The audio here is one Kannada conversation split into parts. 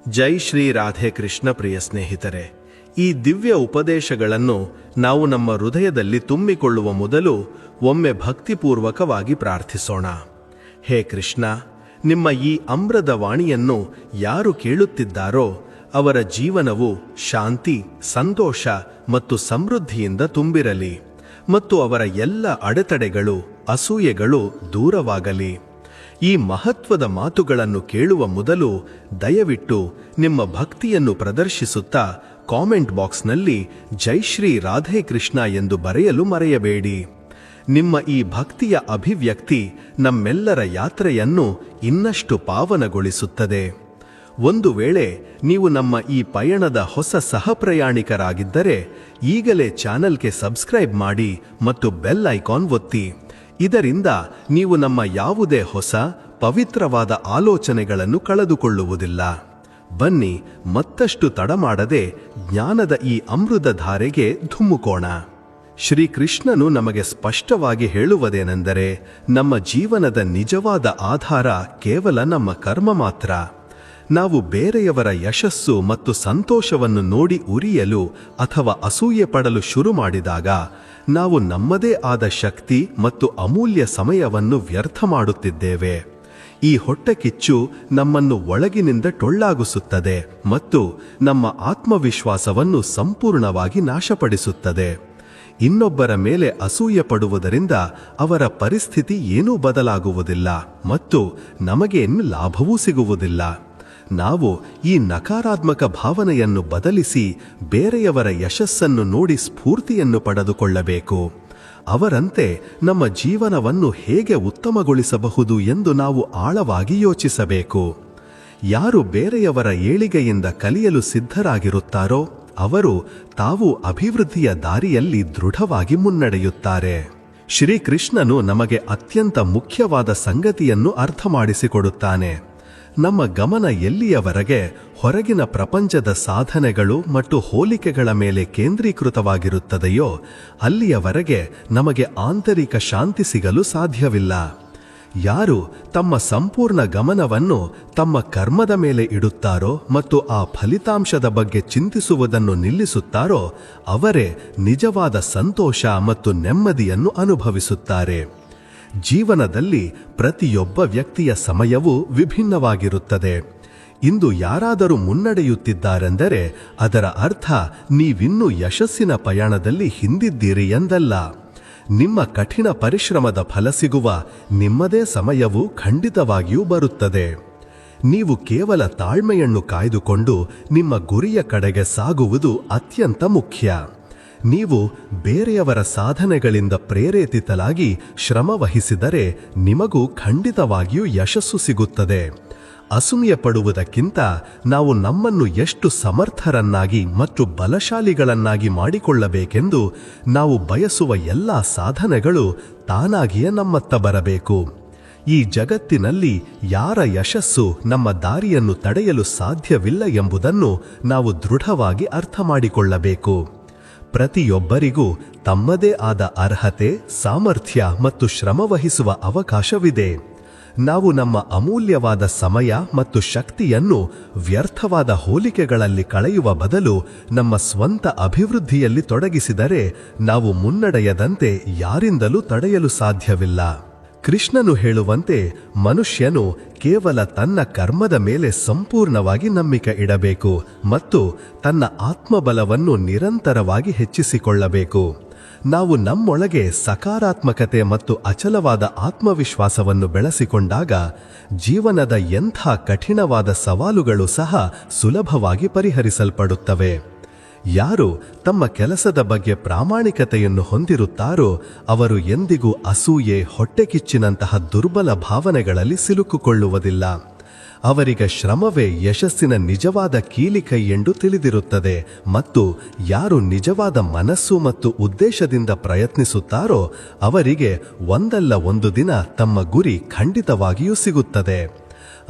ಜೈ ಶ್ರೀ ರಾಧೆ ಕೃಷ್ಣ ಪ್ರಿಯ ಸ್ನೇಹಿತರೆ, ಈ ದಿವ್ಯ ಉಪದೇಶಗಳನ್ನು ನಾವು ನಮ್ಮ ಹೃದಯದಲ್ಲಿ ತುಂಬಿಕೊಳ್ಳುವ ಮೊದಲು ಒಮ್ಮೆ ಭಕ್ತಿಪೂರ್ವಕವಾಗಿ ಪ್ರಾರ್ಥಿಸೋಣ. ಹೇ ಕೃಷ್ಣ, ನಿಮ್ಮ ಈ ಅಮೃತ ವಾಣಿಯನ್ನು ಯಾರು ಕೇಳುತ್ತಿದ್ದಾರೋ ಅವರ ಜೀವನವು ಶಾಂತಿ, ಸಂತೋಷ ಮತ್ತು ಸಮೃದ್ಧಿಯಿಂದ ತುಂಬಿರಲಿ ಮತ್ತು ಅವರ ಎಲ್ಲ ಅಡೆತಡೆಗಳು, ಅಸೂಯೆಗಳು ದೂರವಾಗಲಿ. ಈ ಮಹತ್ವದ ಮಾತುಗಳನ್ನು ಕೇಳುವ ಮೊದಲು ದಯವಿಟ್ಟು ನಿಮ್ಮ ಭಕ್ತಿಯನ್ನು ಪ್ರದರ್ಶಿಸುತ್ತಾ ಕಾಮೆಂಟ್ ಬಾಕ್ಸ್ನಲ್ಲಿ ಜೈ ಶ್ರೀ ರಾಧೆ ಕೃಷ್ಣ ಎಂದು ಬರೆಯಲು ಮರೆಯಬೇಡಿ. ನಿಮ್ಮ ಈ ಭಕ್ತಿಯ ಅಭಿವ್ಯಕ್ತಿ ನಮ್ಮೆಲ್ಲರ ಯಾತ್ರೆಯನ್ನು ಇನ್ನಷ್ಟು ಪಾವನಗೊಳಿಸುತ್ತದೆ. ಒಂದು ವೇಳೆ ನೀವು ನಮ್ಮ ಈ ಪಯಣದ ಹೊಸ ಸಹಪ್ರಯಾಣಿಕರಾಗಿದ್ದರೆ ಈಗಲೇ ಚಾನೆಲ್ಗೆ ಸಬ್ಸ್ಕ್ರೈಬ್ ಮಾಡಿ ಮತ್ತು ಬೆಲ್ ಐಕಾನ್ ಒತ್ತಿ. ಇದರಿಂದ ನೀವು ನಮ್ಮ ಯಾವುದೇ ಹೊಸ ಪವಿತ್ರವಾದ ಆಲೋಚನೆಗಳನ್ನು ಕಳೆದುಕೊಳ್ಳುವುದಿಲ್ಲ. ಬನ್ನಿ, ಮತ್ತಷ್ಟು ತಡ ಮಾಡದೆ ಜ್ಞಾನದ ಈ ಅಮೃತ ಧಾರೆಗೆ ಧುಮ್ಮುಕೋಣ. ಶ್ರೀಕೃಷ್ಣನು ನಮಗೆ ಸ್ಪಷ್ಟವಾಗಿ ಹೇಳುವುದೇನೆಂದರೆ, ನಮ್ಮ ಜೀವನದ ನಿಜವಾದ ಆಧಾರ ಕೇವಲ ನಮ್ಮ ಕರ್ಮ ಮಾತ್ರ. ನಾವು ಬೇರೆಯವರ ಯಶಸ್ಸು ಮತ್ತು ಸಂತೋಷವನ್ನು ನೋಡಿ ಉರಿಯಲು ಅಥವಾ ಅಸೂಯೆ ಪಡಲು ಶುರು ಮಾಡಿದಾಗ ನಾವು ನಮ್ಮದೇ ಆದ ಶಕ್ತಿ ಮತ್ತು ಅಮೂಲ್ಯ ಸಮಯವನ್ನು ವ್ಯರ್ಥ ಮಾಡುತ್ತಿದ್ದೇವೆ. ಈ ಹೊಟ್ಟೆಕಿಚ್ಚು ನಮ್ಮನ್ನು ಒಳಗಿನಿಂದ ಟೊಳ್ಳಾಗಿಸುತ್ತದೆ ಮತ್ತು ನಮ್ಮ ಆತ್ಮವಿಶ್ವಾಸವನ್ನು ಸಂಪೂರ್ಣವಾಗಿ ನಾಶಪಡಿಸುತ್ತದೆ. ಇನ್ನೊಬ್ಬರ ಮೇಲೆ ಅಸೂಯೆ ಪಡುವುದರಿಂದ ಅವರ ಪರಿಸ್ಥಿತಿ ಏನೂ ಬದಲಾಗುವುದಿಲ್ಲ ಮತ್ತು ನಮಗೇನು ಲಾಭವೂ ಸಿಗುವುದಿಲ್ಲ. ನಾವು ಈ ನಕಾರಾತ್ಮಕ ಭಾವನೆಯನ್ನು ಬದಲಿಸಿ ಬೇರೆಯವರ ಯಶಸ್ಸನ್ನು ನೋಡಿ ಸ್ಫೂರ್ತಿಯನ್ನು ಪಡೆದುಕೊಳ್ಳಬೇಕು. ಅವರಂತೆ ನಮ್ಮ ಜೀವನವನ್ನು ಹೇಗೆ ಉತ್ತಮಗೊಳಿಸಬಹುದು ಎಂದು ನಾವು ಆಳವಾಗಿ ಯೋಚಿಸಬೇಕು. ಯಾರು ಬೇರೆಯವರ ಏಳಿಗೆಯಿಂದ ಕಲಿಯಲು ಸಿದ್ಧರಾಗಿರುತ್ತಾರೋ ಅವರು ತಾವು ಅಭಿವೃದ್ಧಿಯ ದಾರಿಯಲ್ಲಿ ದೃಢವಾಗಿ ಮುನ್ನಡೆಯುತ್ತಾರೆ. ಶ್ರೀಕೃಷ್ಣನು ನಮಗೆ ಅತ್ಯಂತ ಮುಖ್ಯವಾದ ಸಂಗತಿಯನ್ನು ಅರ್ಥ ಮಾಡಿಸಿಕೊಡುತ್ತಾನೆ. ನಮ್ಮ ಗಮನ ಎಲ್ಲಿಯವರೆಗೆ ಹೊರಗಿನ ಪ್ರಪಂಚದ ಸಾಧನೆಗಳು ಮತ್ತು ಹೋಲಿಕೆಗಳ ಮೇಲೆ ಕೇಂದ್ರೀಕೃತವಾಗಿರುತ್ತದೆಯೋ ಅಲ್ಲಿಯವರೆಗೆ ನಮಗೆ ಆಂತರಿಕ ಶಾಂತಿ ಸಿಗಲು ಸಾಧ್ಯವಿಲ್ಲ. ಯಾರು ತಮ್ಮ ಸಂಪೂರ್ಣ ಗಮನವನ್ನು ತಮ್ಮ ಕರ್ಮದ ಮೇಲೆ ಇಡುತ್ತಾರೋ ಮತ್ತು ಆ ಫಲಿತಾಂಶದ ಬಗ್ಗೆ ಚಿಂತಿಸುವುದನ್ನು ನಿಲ್ಲಿಸುತ್ತಾರೋ ಅವರೇ ನಿಜವಾದ ಸಂತೋಷ ಮತ್ತು ನೆಮ್ಮದಿಯನ್ನು ಅನುಭವಿಸುತ್ತಾರೆ. ಜೀವನದಲ್ಲಿ ಪ್ರತಿಯೊಬ್ಬ ವ್ಯಕ್ತಿಯ ಸಮಯವೂ ವಿಭಿನ್ನವಾಗಿರುತ್ತದೆ. ಇಂದು ಯಾರಾದರೂ ಮುನ್ನಡೆಯುತ್ತಿದ್ದಾರೆಂದರೆ ಅದರ ಅರ್ಥ ನೀವಿನ್ನೂ ಯಶಸ್ಸಿನ ಪಯಣದಲ್ಲಿ ಹಿಂದಿದ್ದೀರಿ ಎಂದಲ್ಲ. ನಿಮ್ಮ ಕಠಿಣ ಪರಿಶ್ರಮದ ಫಲ ಸಿಗುವ ನಿಮ್ಮದೇ ಸಮಯವು ಖಂಡಿತವಾಗಿಯೂ ಬರುತ್ತದೆ. ನೀವು ಕೇವಲ ತಾಳ್ಮೆಯನ್ನು ಕಾಯ್ದುಕೊಂಡು ನಿಮ್ಮ ಗುರಿಯ ಕಡೆಗೆ ಸಾಗುವುದು ಅತ್ಯಂತ ಮುಖ್ಯ. ನೀವು ಬೇರೆಯವರ ಸಾಧನೆಗಳಿಂದ ಪ್ರೇರೇಪಿತಲಾಗಿ ಶ್ರಮ ವಹಿಸಿದರೆ ನಿಮಗೂ ಖಂಡಿತವಾಗಿಯೂ ಯಶಸ್ಸು ಸಿಗುತ್ತದೆ. ಅಸೂಯೆ ಪಡುವುದಕ್ಕಿಂತ ನಾವು ನಮ್ಮನ್ನು ಎಷ್ಟು ಸಮರ್ಥರನ್ನಾಗಿ ಮತ್ತು ಬಲಶಾಲಿಗಳನ್ನಾಗಿ ಮಾಡಿಕೊಳ್ಳಬೇಕೆಂದು ನಾವು ಬಯಸುವ ಎಲ್ಲ ಸಾಧನೆಗಳು ತಾನಾಗಿಯೇ ನಮ್ಮತ್ತ ಬರಬೇಕು. ಈ ಜಗತ್ತಿನಲ್ಲಿ ಯಾರ ಯಶಸ್ಸು ನಮ್ಮ ದಾರಿಯನ್ನು ತಡೆಯಲು ಸಾಧ್ಯವಿಲ್ಲ ಎಂಬುದನ್ನು ನಾವು ದೃಢವಾಗಿ ಅರ್ಥ ಮಾಡಿಕೊಳ್ಳಬೇಕು. ಪ್ರತಿಯೊಬ್ಬರಿಗೂ ತಮ್ಮದೇ ಆದ ಅರ್ಹತೆ, ಸಾಮರ್ಥ್ಯ ಮತ್ತು ಶ್ರಮವಹಿಸುವ ಅವಕಾಶವಿದೆ. ನಾವು ನಮ್ಮ ಅಮೂಲ್ಯವಾದ ಸಮಯ ಮತ್ತು ಶಕ್ತಿಯನ್ನು ವ್ಯರ್ಥವಾದ ಹೋಲಿಕೆಗಳಲ್ಲಿ ಕಳೆಯುವ ಬದಲು ನಮ್ಮ ಸ್ವಂತ ಅಭಿವೃದ್ಧಿಯಲ್ಲಿ ತೊಡಗಿಸಿದರೆ ನಾವು ಮುನ್ನಡೆಯದಂತೆ ಯಾರಿಂದಲೂ ತಡೆಯಲು ಸಾಧ್ಯವಿಲ್ಲ. ಕೃಷ್ಣನು ಹೇಳುವಂತೆ ಮನುಷ್ಯನು ಕೇವಲ ತನ್ನ ಕರ್ಮದ ಮೇಲೆ ಸಂಪೂರ್ಣವಾಗಿ ನಂಬಿಕೆ ಇಡಬೇಕು ಮತ್ತು ತನ್ನ ಆತ್ಮಬಲವನ್ನು ನಿರಂತರವಾಗಿ ಹೆಚ್ಚಿಸಿಕೊಳ್ಳಬೇಕು. ನಾವು ನಮ್ಮೊಳಗೆ ಸಕಾರಾತ್ಮಕತೆ ಮತ್ತು ಅಚಲವಾದ ಆತ್ಮವಿಶ್ವಾಸವನ್ನು ಬೆಳೆಸಿಕೊಂಡಾಗ ಜೀವನದ ಎಂಥ ಕಠಿಣವಾದ ಸವಾಲುಗಳು ಸಹ ಸುಲಭವಾಗಿ ಪರಿಹರಿಸಲ್ಪಡುತ್ತವೆ. ಯಾರು ತಮ್ಮ ಕೆಲಸದ ಬಗ್ಗೆ ಪ್ರಾಮಾಣಿಕತೆಯನ್ನು ಹೊಂದಿರುತ್ತಾರೋ ಅವರು ಎಂದಿಗೂ ಅಸೂಯೆ, ಹೊಟ್ಟೆಕಿಚ್ಚಿನಂತಹ ದುರ್ಬಲ ಭಾವನೆಗಳಲ್ಲಿ ಸಿಲುಕಿಕೊಳ್ಳುವುದಿಲ್ಲ. ಅವರಿಗೆ ಶ್ರಮವೇ ಯಶಸ್ಸಿನ ನಿಜವಾದ ಕೀಲಿಕೈ ಎಂದು ತಿಳಿದಿರುತ್ತದೆ ಮತ್ತು ಯಾರು ನಿಜವಾದ ಮನಸ್ಸು ಮತ್ತು ಉದ್ದೇಶದಿಂದ ಪ್ರಯತ್ನಿಸುತ್ತಾರೋ ಅವರಿಗೆ ಒಂದಲ್ಲ ಒಂದು ದಿನ ತಮ್ಮ ಗುರಿ ಖಂಡಿತವಾಗಿಯೂ ಸಿಗುತ್ತದೆ.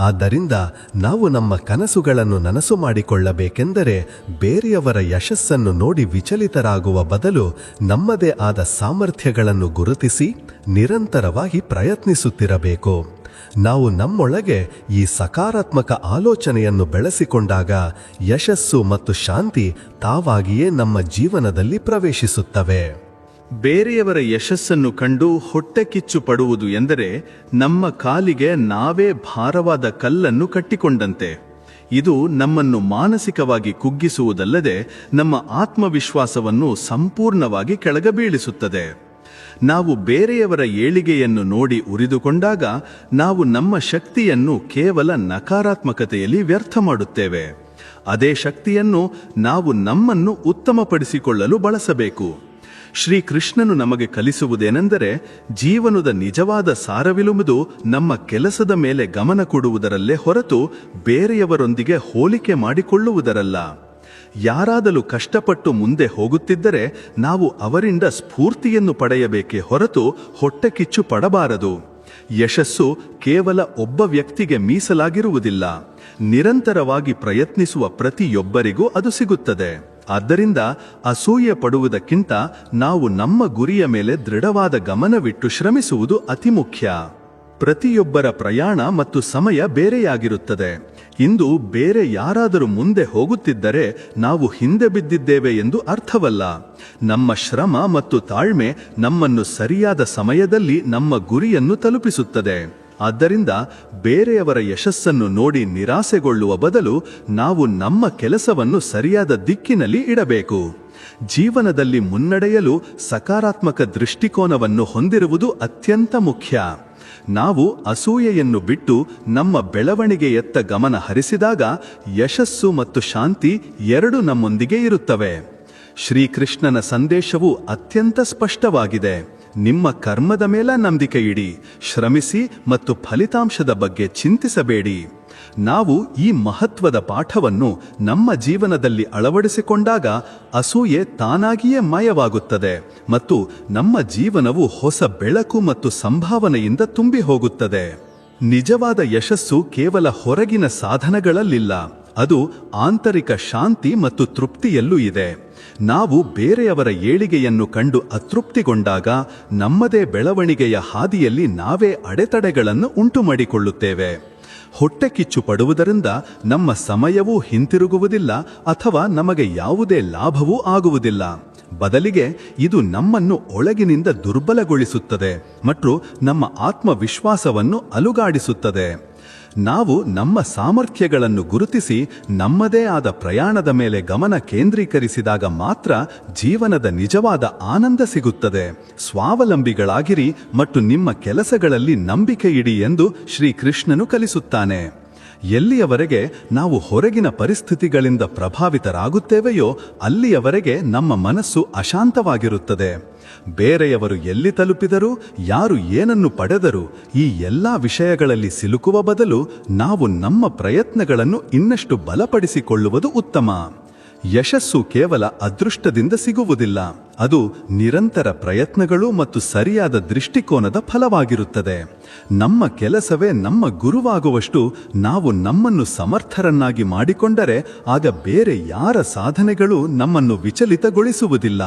ಆದ್ದರಿಂದ ನಾವು ನಮ್ಮ ಕನಸುಗಳನ್ನು ನನಸು ಮಾಡಿಕೊಳ್ಳಬೇಕೆಂದರೆ ಬೇರೆಯವರ ಯಶಸ್ಸನ್ನು ನೋಡಿ ವಿಚಲಿತರಾಗುವ ಬದಲು ನಮ್ಮದೇ ಆದ ಸಾಮರ್ಥ್ಯಗಳನ್ನು ಗುರುತಿಸಿ ನಿರಂತರವಾಗಿ ಪ್ರಯತ್ನಿಸುತ್ತಿರಬೇಕು. ನಾವು ನಮ್ಮೊಳಗೆ ಈ ಸಕಾರಾತ್ಮಕ ಆಲೋಚನೆಯನ್ನು ಬೆಳೆಸಿಕೊಂಡಾಗ ಯಶಸ್ಸು ಮತ್ತು ಶಾಂತಿ ತಾವಾಗಿಯೇ ನಮ್ಮ ಜೀವನದಲ್ಲಿ ಪ್ರವೇಶಿಸುತ್ತವೆ. ಬೇರೆಯವರ ಯಶಸ್ಸನ್ನು ಕಂಡು ಹೊಟ್ಟೆ ಕಿಚ್ಚು ಪಡುವುದು ಎಂದರೆ ನಮ್ಮ ಕಾಲಿಗೆ ನಾವೇ ಭಾರವಾದ ಕಲ್ಲನ್ನು ಕಟ್ಟಿಕೊಂಡಂತೆ. ಇದು ನಮ್ಮನ್ನು ಮಾನಸಿಕವಾಗಿ ಕುಗ್ಗಿಸುವುದಲ್ಲದೆ ನಮ್ಮ ಆತ್ಮವಿಶ್ವಾಸವನ್ನು ಸಂಪೂರ್ಣವಾಗಿ ಕೆಳಗಬೀಳಿಸುತ್ತದೆ. ನಾವು ಬೇರೆಯವರ ಏಳಿಗೆಯನ್ನು ನೋಡಿ ಉರಿದುಕೊಂಡಾಗ ನಾವು ನಮ್ಮ ಶಕ್ತಿಯನ್ನು ಕೇವಲ ನಕಾರಾತ್ಮಕತೆಯಲ್ಲಿ ವ್ಯರ್ಥ ಮಾಡುತ್ತೇವೆ. ಅದೇ ಶಕ್ತಿಯನ್ನು ನಾವು ನಮ್ಮನ್ನು ಉತ್ತಮಪಡಿಸಿಕೊಳ್ಳಲು ಬಳಸಬೇಕು. ಶ್ರೀಕೃಷ್ಣನು ನಮಗೆ ಕಲಿಸುವುದೇನೆಂದರೆ, ಜೀವನದ ನಿಜವಾದ ಸಾರವಿರುವುದು ನಮ್ಮ ಕೆಲಸದ ಮೇಲೆ ಗಮನ ಕೊಡುವುದರಲ್ಲೇ ಹೊರತು ಬೇರೆಯವರೊಂದಿಗೆ ಹೋಲಿಕೆ ಮಾಡಿಕೊಳ್ಳುವುದರಲ್ಲ. ಯಾರಾದರೂ ಕಷ್ಟಪಟ್ಟು ಮುಂದೆ ಹೋಗುತ್ತಿದ್ದರೆ ನಾವು ಅವರಿಂದ ಸ್ಫೂರ್ತಿಯನ್ನು ಪಡೆಯಬೇಕೇ ಹೊರತು ಹೊಟ್ಟೆ ಕಿಚ್ಚು ಪಡಬಾರದು. ಯಶಸ್ಸು ಕೇವಲ ಒಬ್ಬ ವ್ಯಕ್ತಿಗೆ ಮೀಸಲಾಗಿರುವುದಿಲ್ಲ. ನಿರಂತರವಾಗಿ ಪ್ರಯತ್ನಿಸುವ ಪ್ರತಿಯೊಬ್ಬರಿಗೂ ಅದು ಸಿಗುತ್ತದೆ. ಆದ್ದರಿಂದ ಅಸೂಯೆ ಪಡುವುದಕ್ಕಿಂತ ನಾವು ನಮ್ಮ ಗುರಿಯ ಮೇಲೆ ದೃಢವಾದ ಗಮನವಿಟ್ಟು ಶ್ರಮಿಸುವುದು ಅತಿ ಮುಖ್ಯ. ಪ್ರತಿಯೊಬ್ಬರ ಪ್ರಯಾಣ ಮತ್ತು ಸಮಯ ಬೇರೆಯಾಗಿರುತ್ತದೆ. ಇಂದು ಬೇರೆ ಯಾರಾದರೂ ಮುಂದೆ ಹೋಗುತ್ತಿದ್ದರೆ ನಾವು ಹಿಂದೆ ಬಿದ್ದಿದ್ದೇವೆ ಎಂದು ಅರ್ಥವಲ್ಲ. ನಮ್ಮ ಶ್ರಮ ಮತ್ತು ತಾಳ್ಮೆ ನಮ್ಮನ್ನು ಸರಿಯಾದ ಸಮಯದಲ್ಲಿ ನಮ್ಮ ಗುರಿಯನ್ನು ತಲುಪಿಸುತ್ತದೆ. ಆದ್ದರಿಂದ ಬೇರೆಯವರ ಯಶಸ್ಸನ್ನು ನೋಡಿ ನಿರಾಸೆಗೊಳ್ಳುವ ಬದಲು ನಾವು ನಮ್ಮ ಕೆಲಸವನ್ನು ಸರಿಯಾದ ದಿಕ್ಕಿನಲ್ಲಿ ಇಡಬೇಕು. ಜೀವನದಲ್ಲಿ ಮುನ್ನಡೆಯಲು ಸಕಾರಾತ್ಮಕ ದೃಷ್ಟಿಕೋನವನ್ನು ಹೊಂದಿರುವುದು ಅತ್ಯಂತ ಮುಖ್ಯ. ನಾವು ಅಸೂಯೆಯನ್ನು ಬಿಟ್ಟು ನಮ್ಮ ಬೆಳವಣಿಗೆಯತ್ತ ಗಮನ ಹರಿಸಿದಾಗ ಯಶಸ್ಸು ಮತ್ತು ಶಾಂತಿ ಎರಡೂ ನಮ್ಮೊಂದಿಗೆ ಇರುತ್ತವೆ. ಶ್ರೀಕೃಷ್ಣನ ಸಂದೇಶವು ಅತ್ಯಂತ ಸ್ಪಷ್ಟವಾಗಿದೆ. ನಿಮ್ಮ ಕರ್ಮದ ಮೇಲೆ ನಂಬಿಕೆ ಇಡಿ, ಶ್ರಮಿಸಿ ಮತ್ತು ಫಲಿತಾಂಶದ ಬಗ್ಗೆ ಚಿಂತಿಸಬೇಡಿ. ನಾವು ಈ ಮಹತ್ವದ ಪಾಠವನ್ನು ನಮ್ಮ ಜೀವನದಲ್ಲಿ ಅಳವಡಿಸಿಕೊಂಡಾಗ ಅಸೂಯೆ ತಾನಾಗಿಯೇ ಮಾಯವಾಗುತ್ತದೆ ಮತ್ತು ನಮ್ಮ ಜೀವನವು ಹೊಸ ಬೆಳಕು ಮತ್ತು ಸಂಭಾವನೆಯಿಂದ ತುಂಬಿ ಹೋಗುತ್ತದೆ. ನಿಜವಾದ ಯಶಸ್ಸು ಕೇವಲ ಹೊರಗಿನ ಸಾಧನಗಳಲ್ಲಿಲ್ಲ, ಅದು ಆಂತರಿಕ ಶಾಂತಿ ಮತ್ತು ತೃಪ್ತಿಯಲ್ಲೂ ಇದೆ. ನಾವು ಬೇರೆಯವರ ಏಳಿಗೆಯನ್ನು ಕಂಡು ಅತೃಪ್ತಿಗೊಂಡಾಗ ನಮ್ಮದೇ ಬೆಳವಣಿಗೆಯ ಹಾದಿಯಲ್ಲಿ ನಾವೇ ಅಡೆತಡೆಗಳನ್ನು ಉಂಟು ಮಾಡಿಕೊಳ್ಳುತ್ತೇವೆ. ಹೊಟ್ಟೆ ಕಿಚ್ಚು ಪಡುವುದರಿಂದ ನಮ್ಮ ಸಮಯವೂ ಹಿಂತಿರುಗುವುದಿಲ್ಲ ಅಥವಾ ನಮಗೆ ಯಾವುದೇ ಲಾಭವೂ ಆಗುವುದಿಲ್ಲ. ಬದಲಿಗೆ ಇದು ನಮ್ಮನ್ನು ಒಳಗಿನಿಂದ ದುರ್ಬಲಗೊಳಿಸುತ್ತದೆ ಮತ್ತು ನಮ್ಮ ಆತ್ಮವಿಶ್ವಾಸವನ್ನು ಅಲುಗಾಡಿಸುತ್ತದೆ. ನಾವು ನಮ್ಮ ಸಾಮರ್ಥ್ಯಗಳನ್ನು ಗುರುತಿಸಿ ನಮ್ಮದೇ ಆದ ಪ್ರಯಾಣದ ಮೇಲೆ ಗಮನ ಕೇಂದ್ರೀಕರಿಸಿದಾಗ ಮಾತ್ರ ಜೀವನದ ನಿಜವಾದ ಆನಂದ ಸಿಗುತ್ತದೆ. ಸ್ವಾವಲಂಬಿಗಳಾಗಿರಿ ಮತ್ತು ನಿಮ್ಮ ಕೆಲಸಗಳಲ್ಲಿ ನಂಬಿಕೆ ಇಡಿ ಎಂದು ಶ್ರೀಕೃಷ್ಣನು ಕಲಿಸುತ್ತಾನೆ. ಎಲ್ಲಿಯವರೆಗೆ ನಾವು ಹೊರಗಿನ ಪರಿಸ್ಥಿತಿಗಳಿಂದ ಪ್ರಭಾವಿತರಾಗುತ್ತೇವೆಯೋ ಅಲ್ಲಿಯವರೆಗೆ ನಮ್ಮ ಮನಸ್ಸು ಅಶಾಂತವಾಗಿರುತ್ತದೆ. ಬೇರೆಯವರು ಎಲ್ಲಿ ತಲುಪಿದರೂ, ಯಾರು ಏನನ್ನು ಪಡೆದರೂ ಈ ಎಲ್ಲ ವಿಷಯಗಳಲ್ಲಿ ಸಿಲುಕುವ ಬದಲು ನಾವು ನಮ್ಮ ಪ್ರಯತ್ನಗಳನ್ನು ಇನ್ನಷ್ಟು ಬಲಪಡಿಸಿಕೊಳ್ಳುವುದು ಉತ್ತಮ. ಯಶಸ್ಸು ಕೇವಲ ಅದೃಷ್ಟದಿಂದ ಸಿಗುವುದಿಲ್ಲ, ಅದು ನಿರಂತರ ಪ್ರಯತ್ನಗಳು ಮತ್ತು ಸರಿಯಾದ ದೃಷ್ಟಿಕೋನದ ಫಲವಾಗಿರುತ್ತದೆ. ನಮ್ಮ ಕೆಲಸವೇ ನಮ್ಮ ಗುರುವಾಗುವಷ್ಟು ನಾವು ನಮ್ಮನ್ನು ಸಮರ್ಥರನ್ನಾಗಿ ಮಾಡಿಕೊಂಡರೆ ಆಗ ಬೇರೆ ಯಾರ ಸಾಧನೆಗಳು ನಮ್ಮನ್ನು ವಿಚಲಿತಗೊಳಿಸುವುದಿಲ್ಲ.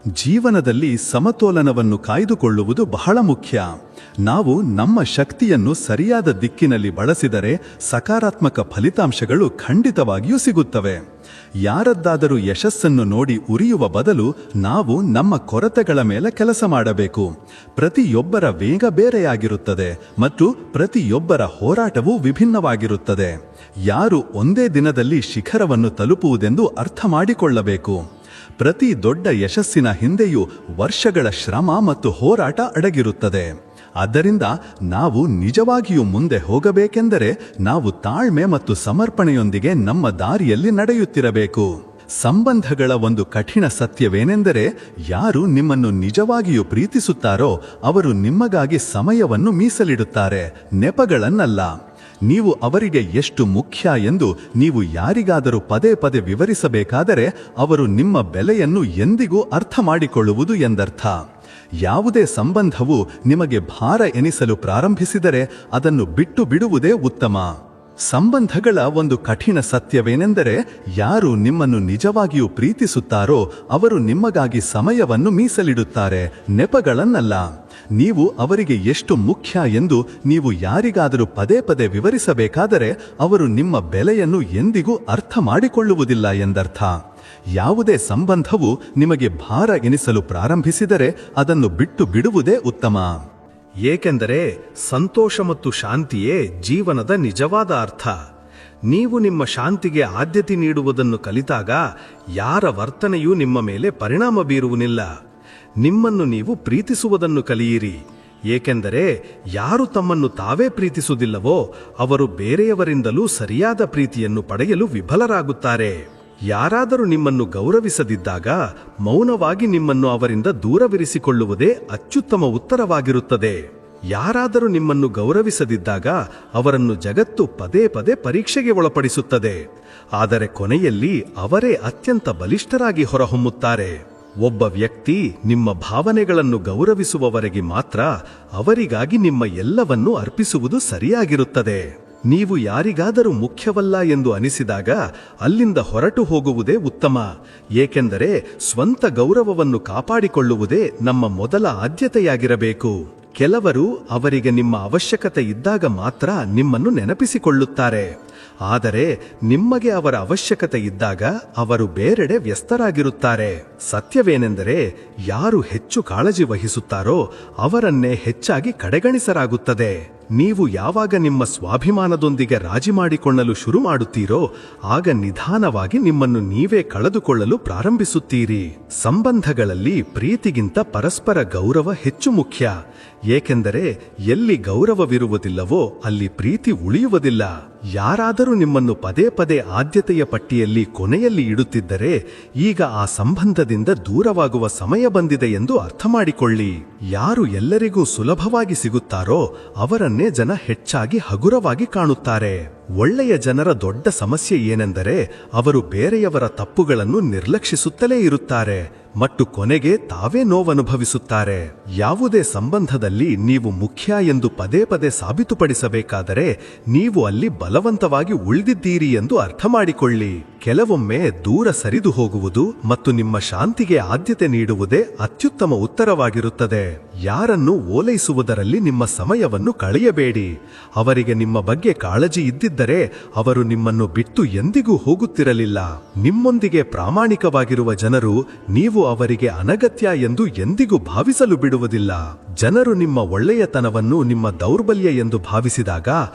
ಜೀವನದಲ್ಲಿ ಸಮತೋಲನವನ್ನು ಕಾಯ್ದುಕೊಳ್ಳುವುದು ಬಹಳ ಮುಖ್ಯ. ನಾವು ನಮ್ಮ ಶಕ್ತಿಯನ್ನು ಸರಿಯಾದ ದಿಕ್ಕಿನಲ್ಲಿ ಬಳಸಿದರೆ ಸಕಾರಾತ್ಮಕ ಫಲಿತಾಂಶಗಳು ಖಂಡಿತವಾಗಿಯೂ ಸಿಗುತ್ತವೆ. ಯಾರದ್ದಾದರೂ ಯಶಸ್ಸನ್ನು ನೋಡಿ ಉರಿಯುವ ಬದಲು ನಾವು ನಮ್ಮ ಕೊರತೆಗಳ ಮೇಲೆ ಕೆಲಸ ಮಾಡಬೇಕು. ಪ್ರತಿಯೊಬ್ಬರ ವೇಗ ಬೇರೆಯಾಗಿರುತ್ತದೆ ಮತ್ತು ಪ್ರತಿಯೊಬ್ಬರ ಹೋರಾಟವೂ ವಿಭಿನ್ನವಾಗಿರುತ್ತದೆ. ಯಾರು ಒಂದೇ ದಿನದಲ್ಲಿ ಶಿಖರವನ್ನು ತಲುಪುವುದೆಂದು ಅರ್ಥ ಮಾಡಿಕೊಳ್ಳಬೇಕು. ಪ್ರತಿ ದೊಡ್ಡ ಯಶಸ್ಸಿನ ಹಿಂದೆಯೂ ವರ್ಷಗಳ ಶ್ರಮ ಮತ್ತು ಹೋರಾಟ ಅಡಗಿರುತ್ತದೆ. ಆದ್ದರಿಂದ ನಾವು ನಿಜವಾಗಿಯೂ ಮುಂದೆ ಹೋಗಬೇಕೆಂದರೆ ನಾವು ತಾಳ್ಮೆ ಮತ್ತು ಸಮರ್ಪಣೆಯೊಂದಿಗೆ ನಮ್ಮ ದಾರಿಯಲ್ಲಿ ನಡೆಯುತ್ತಿರಬೇಕು. ಸಂಬಂಧಗಳ ಒಂದು ಕಠಿಣ ಸತ್ಯವೇನೆಂದರೆ, ಯಾರು ನಿಮ್ಮನ್ನು ನಿಜವಾಗಿಯೂ ಪ್ರೀತಿಸುತ್ತಾರೋ ಅವರು ನಿಮಗಾಗಿ ಸಮಯವನ್ನು ಮೀಸಲಿಡುತ್ತಾರೆ, ನೆಪಗಳನ್ನಲ್ಲ. ನೀವು ಅವರಿಗೆ ಎಷ್ಟು ಮುಖ್ಯ ಎಂದು ನೀವು ಯಾರಿಗಾದರೂ ಪದೇ ಪದೇ ವಿವರಿಸಬೇಕಾದರೆ ಅವರು ನಿಮ್ಮ ಬೆಲೆಯನ್ನು ಎಂದಿಗೂ ಅರ್ಥ ಮಾಡಿಕೊಳ್ಳುವುದು ಎಂದರ್ಥ. ಯಾವುದೇ ಸಂಬಂಧವು ನಿಮಗೆ ಭಾರ ಎನಿಸಲು ಪ್ರಾರಂಭಿಸಿದರೆ ಅದನ್ನು ಬಿಟ್ಟು ಬಿಡುವುದೇ ಉತ್ತಮ. ಸಂಬಂಧಗಳ ಒಂದು ಕಠಿಣ ಸತ್ಯವೇನೆಂದರೆ, ಯಾರು ನಿಮ್ಮನ್ನು ನಿಜವಾಗಿಯೂ ಪ್ರೀತಿಸುತ್ತಾರೋ ಅವರು ನಿಮಗಾಗಿ ಸಮಯವನ್ನು ಮೀಸಲಿಡುತ್ತಾರೆ, ನೆಪಗಳನ್ನಲ್ಲ. ನೀವು ಅವರಿಗೆ ಎಷ್ಟು ಮುಖ್ಯ ಎಂದು ನೀವು ಯಾರಿಗಾದರೂ ಪದೇ ಪದೇ ವಿವರಿಸಬೇಕಾದರೆ ಅವರು ನಿಮ್ಮ ಬೆಲೆಯನ್ನು ಎಂದಿಗೂ ಅರ್ಥ ಮಾಡಿಕೊಳ್ಳುವುದಿಲ್ಲ ಎಂದರ್ಥ. ಯಾವುದೇ ಸಂಬಂಧವು ನಿಮಗೆ ಭಾರ ಎನಿಸಲು ಪ್ರಾರಂಭಿಸಿದರೆ ಅದನ್ನು ಬಿಟ್ಟು ಬಿಡುವುದೇ ಉತ್ತಮ. ಏಕೆಂದರೆ ಸಂತೋಷ ಮತ್ತು ಶಾಂತಿಯೇ ಜೀವನದ ನಿಜವಾದ ಅರ್ಥ. ನೀವು ನಿಮ್ಮ ಶಾಂತಿಗೆ ಆದ್ಯತೆ ನೀಡುವುದನ್ನು ಕಲಿತಾಗ ಯಾರ ವರ್ತನೆಯೂ ನಿಮ್ಮ ಮೇಲೆ ಪರಿಣಾಮ ಬೀರುವುದಿಲ್ಲ. ನಿಮ್ಮನ್ನು ನೀವು ಪ್ರೀತಿಸುವುದನ್ನು ಕಲಿಯಿರಿ. ಏಕೆಂದರೆ ಯಾರು ತಮ್ಮನ್ನು ತಾವೇ ಪ್ರೀತಿಸುವುದಿಲ್ಲವೋ ಅವರು ಬೇರೆಯವರಿಂದಲೂ ಸರಿಯಾದ ಪ್ರೀತಿಯನ್ನು ಪಡೆಯಲು ವಿಫಲರಾಗುತ್ತಾರೆ. ಯಾರಾದರೂ ನಿಮ್ಮನ್ನು ಗೌರವಿಸದಿದ್ದಾಗ ಮೌನವಾಗಿ ನಿಮ್ಮನ್ನು ಅವರಿಂದ ದೂರವಿರಿಸಿಕೊಳ್ಳುವುದೇ ಅತ್ಯುತ್ತಮ ಉತ್ತರವಾಗಿರುತ್ತದೆ. ಯಾರಾದರೂ ನಿಮ್ಮನ್ನು ಗೌರವಿಸದಿದ್ದಾಗ ಅವರನ್ನು ಜಗತ್ತು ಪದೇ ಪದೇ ಪರೀಕ್ಷೆಗೆ ಒಳಪಡಿಸುತ್ತದೆ. ಆದರೆ ಕೊನೆಯಲ್ಲಿ ಅವರೇ ಅತ್ಯಂತ ಬಲಿಷ್ಠರಾಗಿ ಹೊರಹೊಮ್ಮುತ್ತಾರೆ. ಒಬ್ಬ ವ್ಯಕ್ತಿ ನಿಮ್ಮ ಭಾವನೆಗಳನ್ನು ಗೌರವಿಸುವವರೆಗೆ ಮಾತ್ರ ಅವರಿಗಾಗಿ ನಿಮ್ಮ ಎಲ್ಲವನ್ನೂ ಅರ್ಪಿಸುವುದು ಸರಿಯಾಗಿರುತ್ತದೆ. ನೀವು ಯಾರಿಗಾದರೂ ಮುಖ್ಯವಲ್ಲ ಎಂದು ಅನಿಸಿದಾಗ ಅಲ್ಲಿಂದ ಹೊರಟು ಹೋಗುವುದೇ ಉತ್ತಮ. ಏಕೆಂದರೆ ಸ್ವಂತ ಗೌರವವನ್ನು ಕಾಪಾಡಿಕೊಳ್ಳುವುದೇ ನಮ್ಮ ಮೊದಲ ಆದ್ಯತೆಯಾಗಿರಬೇಕು. ಕೆಲವರು ಅವರಿಗೆ ನಿಮ್ಮ ಅವಶ್ಯಕತೆ ಇದ್ದಾಗ ಮಾತ್ರ ನಿಮ್ಮನ್ನು ನೆನಪಿಸಿಕೊಳ್ಳುತ್ತಾರೆ. ಆದರೆ ನಿಮಗೆ ಅವರ ಅವಶ್ಯಕತೆ ಇದ್ದಾಗ ಅವರು ಬೇರೆಡೆ ವ್ಯಸ್ತರಾಗಿರುತ್ತಾರೆ. ಸತ್ಯವೇನೆಂದರೆ ಯಾರು ಹೆಚ್ಚು ಕಾಳಜಿ ವಹಿಸುತ್ತಾರೋ ಅವರನ್ನೇ ಹೆಚ್ಚಾಗಿ ಕಡೆಗಣಿಸಲಾಗುತ್ತದೆ. ನೀವು ಯಾವಾಗ ನಿಮ್ಮ ಸ್ವಾಭಿಮಾನದೊಂದಿಗೆ ರಾಜಿ ಮಾಡಿಕೊಳ್ಳಲು ಶುರು ಮಾಡುತ್ತೀರೋ ಆಗ ನಿಧಾನವಾಗಿ ನಿಮ್ಮನ್ನು ನೀವೇ ಕಳೆದುಕೊಳ್ಳಲು ಪ್ರಾರಂಭಿಸುತ್ತೀರಿ. ಸಂಬಂಧಗಳಲ್ಲಿ ಪ್ರೀತಿಗಿಂತ ಪರಸ್ಪರ ಗೌರವ ಹೆಚ್ಚು ಮುಖ್ಯ. ಏಕೆಂದರೆ ಎಲ್ಲಿ ಗೌರವವಿರುವುದಿಲ್ಲವೋ ಅಲ್ಲಿ ಪ್ರೀತಿ ಉಳಿಯುವುದಿಲ್ಲ. ಯಾರಾದರೂ ನಿಮ್ಮನ್ನು ಪದೇ ಪದೇ ಆದ್ಯತೆಯ ಪಟ್ಟಿಯಲ್ಲಿ ಕೊನೆಯಲ್ಲಿ ಇಡುತ್ತಿದ್ದರೆ ಈಗ ಆ ಸಂಬಂಧದಿಂದ ದೂರವಾಗುವ ಸಮಯ ಬಂದಿದೆ ಎಂದು ಅರ್ಥ ಮಾಡಿಕೊಳ್ಳಿ. ಯಾರು ಎಲ್ಲರಿಗೂ ಸುಲಭವಾಗಿ ಸಿಗುತ್ತಾರೋ ಅವರನ್ನೇ ಜನ ಹೆಚ್ಚಾಗಿ ಹಗುರವಾಗಿ ಕಾಣುತ್ತಾರೆ. ಒಳ್ಳೆಯ ಜನರ ದೊಡ್ಡ ಸಮಸ್ಯೆ ಏನೆಂದರೆ ಅವರು ಬೇರೆಯವರ ತಪ್ಪುಗಳನ್ನು ನಿರ್ಲಕ್ಷಿಸುತ್ತಲೇ ಇರುತ್ತಾರೆ ಮತ್ತು ಕೊನೆಗೆ ತಾವೇ ನೋವನುಭವಿಸುತ್ತಾರೆ. ಯಾವುದೇ ಸಂಬಂಧದಲ್ಲಿ ನೀವು ಮುಖ್ಯ ಎಂದು ಪದೇ ಪದೇ ಸಾಬೀತುಪಡಿಸಬೇಕಾದರೆ ನೀವು ಅಲ್ಲಿ ಬಲವಂತವಾಗಿ ಉಳಿದಿದ್ದೀರಿ ಎಂದು ಅರ್ಥ ಮಾಡಿಕೊಳ್ಳಿ. ಕೆಲವೊಮ್ಮೆ ದೂರ ಸರಿದು ಹೋಗುವುದು ಮತ್ತು ನಿಮ್ಮ ಶಾಂತಿಗೆ ಆದ್ಯತೆ ನೀಡುವುದೇ ಅತ್ಯುತ್ತಮ ಉತ್ತರವಾಗಿರುತ್ತದೆ. ಯಾರನ್ನು ಓಲೈಸುವುದರಲ್ಲಿ ನಿಮ್ಮ ಸಮಯವನ್ನು ಕಳೆಯಬೇಡಿ. ಅವರಿಗೆ ನಿಮ್ಮ ಬಗ್ಗೆ ಕಾಳಜಿ ಇದ್ದಿದ್ದರೆ ಅವರು ನಿಮ್ಮನ್ನು ಬಿಟ್ಟು ಎಂದಿಗೂ ಹೋಗುತ್ತಿರಲಿಲ್ಲ. ನಿಮ್ಮೊಂದಿಗೆ ಪ್ರಾಮಾಣಿಕವಾಗಿರುವ ಜನರು ನೀವು ಅವರಿಗೆ ಅನಗತ್ಯ ಎಂದು ಎಂದಿಗೂ ಭಾವಿಸಲು ಬಿಡುವುದಿಲ್ಲ. ಜನರು ನಿಮ್ಮ ಒಳ್ಳೆಯತನವನ್ನು ನಿಮ್ಮ ದೌರ್ಬಲ್ಯ ಎಂದು ಭಾವಿಸಿದಾಗ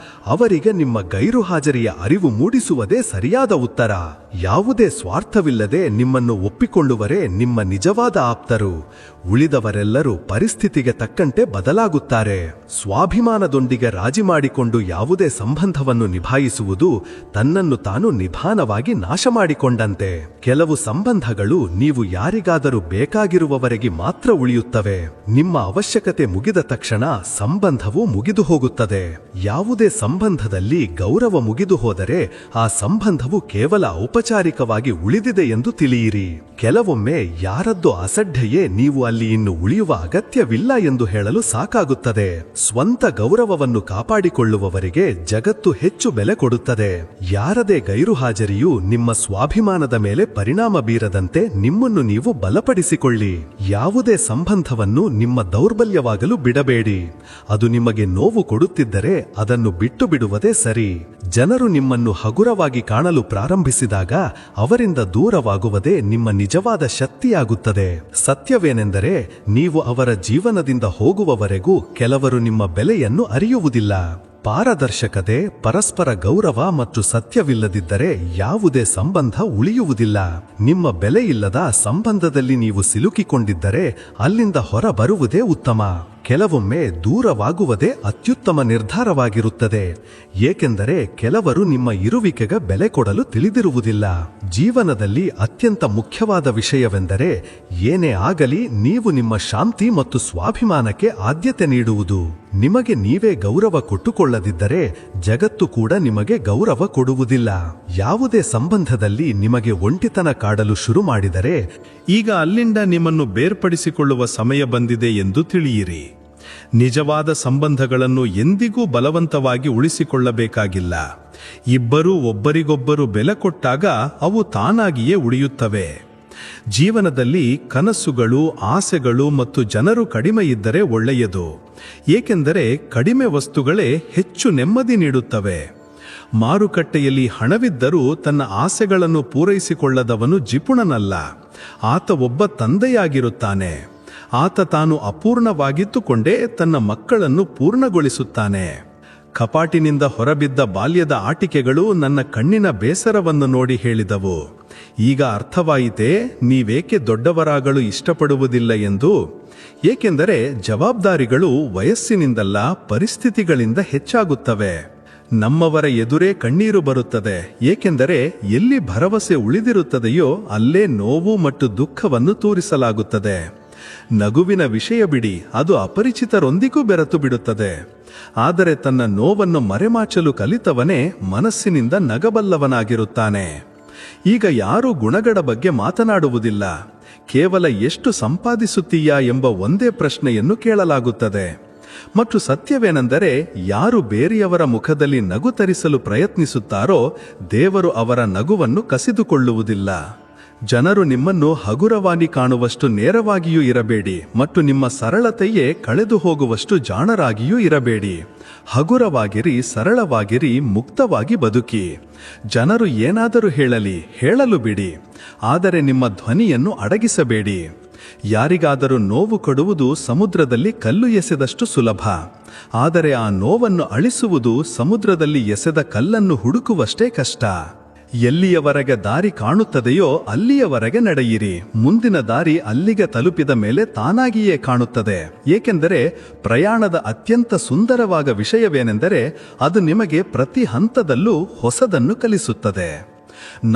ಅವರಿಗೆ ನಿಮ್ಮ ಗೈರು ಹಾಜರಿಯ ಅರಿವು ಮೂಡಿಸುವುದೇ ಸರಿಯಾದ ಉತ್ತರ. ಯಾವುದೇ ಸ್ವಾರ್ಥವಿಲ್ಲದೆ ನಿಮ್ಮನ್ನು ಒಪ್ಪಿಕೊಳ್ಳುವರೇ ನಿಮ್ಮ ನಿಜವಾದ ಆಪ್ತರು. ಉಳಿದವರೆಲ್ಲರೂ ಪರಿಸ್ಥಿತಿಗೆ ತಕ್ಕಂತೆ ಬದಲಾಗುತ್ತಾರೆ. ಸ್ವಾಭಿಮಾನದೊಂದಿಗೆ ರಾಜಿ ಮಾಡಿಕೊಂಡು ಯಾವುದೇ ಸಂಬಂಧವನ್ನು ನಿಭಾಯಿಸುವುದು ತನ್ನನ್ನು ತಾನು ನಿಧಾನವಾಗಿ ನಾಶ ಮಾಡಿಕೊಂಡಂತೆ. ಕೆಲವು ಸಂಬಂಧಗಳು ನೀವು ಯಾರಿಗಾದರೂ ಬೇಕಾಗಿರುವವರೆಗೆ ಮಾತ್ರ ಉಳಿಯುತ್ತವೆ. ನಿಮ್ಮ ಅವಶ್ಯಕತೆ ಮುಗಿದ ತಕ್ಷಣ ಸಂಬಂಧವು ಮುಗಿದು ಹೋಗುತ್ತದೆ. ಯಾವುದೇ ಸಂಬಂಧದಲ್ಲಿ ಗೌರವ ಮುಗಿದು ಹೋದರೆ ಆ ಸಂಬಂಧವು ಕೇವಲ ಔಪಚಾರಿಕವಾಗಿ ಉಳಿದಿದೆ ಎಂದು ತಿಳಿಯಿರಿ. ಕೆಲವೊಮ್ಮೆ ಯಾರದ್ದೋ ಅಸಡ್ಡೆಯೇ ನೀವು ಅಲ್ಲಿ ಇನ್ನು ಉಳಿಯುವ ಅಗತ್ಯವಿಲ್ಲ ಎಂದು ಹೇಳಲು ಸಾಕಾಗುತ್ತದೆ. ಸ್ವಂತ ಗೌರವವನ್ನು ಕಾಪಾಡಿಕೊಳ್ಳುವವರಿಗೆ ಜಗತ್ತು ಹೆಚ್ಚು ಬೆಲೆ ಕೊಡುತ್ತದೆ. ಯಾರದೇ ಗೈರು ಹಾಜರಿಯೂ ನಿಮ್ಮ ಸ್ವಾಭಿಮಾನದ ಮೇಲೆ ಪರಿಣಾಮ ಬೀರದಂತೆ ನಿಮ್ಮನ್ನು ನೀವು ಬಲಪಡಿಸಿಕೊಳ್ಳಿ. ಯಾವುದೇ ಸಂಬಂಧವನ್ನು ನಿಮ್ಮ ದೌರ್ಬಲ್ಯವಾಗಲು ಬಿಡಬೇಡಿ. ಅದು ನಿಮಗೆ ನೋವು ಕೊಡುತ್ತಿದ್ದರೆ ಅದನ್ನು ಬಿಟ್ಟು ಬಿಡುವುದೇ ಸರಿ. ಜನರು ನಿಮ್ಮನ್ನು ಹಗುರವಾಗಿ ಕಾಣಲು ಪ್ರಾರಂಭಿಸಿದಾಗ ಅವರಿಂದ ದೂರವಾಗುವುದೇ ನಿಮ್ಮ ನಿಜವಾದ ಶಕ್ತಿಯಾಗುತ್ತದೆ. ಸತ್ಯವೇನೆಂದರೆ ನೀವು ಅವರ ಜೀವನದಿಂದ ಹೋಗುವವರೆಗೂ ಕೆಲವರು ನಿಮ್ಮ ಬೆಲೆಯನ್ನು ಅರಿಯುವುದಿಲ್ಲ. ಪಾರದರ್ಶಕತೆ, ಪರಸ್ಪರ ಗೌರವ ಮತ್ತು ಸತ್ಯವಿಲ್ಲದಿದ್ದರೆ ಯಾವುದೇ ಸಂಬಂಧ ಉಳಿಯುವುದಿಲ್ಲ. ನಿಮ್ಮ ಬೆಲೆಯಿಲ್ಲದ ಸಂಬಂಧದಲ್ಲಿ ನೀವು ಸಿಲುಕಿಕೊಂಡಿದ್ದರೆ ಅಲ್ಲಿಂದ ಹೊರಬರುವುದೇ ಉತ್ತಮ. ಕೆಲವೊಮ್ಮೆ ದೂರವಾಗುವುದೇ ಅತ್ಯುತ್ತಮ ನಿರ್ಧಾರವಾಗಿರುತ್ತದೆ. ಏಕೆಂದರೆ ಕೆಲವರು ನಿಮ್ಮ ಇರುವಿಕೆಗೆ ಬೆಲೆ ಕೊಡಲು ತಿಳಿದಿರುವುದಿಲ್ಲ. ಜೀವನದಲ್ಲಿ ಅತ್ಯಂತ ಮುಖ್ಯವಾದ ವಿಷಯವೆಂದರೆ ಏನೇ ಆಗಲಿ ನೀವು ನಿಮ್ಮ ಶಾಂತಿ ಮತ್ತು ಸ್ವಾಭಿಮಾನಕ್ಕೆ ಆದ್ಯತೆ ನೀಡುವುದು. ನಿಮಗೆ ನೀವೇ ಗೌರವ ಕೊಟ್ಟುಕೊಳ್ಳದಿದ್ದರೆ ಜಗತ್ತು ಕೂಡ ನಿಮಗೆ ಗೌರವ ಕೊಡುವುದಿಲ್ಲ. ಯಾವುದೇ ಸಂಬಂಧದಲ್ಲಿ ನಿಮಗೆ ಒಂಟಿತನ ಕಾಡಲು ಶುರು ಮಾಡಿದರೆ ಈಗ ಅಲ್ಲಿಂದ ನಿಮ್ಮನ್ನು ಬೇರ್ಪಡಿಸಿಕೊಳ್ಳುವ ಸಮಯ ಬಂದಿದೆ ಎಂದು ತಿಳಿಯಿರಿ. ನಿಜವಾದ ಸಂಬಂಧಗಳನ್ನು ಎಂದಿಗೂ ಬಲವಂತವಾಗಿ ಉಳಿಸಿಕೊಳ್ಳಬೇಕಾಗಿಲ್ಲ. ಇಬ್ಬರೂ ಒಬ್ಬರಿಗೊಬ್ಬರು ಬೆಲೆ ಕೊಟ್ಟಾಗ ಅವು ತಾನಾಗಿಯೇ ಉಳಿಯುತ್ತವೆ. ಜೀವನದಲ್ಲಿ ಕನಸುಗಳು, ಆಸೆಗಳು ಮತ್ತು ಜನರು ಕಡಿಮೆ ಇದ್ದರೆ ಒಳ್ಳೆಯದು. ಏಕೆಂದರೆ ಕಡಿಮೆ ವಸ್ತುಗಳೇ ಹೆಚ್ಚು ನೆಮ್ಮದಿ ನೀಡುತ್ತವೆ. ಮಾರುಕಟ್ಟೆಯಲ್ಲಿ ಹಣವಿದ್ದರೂ ತನ್ನ ಆಸೆಗಳನ್ನು ಪೂರೈಸಿಕೊಳ್ಳದವನು ಜಿಪುಣನಲ್ಲ. ಆತ ಒಬ್ಬ ತಂದೆಯಾಗಿರುತ್ತಾನೆ. ಆತ ತಾನು ಅಪೂರ್ಣವಾಗಿದ್ದುಕೊಂಡೇ ತನ್ನ ಮಕ್ಕಳನ್ನು ಪೂರ್ಣಗೊಳಿಸುತ್ತಾನೆ. ಕಪಾಟಿನಿಂದ ಹೊರಬಿದ್ದ ಬಾಲ್ಯದ ಆಟಿಕೆಗಳು ನನ್ನ ಕಣ್ಣಿನ ಬೇಸರವನ್ನು ನೋಡಿ ಹೇಳಿದವು, ಈಗ ಅರ್ಥವಾಯಿತೇ ನೀವೇಕೆ ದೊಡ್ಡವರಾಗಲು ಇಷ್ಟಪಡುವುದಿಲ್ಲ ಎಂದು. ಏಕೆಂದರೆ ಜವಾಬ್ದಾರಿಗಳು ವಯಸ್ಸಿನಿಂದಲ್ಲ, ಪರಿಸ್ಥಿತಿಗಳಿಂದ ಹೆಚ್ಚಾಗುತ್ತವೆ. ನಮ್ಮವರ ಎದುರೇ ಕಣ್ಣೀರು ಬರುತ್ತದೆ. ಏಕೆಂದರೆ ಎಲ್ಲಿ ಭರವಸೆ ಉಳಿದಿರುತ್ತದೆಯೋ ಅಲ್ಲೇ ನೋವು ಮತ್ತು ದುಃಖವನ್ನು ತೋರಿಸಲಾಗುತ್ತದೆ. ನಗುವಿನ ವಿಷಯ ಬಿಡಿ, ಅದು ಅಪರಿಚಿತರೊಂದಿಗೂ ಬೆರೆತು ಬಿಡುತ್ತದೆ. ಆದರೆ ತನ್ನ ನೋವನ್ನು ಮರೆಮಾಚಲು ಕಲಿತವನೇ ಮನಸ್ಸಿನಿಂದ ನಗಬಲ್ಲವನಾಗಿರುತ್ತಾನೆ. ಈಗ ಯಾರೂ ಗುಣಗಳ ಬಗ್ಗೆ ಮಾತನಾಡುವುದಿಲ್ಲ. ಕೇವಲ ಎಷ್ಟು ಸಂಪಾದಿಸುತ್ತೀಯಾ ಎಂಬ ಒಂದೇ ಪ್ರಶ್ನೆಯನ್ನು ಕೇಳಲಾಗುತ್ತದೆ. ಮತ್ತು ಸತ್ಯವೇನೆಂದರೆ, ಯಾರು ಬೇರೆಯವರ ಮುಖದಲ್ಲಿ ನಗು ತರಿಸಲು ಪ್ರಯತ್ನಿಸುತ್ತಾರೋ ದೇವರು ಅವರ ನಗುವನ್ನು ಕಸಿದುಕೊಳ್ಳುವುದಿಲ್ಲ. ಜನರು ನಿಮ್ಮನ್ನು ಹಗುರವಾಗಿ ಕಾಣುವಷ್ಟು ನೇರವಾಗಿಯೂ ಇರಬೇಡಿ ಮತ್ತು ನಿಮ್ಮ ಸರಳತೆಯೇ ಕಳೆದು ಹೋಗುವಷ್ಟು ಜಾಣರಾಗಿಯೂ ಇರಬೇಡಿ. ಹಗುರವಾಗಿರಿ, ಸರಳವಾಗಿರಿ, ಮುಕ್ತವಾಗಿ ಬದುಕಿ. ಜನರು ಏನಾದರೂ ಹೇಳಲು ಬಿಡಿ, ಆದರೆ ನಿಮ್ಮ ಧ್ವನಿಯನ್ನು ಅಡಗಿಸಬೇಡಿ. ಯಾರಿಗಾದರೂ ನೋವು ಕೊಡುವುದು ಸಮುದ್ರದಲ್ಲಿ ಕಲ್ಲು ಎಸೆದಷ್ಟು ಸುಲಭ. ಆದರೆ ಆ ನೋವನ್ನು ಅಳಿಸುವುದು ಸಮುದ್ರದಲ್ಲಿ ಎಸೆದ ಕಲ್ಲನ್ನು ಹುಡುಕುವಷ್ಟೇ ಕಷ್ಟ. ಎಲ್ಲಿಯವರೆಗೆ ದಾರಿ ಕಾಣುತ್ತದೆಯೋ ಅಲ್ಲಿಯವರೆಗೆ ನಡೆಯಿರಿ. ಮುಂದಿನ ದಾರಿ ಅಲ್ಲಿಗೆ ತಲುಪಿದ ಮೇಲೆ ತಾನಾಗಿಯೇ ಕಾಣುತ್ತದೆ. ಏಕೆಂದರೆ ಪ್ರಯಾಣದ ಅತ್ಯಂತ ಸುಂದರವಾದ ವಿಷಯವೇನೆಂದರೆ ಅದು ನಿಮಗೆ ಪ್ರತಿ ಹಂತದಲ್ಲೂ ಹೊಸದನ್ನು ಕಲಿಸುತ್ತದೆ.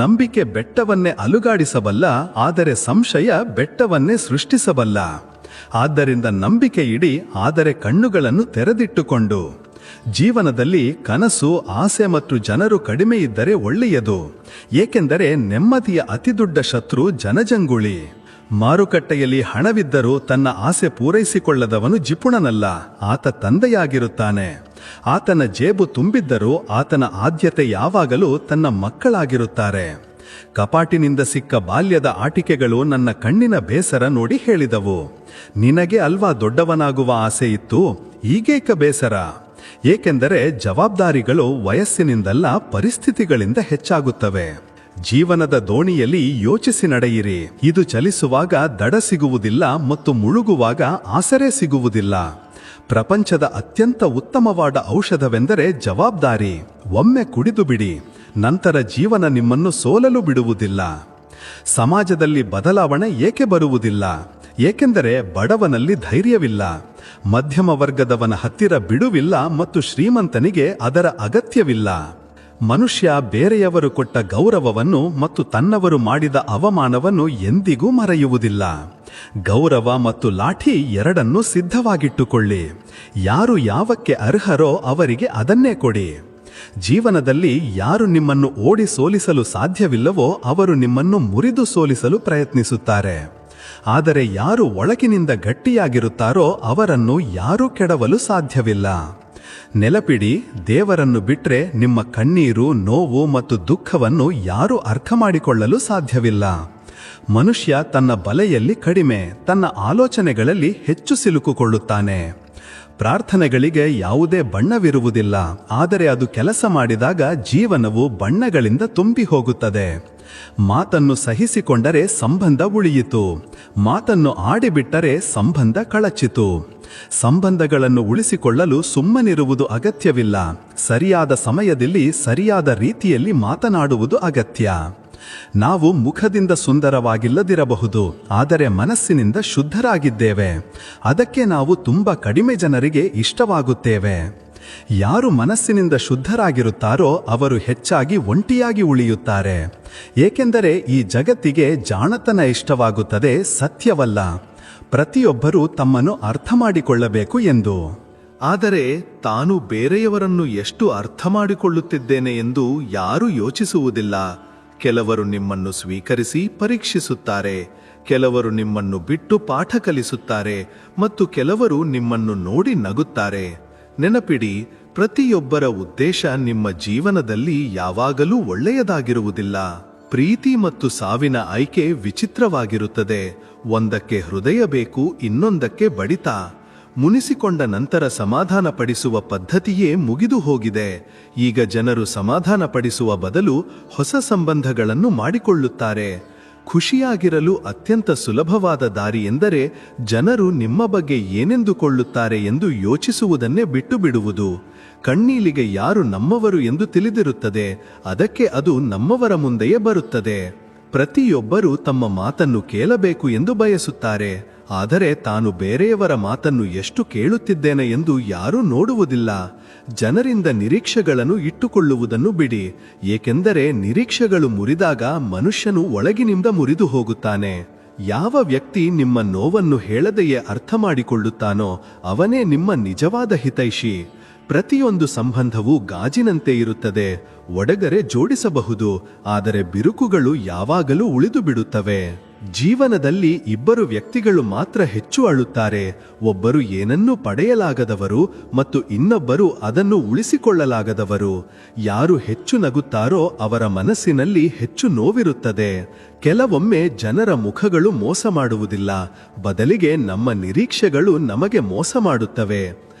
ನಂಬಿಕೆ ಬೆಟ್ಟವನ್ನೇ ಅಲುಗಾಡಿಸಬಲ್ಲ, ಆದರೆ ಸಂಶಯ ಬೆಟ್ಟವನ್ನೇ ಸೃಷ್ಟಿಸಬಲ್ಲ. ಆದ್ದರಿಂದ ನಂಬಿಕೆ ಇಡಿ, ಆದರೆ ಕಣ್ಣುಗಳನ್ನು ತೆರೆದಿಟ್ಟುಕೊಂಡು. ಜೀವನದಲ್ಲಿ ಕನಸು, ಆಸೆ ಮತ್ತು ಜನರು ಕಡಿಮೆ ಇದ್ದರೆ ಒಳ್ಳೆಯದು. ಏಕೆಂದರೆ ನೆಮ್ಮದಿಯ ಅತಿದೊಡ್ಡ ಶತ್ರು ಜನಜಂಗುಳಿ. ಮಾರುಕಟ್ಟೆಯಲ್ಲಿ ಹಣವಿದ್ದರೂ ತನ್ನ ಆಸೆ ಪೂರೈಸಿಕೊಳ್ಳದವನು ಜಿಪುಣನಲ್ಲ, ಆತ ತಂದೆಯಾಗಿರುತ್ತಾನೆ. ಆತನ ಜೇಬು ತುಂಬಿದ್ದರೂ ಆತನ ಆದ್ಯತೆ ಯಾವಾಗಲೂ ತನ್ನ ಮಕ್ಕಳಾಗಿರುತ್ತಾರೆ. ಕಪಾಟಿನಿಂದ ಸಿಕ್ಕ ಬಾಲ್ಯದ ಆಟಿಕೆಗಳು ನನ್ನ ಕಣ್ಣಿನ ಬೇಸರ ನೋಡಿ ಹೇಳಿದವು, ನಿನಗೆ ಅಲ್ವಾ ದೊಡ್ಡವನಾಗುವ ಆಸೆ ಇತ್ತು, ಈಗೇಕ ಬೇಸರ? ಏಕೆಂದರೆ ಜವಾಬ್ದಾರಿಗಳು ವಯಸ್ಸಿನಿಂದಲ್ಲ, ಪರಿಸ್ಥಿತಿಗಳಿಂದ ಹೆಚ್ಚಾಗುತ್ತವೆ. ಜೀವನದ ದೋಣಿಯಲ್ಲಿ ಯೋಚಿಸಿ ನಡೆಯಿರಿ. ಇದು ಚಲಿಸುವಾಗ ದಡ ಸಿಗುವುದಿಲ್ಲ ಮತ್ತು ಮುಳುಗುವಾಗ ಆಸರೆ ಸಿಗುವುದಿಲ್ಲ. ಪ್ರಪಂಚದ ಅತ್ಯಂತ ಉತ್ತಮವಾದ ಔಷಧವೆಂದರೆ ಜವಾಬ್ದಾರಿ. ಒಮ್ಮೆ ಕುಡಿದು ಬಿಡಿ, ನಂತರ ಜೀವನ ನಿಮ್ಮನ್ನು ಸೋಲಲು ಬಿಡುವುದಿಲ್ಲ. ಸಮಾಜದಲ್ಲಿ ಬದಲಾವಣೆ ಏಕೆ ಬರುವುದಿಲ್ಲ? ಏಕೆಂದರೆ ಬಡವನಲ್ಲಿ ಧೈರ್ಯವಿಲ್ಲ, ಮಧ್ಯಮ ವರ್ಗದವನ ಹತ್ತಿರ ಬಿಡುವಿಲ್ಲ ಮತ್ತು ಶ್ರೀಮಂತನಿಗೆ ಅದರ ಅಗತ್ಯವಿಲ್ಲ. ಮನುಷ್ಯ ಬೇರೆಯವರು ಕೊಟ್ಟ ಗೌರವವನ್ನು ಮತ್ತು ತನ್ನವರು ಮಾಡಿದ ಅವಮಾನವನ್ನು ಎಂದಿಗೂ ಮರೆಯುವುದಿಲ್ಲ. ಗೌರವ ಮತ್ತು ಲಾಠಿ ಎರಡನ್ನೂ ಸಿದ್ಧವಾಗಿಟ್ಟುಕೊಳ್ಳಿ. ಯಾರು ಯಾವಕ್ಕೆ ಅರ್ಹರೋ ಅವರಿಗೆ ಅದನ್ನೇ ಕೊಡಿ. ಜೀವನದಲ್ಲಿ ಯಾರು ನಿಮ್ಮನ್ನು ಓಡಿ ಸೋಲಿಸಲು ಸಾಧ್ಯವಿಲ್ಲವೋ ಅವರು ನಿಮ್ಮನ್ನು ಮುರಿದು ಸೋಲಿಸಲು ಪ್ರಯತ್ನಿಸುತ್ತಾರೆ. ಆದರೆ ಯಾರು ಒಳಗಿನಿಂದ ಗಟ್ಟಿಯಾಗಿರುತ್ತಾರೋ ಅವರನ್ನು ಯಾರೂ ಕೆಡವಲು ಸಾಧ್ಯವಿಲ್ಲ. ನೆನಪಿಡಿ, ದೇವರನ್ನು ಬಿಟ್ರೆ ನಿಮ್ಮ ಕಣ್ಣೀರು, ನೋವು ಮತ್ತು ದುಃಖವನ್ನು ಯಾರೂ ಅರ್ಥ ಮಾಡಿಕೊಳ್ಳಲು ಸಾಧ್ಯವಿಲ್ಲ. ಮನುಷ್ಯ ತನ್ನ ಬಲೆಯಲ್ಲಿ ಕಡಿಮೆ, ತನ್ನ ಆಲೋಚನೆಗಳಲ್ಲಿ ಹೆಚ್ಚು ಸಿಲುಕುಕೊಳ್ಳುತ್ತಾನೆ. ಪ್ರಾರ್ಥನೆಗಳಿಗೆ ಯಾವುದೇ ಬಣ್ಣವಿರುವುದಿಲ್ಲ, ಆದರೆ ಅದು ಕೆಲಸ ಮಾಡಿದಾಗ ಜೀವನವು ಬಣ್ಣಗಳಿಂದ ತುಂಬಿ ಹೋಗುತ್ತದೆ. ಮಾತನ್ನು ಸಹಿಸಿಕೊಂಡರೆ ಸಂಬಂಧ ಉಳಿಯಿತು, ಮಾತನ್ನು ಆಡಿಬಿಟ್ಟರೆ ಸಂಬಂಧ ಕಳಚಿತು. ಸಂಬಂಧಗಳನ್ನು ಉಳಿಸಿಕೊಳ್ಳಲು ಸುಮ್ಮನಿರುವುದು ಅಗತ್ಯವಿಲ್ಲ, ಸರಿಯಾದ ಸಮಯದಲ್ಲಿ ಸರಿಯಾದ ರೀತಿಯಲ್ಲಿ ಮಾತನಾಡುವುದು ಅಗತ್ಯ. ನಾವು ಮುಖದಿಂದ ಸುಂದರವಾಗಿಲ್ಲದಿರಬಹುದು, ಆದರೆ ಮನಸ್ಸಿನಿಂದ ಶುದ್ಧರಾಗಿದ್ದೇವೆ. ಅದಕ್ಕೆ ನಾವು ತುಂಬ ಕಡಿಮೆ ಜನರಿಗೆ ಇಷ್ಟವಾಗುತ್ತೇವೆ. ಯಾರು ಮನಸ್ಸಿನಿಂದ ಶುದ್ಧರಾಗಿರುತ್ತಾರೋ ಅವರು ಹೆಚ್ಚಾಗಿ ಒಂಟಿಯಾಗಿ ಉಳಿಯುತ್ತಾರೆ. ಏಕೆಂದರೆ ಈ ಜಗತ್ತಿಗೆ ಜಾಣತನ ಇಷ್ಟವಾಗುತ್ತದೆ, ಸತ್ಯವಲ್ಲ. ಪ್ರತಿಯೊಬ್ಬರೂ ತಮ್ಮನ್ನು ಅರ್ಥ ಮಾಡಿಕೊಳ್ಳಬೇಕು ಎಂದು. ಆದರೆ ತಾನು ಬೇರೆಯವರನ್ನು ಎಷ್ಟು ಅರ್ಥ ಮಾಡಿಕೊಳ್ಳುತ್ತಿದ್ದೇನೆ ಎಂದು ಯಾರೂ ಯೋಚಿಸುವುದಿಲ್ಲ. ಕೆಲವರು ನಿಮ್ಮನ್ನು ಸ್ವೀಕರಿಸಿ ಪರೀಕ್ಷಿಸುತ್ತಾರೆ, ಕೆಲವರು ನಿಮ್ಮನ್ನು ಬಿಟ್ಟು ಪಾಠ ಕಲಿಸುತ್ತಾರೆ ಮತ್ತು ಕೆಲವರು ನಿಮ್ಮನ್ನು ನೋಡಿ ನಗುತ್ತಾರೆ. ನೆನಪಿಡಿ, ಪ್ರತಿಯೊಬ್ಬರ ಉದ್ದೇಶ ನಿಮ್ಮ ಜೀವನದಲ್ಲಿ ಯಾವಾಗಲೂ ಒಳ್ಳೆಯದಾಗಿರುವುದಿಲ್ಲ. ಪ್ರೀತಿ ಮತ್ತು ಸಾವಿನ ಆಯ್ಕೆ ವಿಚಿತ್ರವಾಗಿರುತ್ತದೆ. ಒಂದಕ್ಕೆ ಹೃದಯ ಬೇಕು, ಇನ್ನೊಂದಕ್ಕೆ ಬಡಿತ. ಮುನಿಸಿಕೊಂಡ ನಂತರ ಸಮಾಧಾನ ಪಡಿಸುವ ಪದ್ಧತಿಯೇ ಮುಗಿದು ಹೋಗಿದೆ. ಈಗ ಜನರು ಸಮಾಧಾನ ಪಡಿಸುವ ಬದಲು ಹೊಸ ಸಂಬಂಧಗಳನ್ನು ಮಾಡಿಕೊಳ್ಳುತ್ತಾರೆ. ಖುಷಿಯಾಗಿರಲು ಅತ್ಯಂತ ಸುಲಭವಾದ ದಾರಿ ಎಂದರೆ ಜನರು ನಿಮ್ಮ ಬಗ್ಗೆ ಏನೆಂದುಕೊಳ್ಳುತ್ತಾರೆ ಎಂದು ಯೋಚಿಸುವುದನ್ನೇ ಬಿಟ್ಟು ಬಿಡುವುದು. ಕಣ್ಣೀಲಿಗೆ ಯಾರು ನಮ್ಮವರು ಎಂದು ತಿಳಿದಿರುತ್ತದೆ, ಅದಕ್ಕೆ ಅದು ನಮ್ಮವರ ಮುಂದೆಯೇ ಬರುತ್ತದೆ. ಪ್ರತಿಯೊಬ್ಬರೂ ತಮ್ಮ ಮಾತನ್ನು ಕೇಳಬೇಕು ಎಂದು ಬಯಸುತ್ತಾರೆ, ಆದರೆ ತಾನು ಬೇರೆಯವರ ಮಾತನ್ನು ಎಷ್ಟು ಕೇಳುತ್ತಿದ್ದೇನೆ ಎಂದು ಯಾರೂ ನೋಡುವುದಿಲ್ಲ. ಜನರಿಂದ ನಿರೀಕ್ಷೆಗಳನ್ನು ಇಟ್ಟುಕೊಳ್ಳುವುದನ್ನು ಬಿಡಿ, ಏಕೆಂದರೆ ನಿರೀಕ್ಷೆಗಳು ಮುರಿದಾಗ ಮನುಷ್ಯನು ಒಳಗಿನಿಂದ ಮುರಿದು ಹೋಗುತ್ತಾನೆ. ಯಾವ ವ್ಯಕ್ತಿ ನಿಮ್ಮ ನೋವನ್ನು ಹೇಳದೆಯೇ ಅರ್ಥ ಮಾಡಿಕೊಳ್ಳುತ್ತಾನೋ ಅವನೇ ನಿಮ್ಮ ನಿಜವಾದ ಹಿತೈಷಿ. ಪ್ರತಿಯೊಂದು ಸಂಬಂಧವೂ ಗಾಜಿನಂತೆ ಇರುತ್ತದೆ. ಒಡೆಗರೆ ಜೋಡಿಸಬಹುದು, ಆದರೆ ಬಿರುಕುಗಳು ಯಾವಾಗಲೂ ಉಳಿದು ಬಿಡುತ್ತವೆ. ಜೀವನದಲ್ಲಿ ಇಬ್ಬರು ವ್ಯಕ್ತಿಗಳು ಮಾತ್ರ ಹೆಚ್ಚು ಅಳುತ್ತಾರೆ. ಒಬ್ಬರು ಏನನ್ನೂ ಪಡೆಯಲಾಗದವರು ಮತ್ತು ಇನ್ನೊಬ್ಬರು ಅದನ್ನು ಉಳಿಸಿಕೊಳ್ಳಲಾಗದವರು. ಯಾರು ಹೆಚ್ಚು ನಗುತ್ತಾರೋ ಅವರ ಮನಸ್ಸಿನಲ್ಲಿ ಹೆಚ್ಚು ನೋವಿರುತ್ತದೆ. ಕೆಲವೊಮ್ಮೆ ಜನರ ಮುಖಗಳು ಮೋಸ ಮಾಡುವುದಿಲ್ಲ, ಬದಲಿಗೆ ನಮ್ಮ ನಿರೀಕ್ಷೆಗಳು ನಮಗೆ ಮೋಸ ಮಾಡುತ್ತವೆ.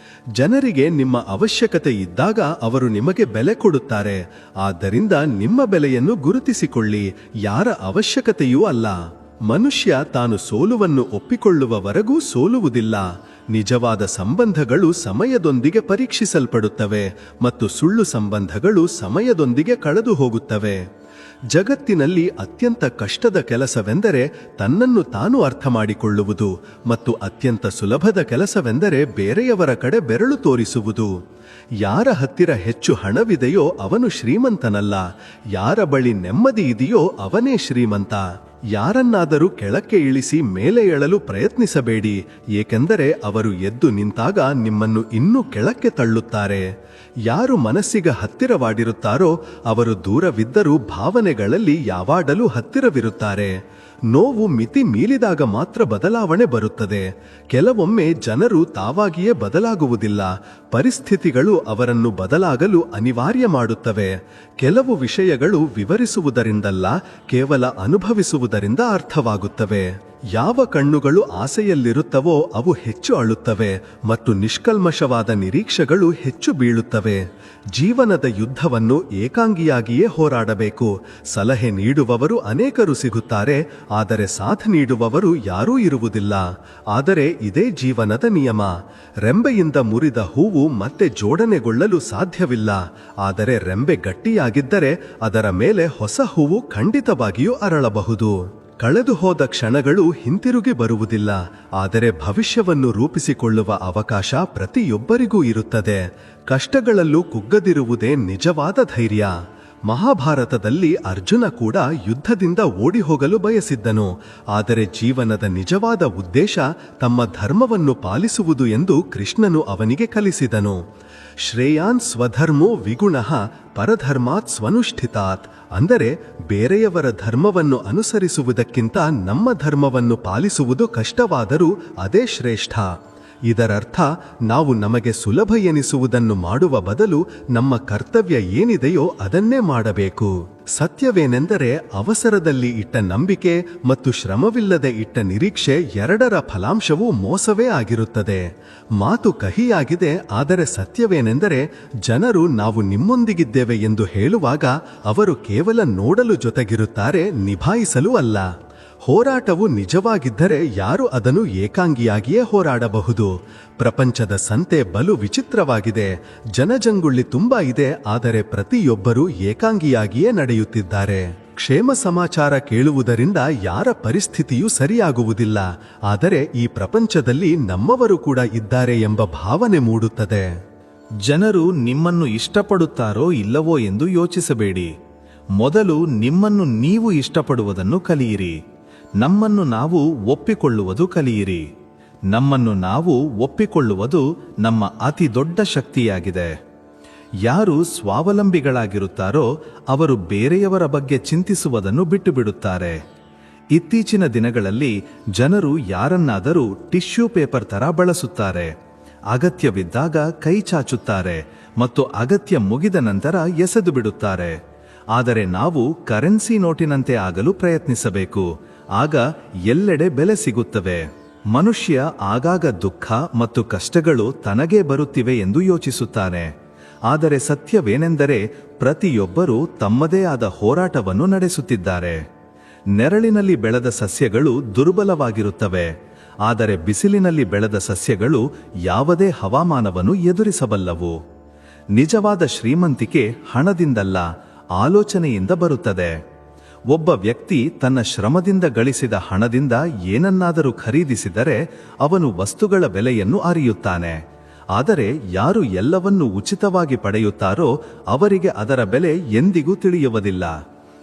ಜನರಿಗೆ ನಿಮ್ಮ ಅವಶ್ಯಕತೆ ಇದ್ದಾಗ ಅವರು ನಿಮಗೆ ಬೆಲೆ ಕೊಡುತ್ತಾರೆ. ಆದ್ದರಿಂದ ನಿಮ್ಮ ಬೆಲೆಯನ್ನು ಗುರುತಿಸಿಕೊಳ್ಳಿ, ಯಾರ ಅವಶ್ಯಕತೆಯೂ ಅಲ್ಲ. ಮನುಷ್ಯ ತಾನು ಸೋಲುವನ್ನು ಒಪ್ಪಿಕೊಳ್ಳುವವರೆಗೂ ಸೋಲುವುದಿಲ್ಲ. ನಿಜವಾದ ಸಂಬಂಧಗಳು ಸಮಯದೊಂದಿಗೆ ಪರೀಕ್ಷಿಸಲ್ಪಡುತ್ತವೆ ಮತ್ತು ಸುಳ್ಳು ಸಂಬಂಧಗಳು ಸಮಯದೊಂದಿಗೆ ಕಳೆದು ಹೋಗುತ್ತವೆ. ಜಗತ್ತಿನಲ್ಲಿ ಅತ್ಯಂತ ಕಷ್ಟದ ಕೆಲಸವೆಂದರೆ ತನ್ನನ್ನು ತಾನು ಅರ್ಥ ಮಾಡಿಕೊಳ್ಳುವುದು ಮತ್ತು ಅತ್ಯಂತ ಸುಲಭದ ಕೆಲಸವೆಂದರೆ ಬೇರೆಯವರ ಕಡೆ ಬೆರಳು ತೋರಿಸುವುದು. ಯಾರ ಹತ್ತಿರ ಹೆಚ್ಚು ಹಣವಿದೆಯೋ ಅವನು ಶ್ರೀಮಂತನಲ್ಲ, ಯಾರ ಬಳಿ ನೆಮ್ಮದಿ ಇದೆಯೋ ಅವನೇ ಶ್ರೀಮಂತ. ಯಾರನ್ನಾದರೂ ಕೆಳಕ್ಕೆ ಇಳಿಸಿ ಮೇಲೆ ಏಳಲು ಪ್ರಯತ್ನಿಸಬೇಡಿ, ಏಕೆಂದರೆ ಅವರು ಎದ್ದು ನಿಂತಾಗ ನಿಮ್ಮನ್ನು ಇನ್ನೂ ಕೆಳಕ್ಕೆ ತಳ್ಳುತ್ತಾರೆ. ಯಾರು ಮನಸ್ಸಿಗೆ ಹತ್ತಿರವಾಗಿರುತ್ತಾರೋ ಅವರು ದೂರವಿದ್ದರೂ ಭಾವನೆಗಳಲ್ಲಿ ಯಾವಾಗಲೂ ಹತ್ತಿರವಿರುತ್ತಾರೆ. ನೋವು ಮಿತಿ ಮೀರಿದಾಗ ಮಾತ್ರ ಬದಲಾವಣೆ ಬರುತ್ತದೆ. ಕೆಲವೊಮ್ಮೆ ಜನರು ತಾವಾಗಿಯೇ ಬದಲಾಗುವುದಿಲ್ಲ, ಪರಿಸ್ಥಿತಿಗಳು ಅವರನ್ನು ಬದಲಾಗಲು ಅನಿವಾರ್ಯ ಮಾಡುತ್ತವೆ. ಕೆಲವು ವಿಷಯಗಳು ವಿವರಿಸುವುದರಿಂದಲ್ಲ, ಕೇವಲ ಅನುಭವಿಸುವುದರಿಂದ ಅರ್ಥವಾಗುತ್ತವೆ. ಯಾವ ಕಣ್ಣುಗಳು ಆಸೆಯಲ್ಲಿರುತ್ತವೋ ಅವು ಹೆಚ್ಚು ಅಳುತ್ತವೆ ಮತ್ತು ನಿಷ್ಕಲ್ಮಶವಾದ ನಿರೀಕ್ಷೆಗಳು ಹೆಚ್ಚು ಬೀಳುತ್ತವೆ. ಜೀವನದ ಯುದ್ಧವನ್ನು ಏಕಾಂಗಿಯಾಗಿಯೇ ಹೋರಾಡಬೇಕು. ಸಲಹೆ ನೀಡುವವರು ಅನೇಕರು ಸಿಗುತ್ತಾರೆ, ಆದರೆ ಸಾಥ್ ನೀಡುವವರು ಯಾರೂ ಇರುವುದಿಲ್ಲ. ಆದರೆ ಇದೇ ಜೀವನದ ನಿಯಮ. ರೆಂಬೆಯಿಂದ ಮುರಿದ ಹೂವು ಮತ್ತೆ ಜೋಡಣೆಗೊಳ್ಳಲು ಸಾಧ್ಯವಿಲ್ಲ, ಆದರೆ ರೆಂಬೆ ಗಟ್ಟಿಯಾಗಿದ್ದರೆ ಅದರ ಮೇಲೆ ಹೊಸ ಹೂವು ಖಂಡಿತವಾಗಿಯೂ ಅರಳಬಹುದು. ಕಳೆದು ಹೋದ ಕ್ಷಣಗಳು ಹಿಂತಿರುಗಿ ಬರುವುದಿಲ್ಲ, ಆದರೆ ಭವಿಷ್ಯವನ್ನು ರೂಪಿಸಿಕೊಳ್ಳುವ ಅವಕಾಶ ಪ್ರತಿಯೊಬ್ಬರಿಗೂ ಇರುತ್ತದೆ. ಕಷ್ಟಗಳಲ್ಲೂ ಕುಗ್ಗದಿರುವುದೇ ನಿಜವಾದ ಧೈರ್ಯ. ಮಹಾಭಾರತದಲ್ಲಿ ಅರ್ಜುನ ಕೂಡ ಯುದ್ಧದಿಂದ ಓಡಿ ಹೋಗಲು ಬಯಸಿದ್ದನು, ಆದರೆ ಜೀವನದ ನಿಜವಾದ ಉದ್ದೇಶ ತಮ್ಮ ಧರ್ಮವನ್ನು ಪಾಲಿಸುವುದು ಎಂದು ಕೃಷ್ಣನು ಅವನಿಗೆ ಕಲಿಸಿದನು. ಶ್ರೇಯಾನ್ ಸ್ವಧರ್ಮೋ ವಿಗುಣಃ ಪರಧರ್ಮಾತ್ ಸ್ವನುಷ್ಠಿತಾತ್. ಅಂದರೆ ಬೇರೆಯವರ ಧರ್ಮವನ್ನು ಅನುಸರಿಸುವುದಕ್ಕಿಂತ ನಮ್ಮ ಧರ್ಮವನ್ನು ಪಾಲಿಸುವುದು ಕಷ್ಟವಾದರೂ ಅದೇ ಶ್ರೇಷ್ಠ. ಇದರರ್ಥ ನಾವು ನಮಗೆ ಸುಲಭ ಎನಿಸುವುದನ್ನು ಮಾಡುವ ಬದಲು ನಮ್ಮ ಕರ್ತವ್ಯ ಏನಿದೆಯೋ ಅದನ್ನೇ ಮಾಡಬೇಕು. ಸತ್ಯವೇನೆಂದರೆ ಅವಸರದಲ್ಲಿ ಇಟ್ಟ ನಂಬಿಕೆ ಮತ್ತು ಶ್ರಮವಿಲ್ಲದೆ ಇಟ್ಟ ನಿರೀಕ್ಷೆ ಎರಡರ ಫಲಾಂಶವೂ ಮೋಸವೇ ಆಗಿರುತ್ತದೆ. ಮಾತು ಕಹಿಯಾಗಿದೆ, ಆದರೆ ಸತ್ಯವೇನೆಂದರೆ ಜನರು ನಾವು ನಿಮ್ಮೊಂದಿಗಿದ್ದೇವೆ ಎಂದು ಹೇಳುವಾಗ ಅವರು ಕೇವಲ ನೋಡಲು ಜೊತೆಗಿರುತ್ತಾರೆ, ನಿಭಾಯಿಸಲು ಅಲ್ಲ. ಹೋರಾಟವು ನಿಜವಾಗಿದ್ದರೆ ಯಾರು ಅದನ್ನು ಏಕಾಂಗಿಯಾಗಿಯೇ ಹೋರಾಡಬಹುದು. ಪ್ರಪಂಚದ ಸಂತೆ ಬಲು ವಿಚಿತ್ರವಾಗಿದೆ. ಜನಜಂಗುಳಿ ತುಂಬಾ ಇದೆ, ಆದರೆ ಪ್ರತಿಯೊಬ್ಬರೂ ಏಕಾಂಗಿಯಾಗಿಯೇ ನಡೆಯುತ್ತಿದ್ದಾರೆ. ಕ್ಷೇಮ ಸಮಾಚಾರ ಕೇಳುವುದರಿಂದ ಯಾರ ಪರಿಸ್ಥಿತಿಯೂ ಸರಿಯಾಗುವುದಿಲ್ಲ, ಆದರೆ ಈ ಪ್ರಪಂಚದಲ್ಲಿ ನಮ್ಮವರು ಕೂಡ ಇದ್ದಾರೆ ಎಂಬ ಭಾವನೆ ಮೂಡುತ್ತದೆ. ಜನರು ನಿಮ್ಮನ್ನು ಇಷ್ಟಪಡುತ್ತಾರೋ ಇಲ್ಲವೋ ಎಂದು ಯೋಚಿಸಬೇಡಿ. ಮೊದಲು ನಿಮ್ಮನ್ನು ನೀವು ಇಷ್ಟಪಡುವುದನ್ನು ಕಲಿಯಿರಿ. ನಮ್ಮನ್ನು ನಾವು ಒಪ್ಪಿಕೊಳ್ಳುವುದು ಕಲಿಯಿರಿ. ನಮ್ಮನ್ನು ನಾವು ಒಪ್ಪಿಕೊಳ್ಳುವುದು ನಮ್ಮ ಅತಿ ದೊಡ್ಡ ಶಕ್ತಿಯಾಗಿದೆ. ಯಾರು ಸ್ವಾವಲಂಬಿಗಳಾಗಿರುತ್ತಾರೋ ಅವರು ಬೇರೆಯವರ ಬಗ್ಗೆ ಚಿಂತಿಸುವುದನ್ನು ಬಿಟ್ಟುಬಿಡುತ್ತಾರೆ. ಇತ್ತೀಚಿನ ದಿನಗಳಲ್ಲಿ ಜನರು ಯಾರನ್ನಾದರೂ ಟಿಶ್ಯೂ ಪೇಪರ್ ತರ ಬಳಸುತ್ತಾರೆ. ಅಗತ್ಯವಿದ್ದಾಗ ಕೈ ಚಾಚುತ್ತಾರೆ ಮತ್ತು ಅಗತ್ಯ ಮುಗಿದ ನಂತರ ಎಸೆದು ಬಿಡುತ್ತಾರೆ. ಆದರೆ ನಾವು ಕರೆನ್ಸಿ ನೋಟಿನಂತೆ ಆಗಲು ಪ್ರಯತ್ನಿಸಬೇಕು. ಆಗ ಎಲ್ಲೆಡೆ ಬೆಲೆ ಸಿಗುತ್ತವೆ. ಮನುಷ್ಯ ಆಗಾಗ ದುಃಖ ಮತ್ತು ಕಷ್ಟಗಳು ತನಗೇ ಬರುತ್ತಿವೆ ಎಂದು ಯೋಚಿಸುತ್ತಾನೆ. ಆದರೆ ಸತ್ಯವೇನೆಂದರೆ ಪ್ರತಿಯೊಬ್ಬರೂ ತಮ್ಮದೇ ಆದ ಹೋರಾಟವನ್ನು ನಡೆಸುತ್ತಿದ್ದಾರೆ. ನೆರಳಿನಲ್ಲಿ ಬೆಳೆದ ಸಸ್ಯಗಳು ದುರ್ಬಲವಾಗಿರುತ್ತವೆ. ಆದರೆ ಬಿಸಿಲಿನಲ್ಲಿ ಬೆಳೆದ ಸಸ್ಯಗಳು ಯಾವುದೇ ಹವಾಮಾನವನ್ನು ಎದುರಿಸಬಲ್ಲವು. ನಿಜವಾದ ಶ್ರೀಮಂತಿಕೆ ಹಣದಿಂದಲ್ಲ, ಆಲೋಚನೆಯಿಂದ ಬರುತ್ತದೆ. ಒಬ್ಬ ವ್ಯಕ್ತಿ ತನ್ನ ಶ್ರಮದಿಂದ ಗಳಿಸಿದ ಹಣದಿಂದ ಏನನ್ನಾದರೂ ಖರೀದಿಸಿದರೆ ಅವನು ವಸ್ತುಗಳ ಬೆಲೆಯನ್ನು ಅರಿಯುತ್ತಾನೆ. ಆದರೆ ಯಾರು ಎಲ್ಲವನ್ನೂ ಉಚಿತವಾಗಿ ಪಡೆಯುತ್ತಾರೋ ಅವರಿಗೆ ಅದರ ಬೆಲೆ ಎಂದಿಗೂ ತಿಳಿಯುವುದಿಲ್ಲ.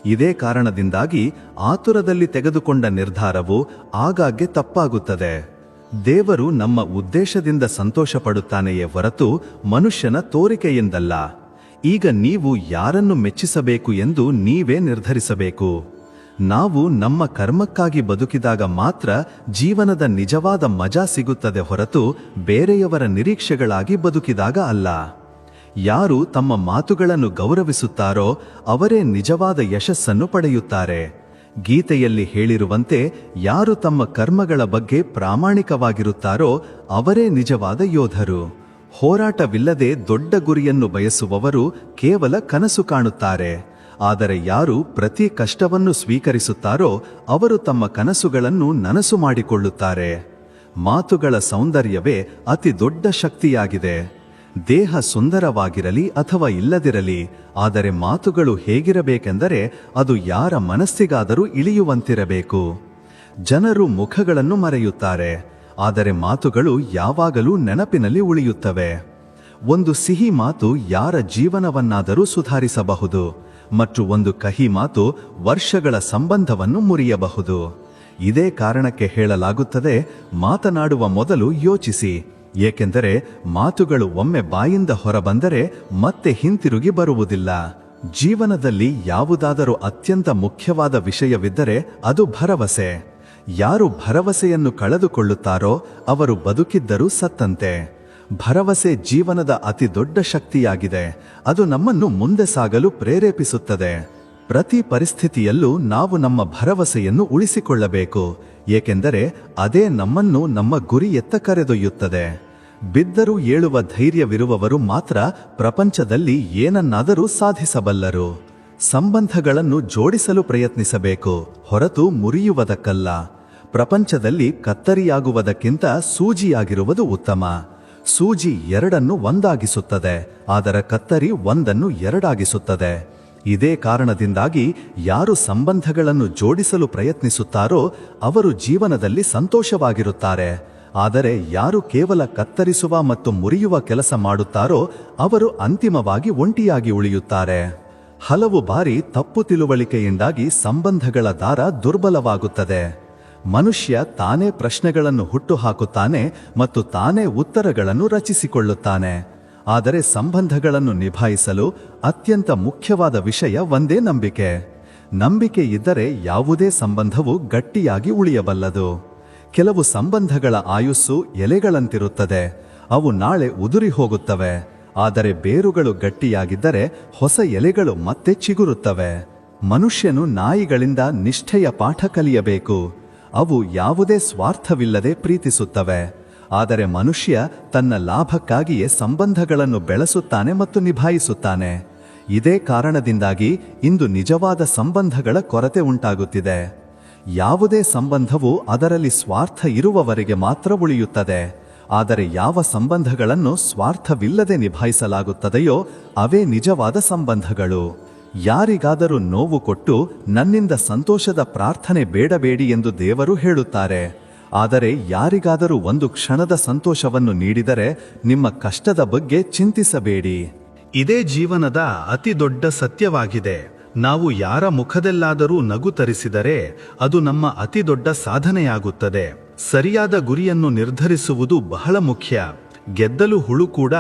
ಇದೇ ಕಾರಣದಿಂದಾಗಿ ಆತುರದಲ್ಲಿ ತೆಗೆದುಕೊಂಡ ನಿರ್ಧಾರವು ಆಗಾಗ್ಗೆ ತಪ್ಪಾಗುತ್ತದೆ. ದೇವರು ನಮ್ಮ ಉದ್ದೇಶದಿಂದ ಸಂತೋಷ ಪಡುತ್ತಾನೆಯೇ ಹೊರತು ಮನುಷ್ಯನ ತೋರಿಕೆಯಿಂದಲ್ಲ. ಈಗ ನೀವು ಯಾರನ್ನು ಮೆಚ್ಚಿಸಬೇಕು ಎಂದು ನೀವೇ ನಿರ್ಧರಿಸಬೇಕು. ನಾವು ನಮ್ಮ ಕರ್ಮಕ್ಕಾಗಿ ಬದುಕಿದಾಗ ಮಾತ್ರ ಜೀವನದ ನಿಜವಾದ ಮಜಾ ಸಿಗುತ್ತದೆ ಹೊರತು ಬೇರೆಯವರ ನಿರೀಕ್ಷೆಗಳಾಗಿ ಬದುಕಿದಾಗ ಅಲ್ಲ. ಯಾರು ತಮ್ಮ ಮಾತುಗಳನ್ನು ಗೌರವಿಸುತ್ತಾರೋ ಅವರೇ ನಿಜವಾದ ಯಶಸ್ಸನ್ನು ಪಡೆಯುತ್ತಾರೆ. ಗೀತೆಯಲ್ಲಿ ಹೇಳಿರುವಂತೆ ಯಾರು ತಮ್ಮ ಕರ್ಮಗಳ ಬಗ್ಗೆ ಪ್ರಾಮಾಣಿಕವಾಗಿರುತ್ತಾರೋ ಅವರೇ ನಿಜವಾದ ಯೋಧರು. ಹೋರಾಟವಿಲ್ಲದೆ ದೊಡ್ಡ ಗುರಿಯನ್ನು ಬಯಸುವವರು ಕೇವಲ ಕನಸು ಕಾಣುತ್ತಾರೆ. ಆದರೆ ಯಾರು ಪ್ರತಿ ಕಷ್ಟವನ್ನು ಸ್ವೀಕರಿಸುತ್ತಾರೋ ಅವರು ತಮ್ಮ ಕನಸುಗಳನ್ನು ನನಸು ಮಾಡಿಕೊಳ್ಳುತ್ತಾರೆ. ಮಾತುಗಳ ಸೌಂದರ್ಯವೇ ಅತಿ ದೊಡ್ಡ ಶಕ್ತಿಯಾಗಿದೆ. ದೇಹ ಸುಂದರವಾಗಿರಲಿ ಅಥವಾ ಇಲ್ಲದಿರಲಿ, ಆದರೆ ಮಾತುಗಳು ಹೇಗಿರಬೇಕೆಂದರೆ ಅದು ಯಾರ ಮನಸ್ಸಿಗಾದರೂ ಇಳಿಯುವಂತಿರಬೇಕು. ಜನರು ಮುಖಗಳನ್ನು ಮರೆಯುತ್ತಾರೆ, ಆದರೆ ಮಾತುಗಳು ಯಾವಾಗಲೂ ನೆನಪಿನಲ್ಲಿ ಉಳಿಯುತ್ತವೆ. ಒಂದು ಸಿಹಿ ಮಾತು ಯಾರ ಜೀವನವನ್ನಾದರೂ ಸುಧಾರಿಸಬಹುದು ಮತ್ತು ಒಂದು ಕಹಿ ಮಾತು ವರ್ಷಗಳ ಸಂಬಂಧವನ್ನು ಮುರಿಯಬಹುದು. ಇದೇ ಕಾರಣಕ್ಕೆ ಹೇಳಲಾಗುತ್ತದೆ, ಮಾತನಾಡುವ ಮೊದಲು ಯೋಚಿಸಿ. ಏಕೆಂದರೆ ಮಾತುಗಳು ಒಮ್ಮೆ ಬಾಯಿಂದ ಹೊರಬಂದರೆ ಮತ್ತೆ ಹಿಂತಿರುಗಿ ಬರುವುದಿಲ್ಲ. ಜೀವನದಲ್ಲಿ ಯಾವುದಾದರೂ ಅತ್ಯಂತ ಮುಖ್ಯವಾದ ವಿಷಯವಿದ್ದರೆ ಅದು ಭರವಸೆ. ಯಾರು ಭರವಸೆಯನ್ನು ಕಳೆದುಕೊಳ್ಳುತ್ತಾರೋ ಅವರು ಬದುಕಿದ್ದರೂ ಸತ್ತಂತೆ. ಭರವಸೆ ಜೀವನದ ಅತಿ ದೊಡ್ಡ ಶಕ್ತಿಯಾಗಿದೆ. ಅದು ನಮ್ಮನ್ನು ಮುಂದೆ ಸಾಗಲು ಪ್ರೇರೇಪಿಸುತ್ತದೆ. ಪ್ರತಿ ಪರಿಸ್ಥಿತಿಯಲ್ಲೂ ನಾವು ನಮ್ಮ ಭರವಸೆಯನ್ನು ಉಳಿಸಿಕೊಳ್ಳಬೇಕು. ಏಕೆಂದರೆ ಅದೇ ನಮ್ಮನ್ನು ನಮ್ಮ ಗುರಿಯತ್ತ ಕರೆದೊಯ್ಯುತ್ತದೆ. ಬಿದ್ದರೂ ಏಳುವ ಧೈರ್ಯವಿರುವವರು ಮಾತ್ರ ಪ್ರಪಂಚದಲ್ಲಿ ಏನನ್ನಾದರೂ ಸಾಧಿಸಬಲ್ಲರು. ಸಂಬಂಧಗಳನ್ನು ಜೋಡಿಸಲು ಪ್ರಯತ್ನಿಸಬೇಕು, ಹೊರತು ಮುರಿಯುವುದಕ್ಕಲ್ಲ. ಪ್ರಪಂಚದಲ್ಲಿ ಕತ್ತರಿಯಾಗುವುದಕ್ಕಿಂತ ಸೂಜಿಯಾಗಿರುವುದು ಉತ್ತಮ. ಸೂಜಿ ಎರಡನ್ನು ಒಂದಾಗಿಸುತ್ತದೆ, ಆದರೆ ಕತ್ತರಿ ಒಂದನ್ನು ಎರಡಾಗಿಸುತ್ತದೆ. ಇದೇ ಕಾರಣದಿಂದಾಗಿ ಯಾರು ಸಂಬಂಧಗಳನ್ನು ಜೋಡಿಸಲು ಪ್ರಯತ್ನಿಸುತ್ತಾರೋ ಅವರು ಜೀವನದಲ್ಲಿ ಸಂತೋಷವಾಗಿರುತ್ತಾರೆ. ಆದರೆ ಯಾರು ಕೇವಲ ಕತ್ತರಿಸುವ ಮತ್ತು ಮುರಿಯುವ ಕೆಲಸ ಮಾಡುತ್ತಾರೋ ಅವರು ಅಂತಿಮವಾಗಿ ಒಂಟಿಯಾಗಿ ಉಳಿಯುತ್ತಾರೆ. ಹಲವು ಬಾರಿ ತಪ್ಪು ತಿಳುವಳಿಕೆಯಿಂದಾಗಿ ಸಂಬಂಧಗಳ ದಾರ ದುರ್ಬಲವಾಗುತ್ತದೆ. ಮನುಷ್ಯ ತಾನೇ ಪ್ರಶ್ನೆಗಳನ್ನು ಹುಟ್ಟುಹಾಕುತ್ತಾನೆ ಮತ್ತು ತಾನೇ ಉತ್ತರಗಳನ್ನು ರಚಿಸಿಕೊಳ್ಳುತ್ತಾನೆ. ಆದರೆ ಸಂಬಂಧಗಳನ್ನು ನಿಭಾಯಿಸಲು ಅತ್ಯಂತ ಮುಖ್ಯವಾದ ವಿಷಯ ಒಂದೇ, ನಂಬಿಕೆ. ನಂಬಿಕೆ ಇದ್ದರೆ ಯಾವುದೇ ಸಂಬಂಧವು ಗಟ್ಟಿಯಾಗಿ ಉಳಿಯಬಲ್ಲದು. ಕೆಲವು ಸಂಬಂಧಗಳ ಆಯುಸ್ಸು ಎಲೆಗಳಂತಿರುತ್ತದೆ. ಅವು ನಾಳೆ ಉದುರಿ ಹೋಗುತ್ತವೆ. ಆದರೆ ಬೇರುಗಳು ಗಟ್ಟಿಯಾಗಿದ್ದರೆ ಹೊಸ ಎಲೆಗಳು ಮತ್ತೆ ಚಿಗುರುತ್ತವೆ. ಮನುಷ್ಯನು ನಾಯಿಗಳಿಂದ ನಿಷ್ಠೆಯ ಪಾಠ ಕಲಿಯಬೇಕು. ಅವು ಯಾವುದೇ ಸ್ವಾರ್ಥವಿಲ್ಲದೆ ಪ್ರೀತಿಸುತ್ತವೆ. ಆದರೆ ಮನುಷ್ಯ ತನ್ನ ಲಾಭಕ್ಕಾಗಿಯೇ ಸಂಬಂಧಗಳನ್ನು ಬೆಳೆಸುತ್ತಾನೆ ಮತ್ತು ನಿಭಾಯಿಸುತ್ತಾನೆ. ಇದೇ ಕಾರಣದಿಂದಾಗಿ ಇಂದು ನಿಜವಾದ ಸಂಬಂಧಗಳ ಕೊರತೆ ಉಂಟಾಗುತ್ತಿದೆ. ಯಾವುದೇ ಸಂಬಂಧವು ಅದರಲ್ಲಿ ಸ್ವಾರ್ಥ ಇರುವವರೆಗೆ ಮಾತ್ರ ಉಳಿಯುತ್ತದೆ. ಆದರೆ ಯಾವ ಸಂಬಂಧಗಳನ್ನು ಸ್ವಾರ್ಥವಿಲ್ಲದೆ ನಿಭಾಯಿಸಲಾಗುತ್ತದೆಯೋ ಅವೇ ನಿಜವಾದ ಸಂಬಂಧಗಳು. ಯಾರಿಗಾದರೂ ನೋವು ಕೊಟ್ಟು ನನ್ನಿಂದ ಸಂತೋಷದ ಪ್ರಾರ್ಥನೆ ಬೇಡಬೇಡಿ ಎಂದು ದೇವರು ಹೇಳುತ್ತಾರೆ. ಆದರೆ ಯಾರಿಗಾದರೂ ಒಂದು ಕ್ಷಣದ ಸಂತೋಷವನ್ನು ನೀಡಿದರೆ ನಿಮ್ಮ ಕಷ್ಟದ ಬಗ್ಗೆ ಚಿಂತಿಸಬೇಡಿ. ಇದೇ ಜೀವನದ ಅತಿ ದೊಡ್ಡ ಸತ್ಯವಾಗಿದೆ. ನಾವು ಯಾರ ಮುಖದಲ್ಲಾದರೂ ನಗು ತರಿಸಿದರೆ ಅದು ನಮ್ಮ ಅತಿ ದೊಡ್ಡ ಸಾಧನೆಯಾಗುತ್ತದೆ. ಸರಿಯಾದ ಗುರಿಯನ್ನು ನಿರ್ಧರಿಸುವುದು ಬಹಳ ಮುಖ್ಯ. ಗೆದ್ದಲು ಹುಳು ಕೂಡ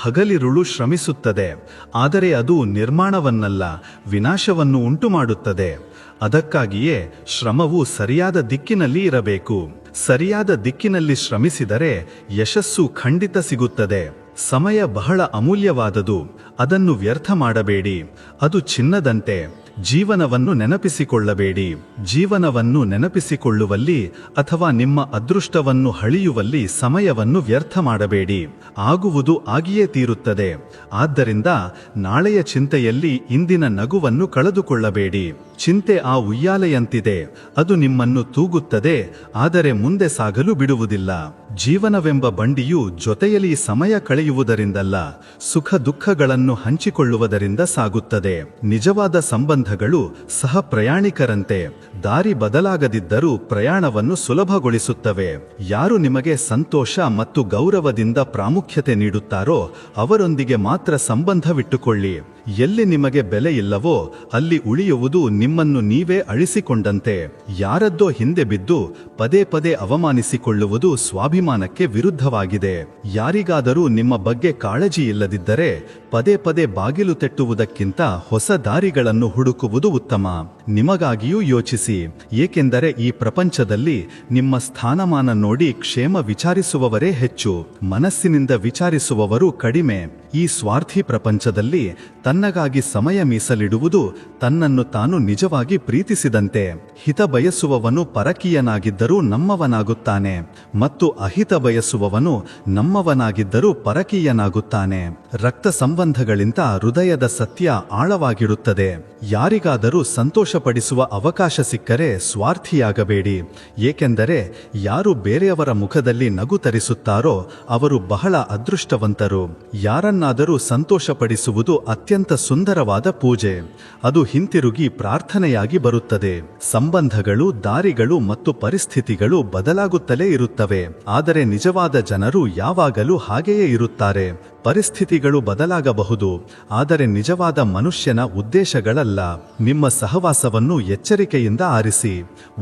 ಹಗಲಿರುಳು ಶ್ರಮಿಸುತ್ತದೆ, ಆದರೆ ಅದು ನಿರ್ಮಾಣವನ್ನಲ್ಲ ವಿನಾಶವನ್ನು ಉಂಟುಮಾಡುತ್ತದೆ. ಅದಕ್ಕಾಗಿಯೇ ಶ್ರಮವು ಸರಿಯಾದ ದಿಕ್ಕಿನಲ್ಲಿ ಇರಬೇಕು. ಸರಿಯಾದ ದಿಕ್ಕಿನಲ್ಲಿ ಶ್ರಮಿಸಿದರೆ ಯಶಸ್ಸು ಖಂಡಿತ ಸಿಗುತ್ತದೆ. ಸಮಯ ಬಹಳ ಅಮೂಲ್ಯವಾದುದು, ಅದನ್ನು ವ್ಯರ್ಥ ಮಾಡಬೇಡಿ. ಅದು ಚಿನ್ನದಂತೆ. ಜೀವನವನ್ನು ನೆನಪಿಸಿಕೊಳ್ಳಬೇಡಿ. ಜೀವನವನ್ನು ನೆನಪಿಸಿಕೊಳ್ಳುವಲ್ಲಿ ಅಥವಾ ನಿಮ್ಮ ಅದೃಷ್ಟವನ್ನು ಹಳಿಯುವಲ್ಲಿ ಸಮಯವನ್ನು ವ್ಯರ್ಥ ಮಾಡಬೇಡಿ. ಆಗುವುದು ಆಗಿಯೇ ತೀರುತ್ತದೆ. ಆದ್ದರಿಂದ ನಾಳೆಯ ಚಿಂತೆಯಲ್ಲಿ ಇಂದಿನ ನಗುವನ್ನು ಕಳೆದುಕೊಳ್ಳಬೇಡಿ. ಚಿಂತೆ ಆ ಉಯ್ಯಾಲೆಯಂತಿದೆ, ಅದು ನಿಮ್ಮನ್ನು ತೂಗುತ್ತದೆ, ಆದರೆ ಮುಂದೆ ಸಾಗಲು ಬಿಡುವುದಿಲ್ಲ. ಜೀವನವೆಂಬ ಬಂಡಿಯು ಜೊತೆಯಲ್ಲಿ ಸಮಯ ಕಳೆಯುವುದರಿಂದಲ್ಲ, ಸುಖ ದುಃಖಗಳನ್ನು ಹಂಚಿಕೊಳ್ಳುವುದರಿಂದ ಸಾಗುತ್ತದೆ. ನಿಜವಾದ ಸಂಬಂಧಗಳು ಸಹ ಪ್ರಯಾಣಿಕರಂತೆ, ದಾರಿ ಬದಲಾಗದಿದ್ದರೂ ಪ್ರಯಾಣವನ್ನು ಸುಲಭಗೊಳಿಸುತ್ತವೆ. ಯಾರು ನಿಮಗೆ ಸಂತೋಷ ಮತ್ತು ಗೌರವದಿಂದ ಪ್ರಾಮುಖ್ಯತೆ ನೀಡುತ್ತಾರೋ ಅವರೊಂದಿಗೆ ಮಾತ್ರ ಸಂಬಂಧವಿಟ್ಟುಕೊಳ್ಳಿ. ಎಲ್ಲಿ ನಿಮಗೆ ಬೆಲೆ ಇಲ್ಲವೋ ಅಲ್ಲಿ ಉಳಿಯುವುದು ನಿಮ್ಮನ್ನು ನೀವೇ ಅಳಿಸಿಕೊಂಡಂತೆ. ಯಾರದ್ದೋ ಹಿಂದೆ ಬಿದ್ದು ಪದೇ ಪದೇ ಅವಮಾನಿಸಿಕೊಳ್ಳುವುದು ಸ್ವಾಭಿಮಾನಕ್ಕೆ ವಿರುದ್ಧವಾಗಿದೆ. ಯಾರಿಗಾದರೂ ನಿಮ್ಮ ಬಗ್ಗೆ ಕಾಳಜಿ ಇಲ್ಲದಿದ್ದರೆ ಪದೇ ಪದೇ ಬಾಗಿಲು ತಟ್ಟುವುದಕ್ಕಿಂತ ಹೊಸ ದಾರಿಗಳನ್ನು ಹುಡುಕುವುದು ಉತ್ತಮ. ನಿಮಗಾಗಿಯೂ ಯೋಚಿಸಿ, ಏಕೆಂದರೆ ಈ ಪ್ರಪಂಚದಲ್ಲಿ ನಿಮ್ಮ ಸ್ಥಾನಮಾನ ನೋಡಿ ಕ್ಷೇಮ ವಿಚಾರಿಸುವವರೇ ಹೆಚ್ಚು, ಮನಸ್ಸಿನಿಂದ ವಿಚಾರಿಸುವವರು ಕಡಿಮೆ. ಈ ಸ್ವಾರ್ಥಿ ಪ್ರಪಂಚದಲ್ಲಿ ತನ್ನಗಾಗಿ ಸಮಯ ಮೀಸಲಿಡುವುದು ತನ್ನನ್ನು ತಾನು ನಿಜವಾಗಿ ಪ್ರೀತಿಸಿದಂತೆ. ಹಿತ ಬಯಸುವವನು ಪರಕೀಯನಾಗಿದ್ದರೂ ನಮ್ಮವನಾಗುತ್ತಾನೆ ಮತ್ತು ಅಹಿತ ಬಯಸುವವನು ನಮ್ಮವನಾಗಿದ್ದರೂ ಪರಕೀಯನಾಗುತ್ತಾನೆ. ರಕ್ತ ಸಂಬಂಧಗಳಿಂದ ಹೃದಯದ ಸತ್ಯ ಆಳವಾಗಿರುತ್ತದೆ. ಯಾರಿಗಾದರೂ ಸಂತೋಷಪಡಿಸುವ ಅವಕಾಶ ಸಿಕ್ಕರೆ ಸ್ವಾರ್ಥಿಯಾಗಬೇಡಿ, ಏಕೆಂದರೆ ಯಾರು ಬೇರೆಯವರ ಮುಖದಲ್ಲಿ ನಗು ತರಿಸುತ್ತಾರೋ ಅವರು ಬಹಳ ಅದೃಷ್ಟವಂತರು. ಯಾರನ್ನಾದರೂ ಸಂತೋಷಪಡಿಸುವುದು ಅತ್ಯಂತ ಸುಂದರವಾದ ಪೂಜೆ. ಅದು ಹಿಂತಿರುಗಿ ಪ್ರಾರ್ಥನೆಯಾಗಿ ಬರುತ್ತದೆ. ಸಂಬಂಧಗಳು, ದಾರಿಗಳು ಮತ್ತು ಪರಿಸ್ಥಿತಿಗಳು ಬದಲಾಗುತ್ತಲೇ ಇರುತ್ತವೆ, ಆದರೆ ನಿಜವಾದ ಜನರು ಯಾವಾಗಲೂ ಹಾಗೆಯೇ ಇರುತ್ತಾರೆ. ಪರಿಸ್ಥಿತಿಗಳು ಬದಲಾಗಬಹುದು, ಆದರೆ ನಿಜವಾದ ಮನುಷ್ಯನ ಉದ್ದೇಶಗಳಲ್ಲ. ನಿಮ್ಮ ಸಹವಾಸವನ್ನು ಎಚ್ಚರಿಕೆಯಿಂದ ಆರಿಸಿ.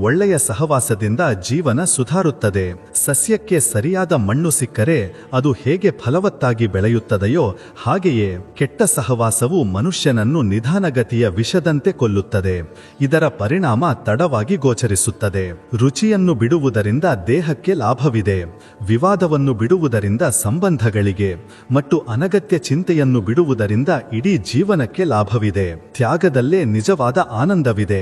ಒಳ್ಳೆಯ ಸಹವಾಸದಿಂದ ಜೀವನ ಸುಧಾರುತ್ತದೆ. ಸಸ್ಯಕ್ಕೆ ಸರಿಯಾದ ಮಣ್ಣು ಸಿಕ್ಕರೆ ಅದು ಹೇಗೆ ಫಲವತ್ತಾಗಿ ಬೆಳೆಯುತ್ತದೆಯೋ ಹಾಗೆಯೇ ಕೆಟ್ಟ ಸಹವಾಸವು ಮನುಷ್ಯನನ್ನು ನಿಧಾನಗತಿಯ ವಿಷದಂತೆ ಕೊಲ್ಲುತ್ತದೆ. ಇದರ ಪರಿಣಾಮ ತಡವಾಗಿ ಗೋಚರಿಸುತ್ತದೆ. ರುಚಿಯನ್ನು ಬಿಡುವುದರಿಂದ ದೇಹಕ್ಕೆ ಲಾಭವಿದೆ, ವಿವಾದವನ್ನು ಬಿಡುವುದರಿಂದ ಸಂಬಂಧಗಳಿಗೆ ಮತ್ತು ಅನಗತ್ಯ ಚಿಂತೆಯನ್ನು ಬಿಡುವುದರಿಂದ ಇಡೀ ಜೀವನಕ್ಕೆ ಲಾಭವಿದೆ. ತ್ಯಾಗದಲ್ಲೇ ನಿಜವಾದ ಆನಂದವಿದೆ,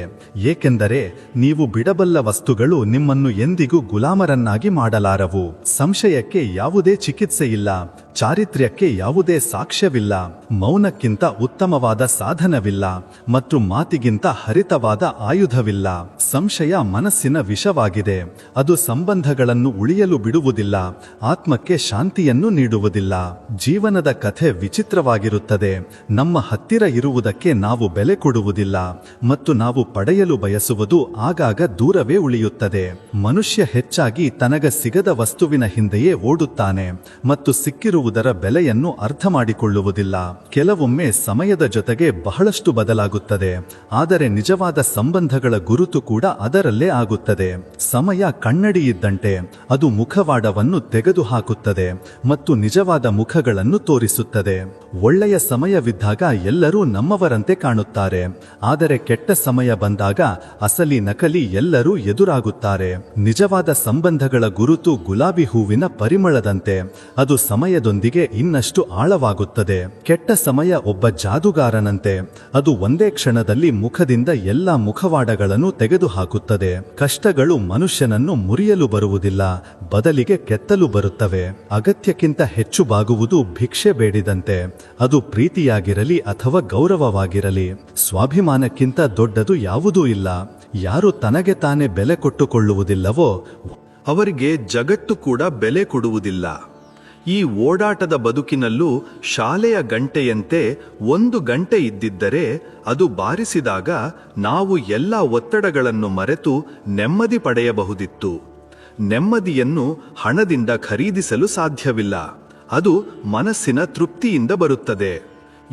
ಏಕೆಂದರೆ ನೀವು ಬಿಡಬಲ್ಲ ವಸ್ತುಗಳು ನಿಮ್ಮನ್ನು ಎಂದಿಗೂ ಗುಲಾಮರನ್ನಾಗಿ ಮಾಡಲಾರವು. ಸಂಶಯಕ್ಕೆ ಯಾವುದೇ ಚಿಕಿತ್ಸೆಯಿಲ್ಲ, ಚಾರಿತ್ರ್ಯಕ್ಕೆ ಯಾವುದೇ ಸಾಕ್ಷ್ಯವಿಲ್ಲ, ಮೌನಕ್ಕಿಂತ ಉತ್ತಮವಾದ ಸಾಧನವಿಲ್ಲ ಮತ್ತು ಮಾತಿಗಿಂತ ಹರಿತವಾದ ಆಯುಧವಿಲ್ಲ. ಸಂಶಯ ಮನಸ್ಸಿನ ವಿಷವಾಗಿದೆ, ಅದು ಸಂಬಂಧಗಳನ್ನು ಉಳಿಯಲು ಬಿಡುವುದಿಲ್ಲ, ಆತ್ಮಕ್ಕೆ ಶಾಂತಿಯನ್ನು ನೀಡುವುದಿಲ್ಲ. ಜೀವನದ ಕಥೆ ವಿಚಿತ್ರವಾಗಿರುತ್ತದೆ. ನಮ್ಮ ಹತ್ತಿರ ಇರುವುದಕ್ಕೆ ನಾವು ಬೆಲೆ ಕೊಡುವುದಿಲ್ಲ ಮತ್ತು ನಾವು ಪಡೆಯಲು ಬಯಸುವುದು ಆಗಾಗ ದೂರವೇ ಉಳಿಯುತ್ತದೆ. ಮನುಷ್ಯ ಹೆಚ್ಚಾಗಿ ತನಗೆ ಸಿಗದ ವಸ್ತುವಿನ ಹಿಂದೆಯೇ ಓಡುತ್ತಾನೆ ಮತ್ತು ಸಿಕ್ಕಿರುವುದರ ಬೆಲೆಯನ್ನು ಅರ್ಥ ಮಾಡಿಕೊಳ್ಳುವುದಿಲ್ಲ. ಕೆಲವೊಮ್ಮೆ ಸಮಯದ ಜೊತೆಗೆ ಬಹಳಷ್ಟು ಬದಲಾಗುತ್ತದೆ, ಆದರೆ ನಿಜವಾದ ಸಂಬಂಧಗಳ ಗುರುತು ಕೂಡ ಅದರಲ್ಲೇ ಆಗುತ್ತದೆ. ಸಮಯ ಕನ್ನಡಿ ಇದ್ದಂತೆ, ಅದು ಮುಖವಾಡವನ್ನು ತೆಗೆದುಹಾಕುತ್ತದೆ ಮತ್ತು ನಿಜವಾದ ಮುಖಗಳನ್ನು ತೋರಿಸುತ್ತದೆ. ಒಳ್ಳೆಯ ಸಮಯವಿದ್ದಾಗ ಎಲ್ಲರೂ ನಮ್ಮವರಂತೆ ಕಾಣುತ್ತಾರೆ, ಆದರೆ ಕೆಟ್ಟ ಸಮಯ ಬಂದಾಗ ಅಸಲಿ ನಕಲಿ ಎಲ್ಲರೂ ಎದುರಾಗುತ್ತಾರೆ. ನಿಜವಾದ ಸಂಬಂಧಗಳ ಗುರುತು ಗುಲಾಬಿ ಹೂವಿನ ಪರಿಮಳದಂತೆ, ಅದು ಸಮಯದೊಂದಿಗೆ ಇನ್ನಷ್ಟು ಆಳವಾಗುತ್ತದೆ. ಕೆಟ್ಟ ಸಮಯ ಒಬ್ಬ ಜಾದುಗಾರನಂತೆ, ಅದು ಒಂದೇ ಕ್ಷಣದಲ್ಲಿ ಮುಖದಿಂದ ಎಲ್ಲ ಮುಖವಾಡಗಳನ್ನು ತೆಗೆದುಹಾಕುತ್ತದೆ. ಕಷ್ಟಗಳು ಮನುಷ್ಯನನ್ನು ಮುರಿಯಲು ಬರುವುದಿಲ್ಲ, ಬದಲಿಗೆ ಕೆತ್ತಲು ಬರುತ್ತವೆ. ಅಗತ್ಯಕ್ಕಿಂತ ಹೆಚ್ಚು ಬಾಗುವುದು ಭಿಕ್ಷೆ ಬೇಡಿದಂತೆ, ಅದು ಪ್ರೀತಿಯಾಗಿರಲಿ ಅಥವಾ ಗೌರವವಾಗಿರಲಿ. ಸ್ವಾಭಿಮಾನಕ್ಕಿಂತ ದೊಡ್ಡದು ಯಾವುದೂ ಇಲ್ಲ. ಯಾರು ತನಗೆ ತಾನೇ ಬೆಲೆ ಕೊಟ್ಟುಕೊಳ್ಳುವುದಿಲ್ಲವೋ ಅವರಿಗೆ ಜಗತ್ತು ಕೂಡ ಬೆಲೆ ಕೊಡುವುದಿಲ್ಲ. ಈ ಓಡಾಟದ ಬದುಕಿನಲ್ಲೂ ಶಾಲೆಯ ಗಂಟೆಯಂತೆ ಒಂದು ಗಂಟೆ ಇದ್ದಿದ್ದರೆ ಅದು ಬಾರಿಸಿದಾಗ ನಾವು ಎಲ್ಲ ಒತ್ತಡಗಳನ್ನು ಮರೆತು ನೆಮ್ಮದಿ ಪಡೆಯಬಹುದಿತ್ತು. ನೆಮ್ಮದಿಯನ್ನು ಹಣದಿಂದ ಖರೀದಿಸಲು ಸಾಧ್ಯವಿಲ್ಲ, ಅದು ಮನಸ್ಸಿನ ತೃಪ್ತಿಯಿಂದ ಬರುತ್ತದೆ.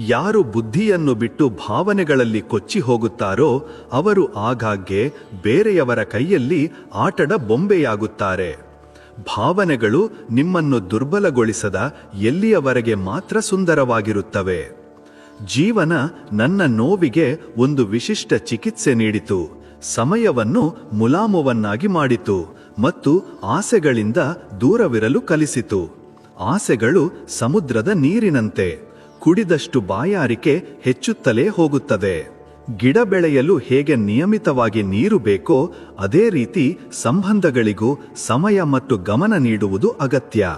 ಯಾರು ಬುದ್ಧಿಯನ್ನು ಬಿಟ್ಟು ಭಾವನೆಗಳಲ್ಲಿ ಕೊಚ್ಚಿ ಹೋಗುತ್ತಾರೋ ಅವರು ಆಗಾಗ್ಗೆ ಬೇರೆಯವರ ಕೈಯಲ್ಲಿ ಆಟದ ಬೊಂಬೆಯಾಗುತ್ತಾರೆ. ಭಾವನೆಗಳು ನಿಮ್ಮನ್ನು ದುರ್ಬಲಗೊಳಿಸದ ಎಲ್ಲಿಯವರೆಗೆ ಮಾತ್ರ ಸುಂದರವಾಗಿರುತ್ತವೆ. ಜೀವನ ನನ್ನ ನೋವಿಗೆ ಒಂದು ವಿಶಿಷ್ಟ ಚಿಕಿತ್ಸೆ ನೀಡಿತು, ಸಮಯವನ್ನು ಮುಲಾಮುವನ್ನಾಗಿ ಮಾಡಿತು ಮತ್ತು ಆಸೆಗಳಿಂದ ದೂರವಿರಲು ಕಲಿಸಿತು. ಆಸೆಗಳು ಸಮುದ್ರದ ನೀರಿನಂತೆ, ಕುಡಿದಷ್ಟು ಬಾಯಾರಿಕೆ ಹೆಚ್ಚುತ್ತಲೇ ಹೋಗುತ್ತದೆ. ಗಿಡ ಬೆಳೆಯಲು ಹೇಗೆ ನಿಯಮಿತವಾಗಿ ನೀರು ಬೇಕೋ ಅದೇ ರೀತಿ ಸಂಬಂಧಗಳಿಗೂ ಸಮಯ ಮತ್ತು ಗಮನ ನೀಡುವುದು ಅಗತ್ಯ.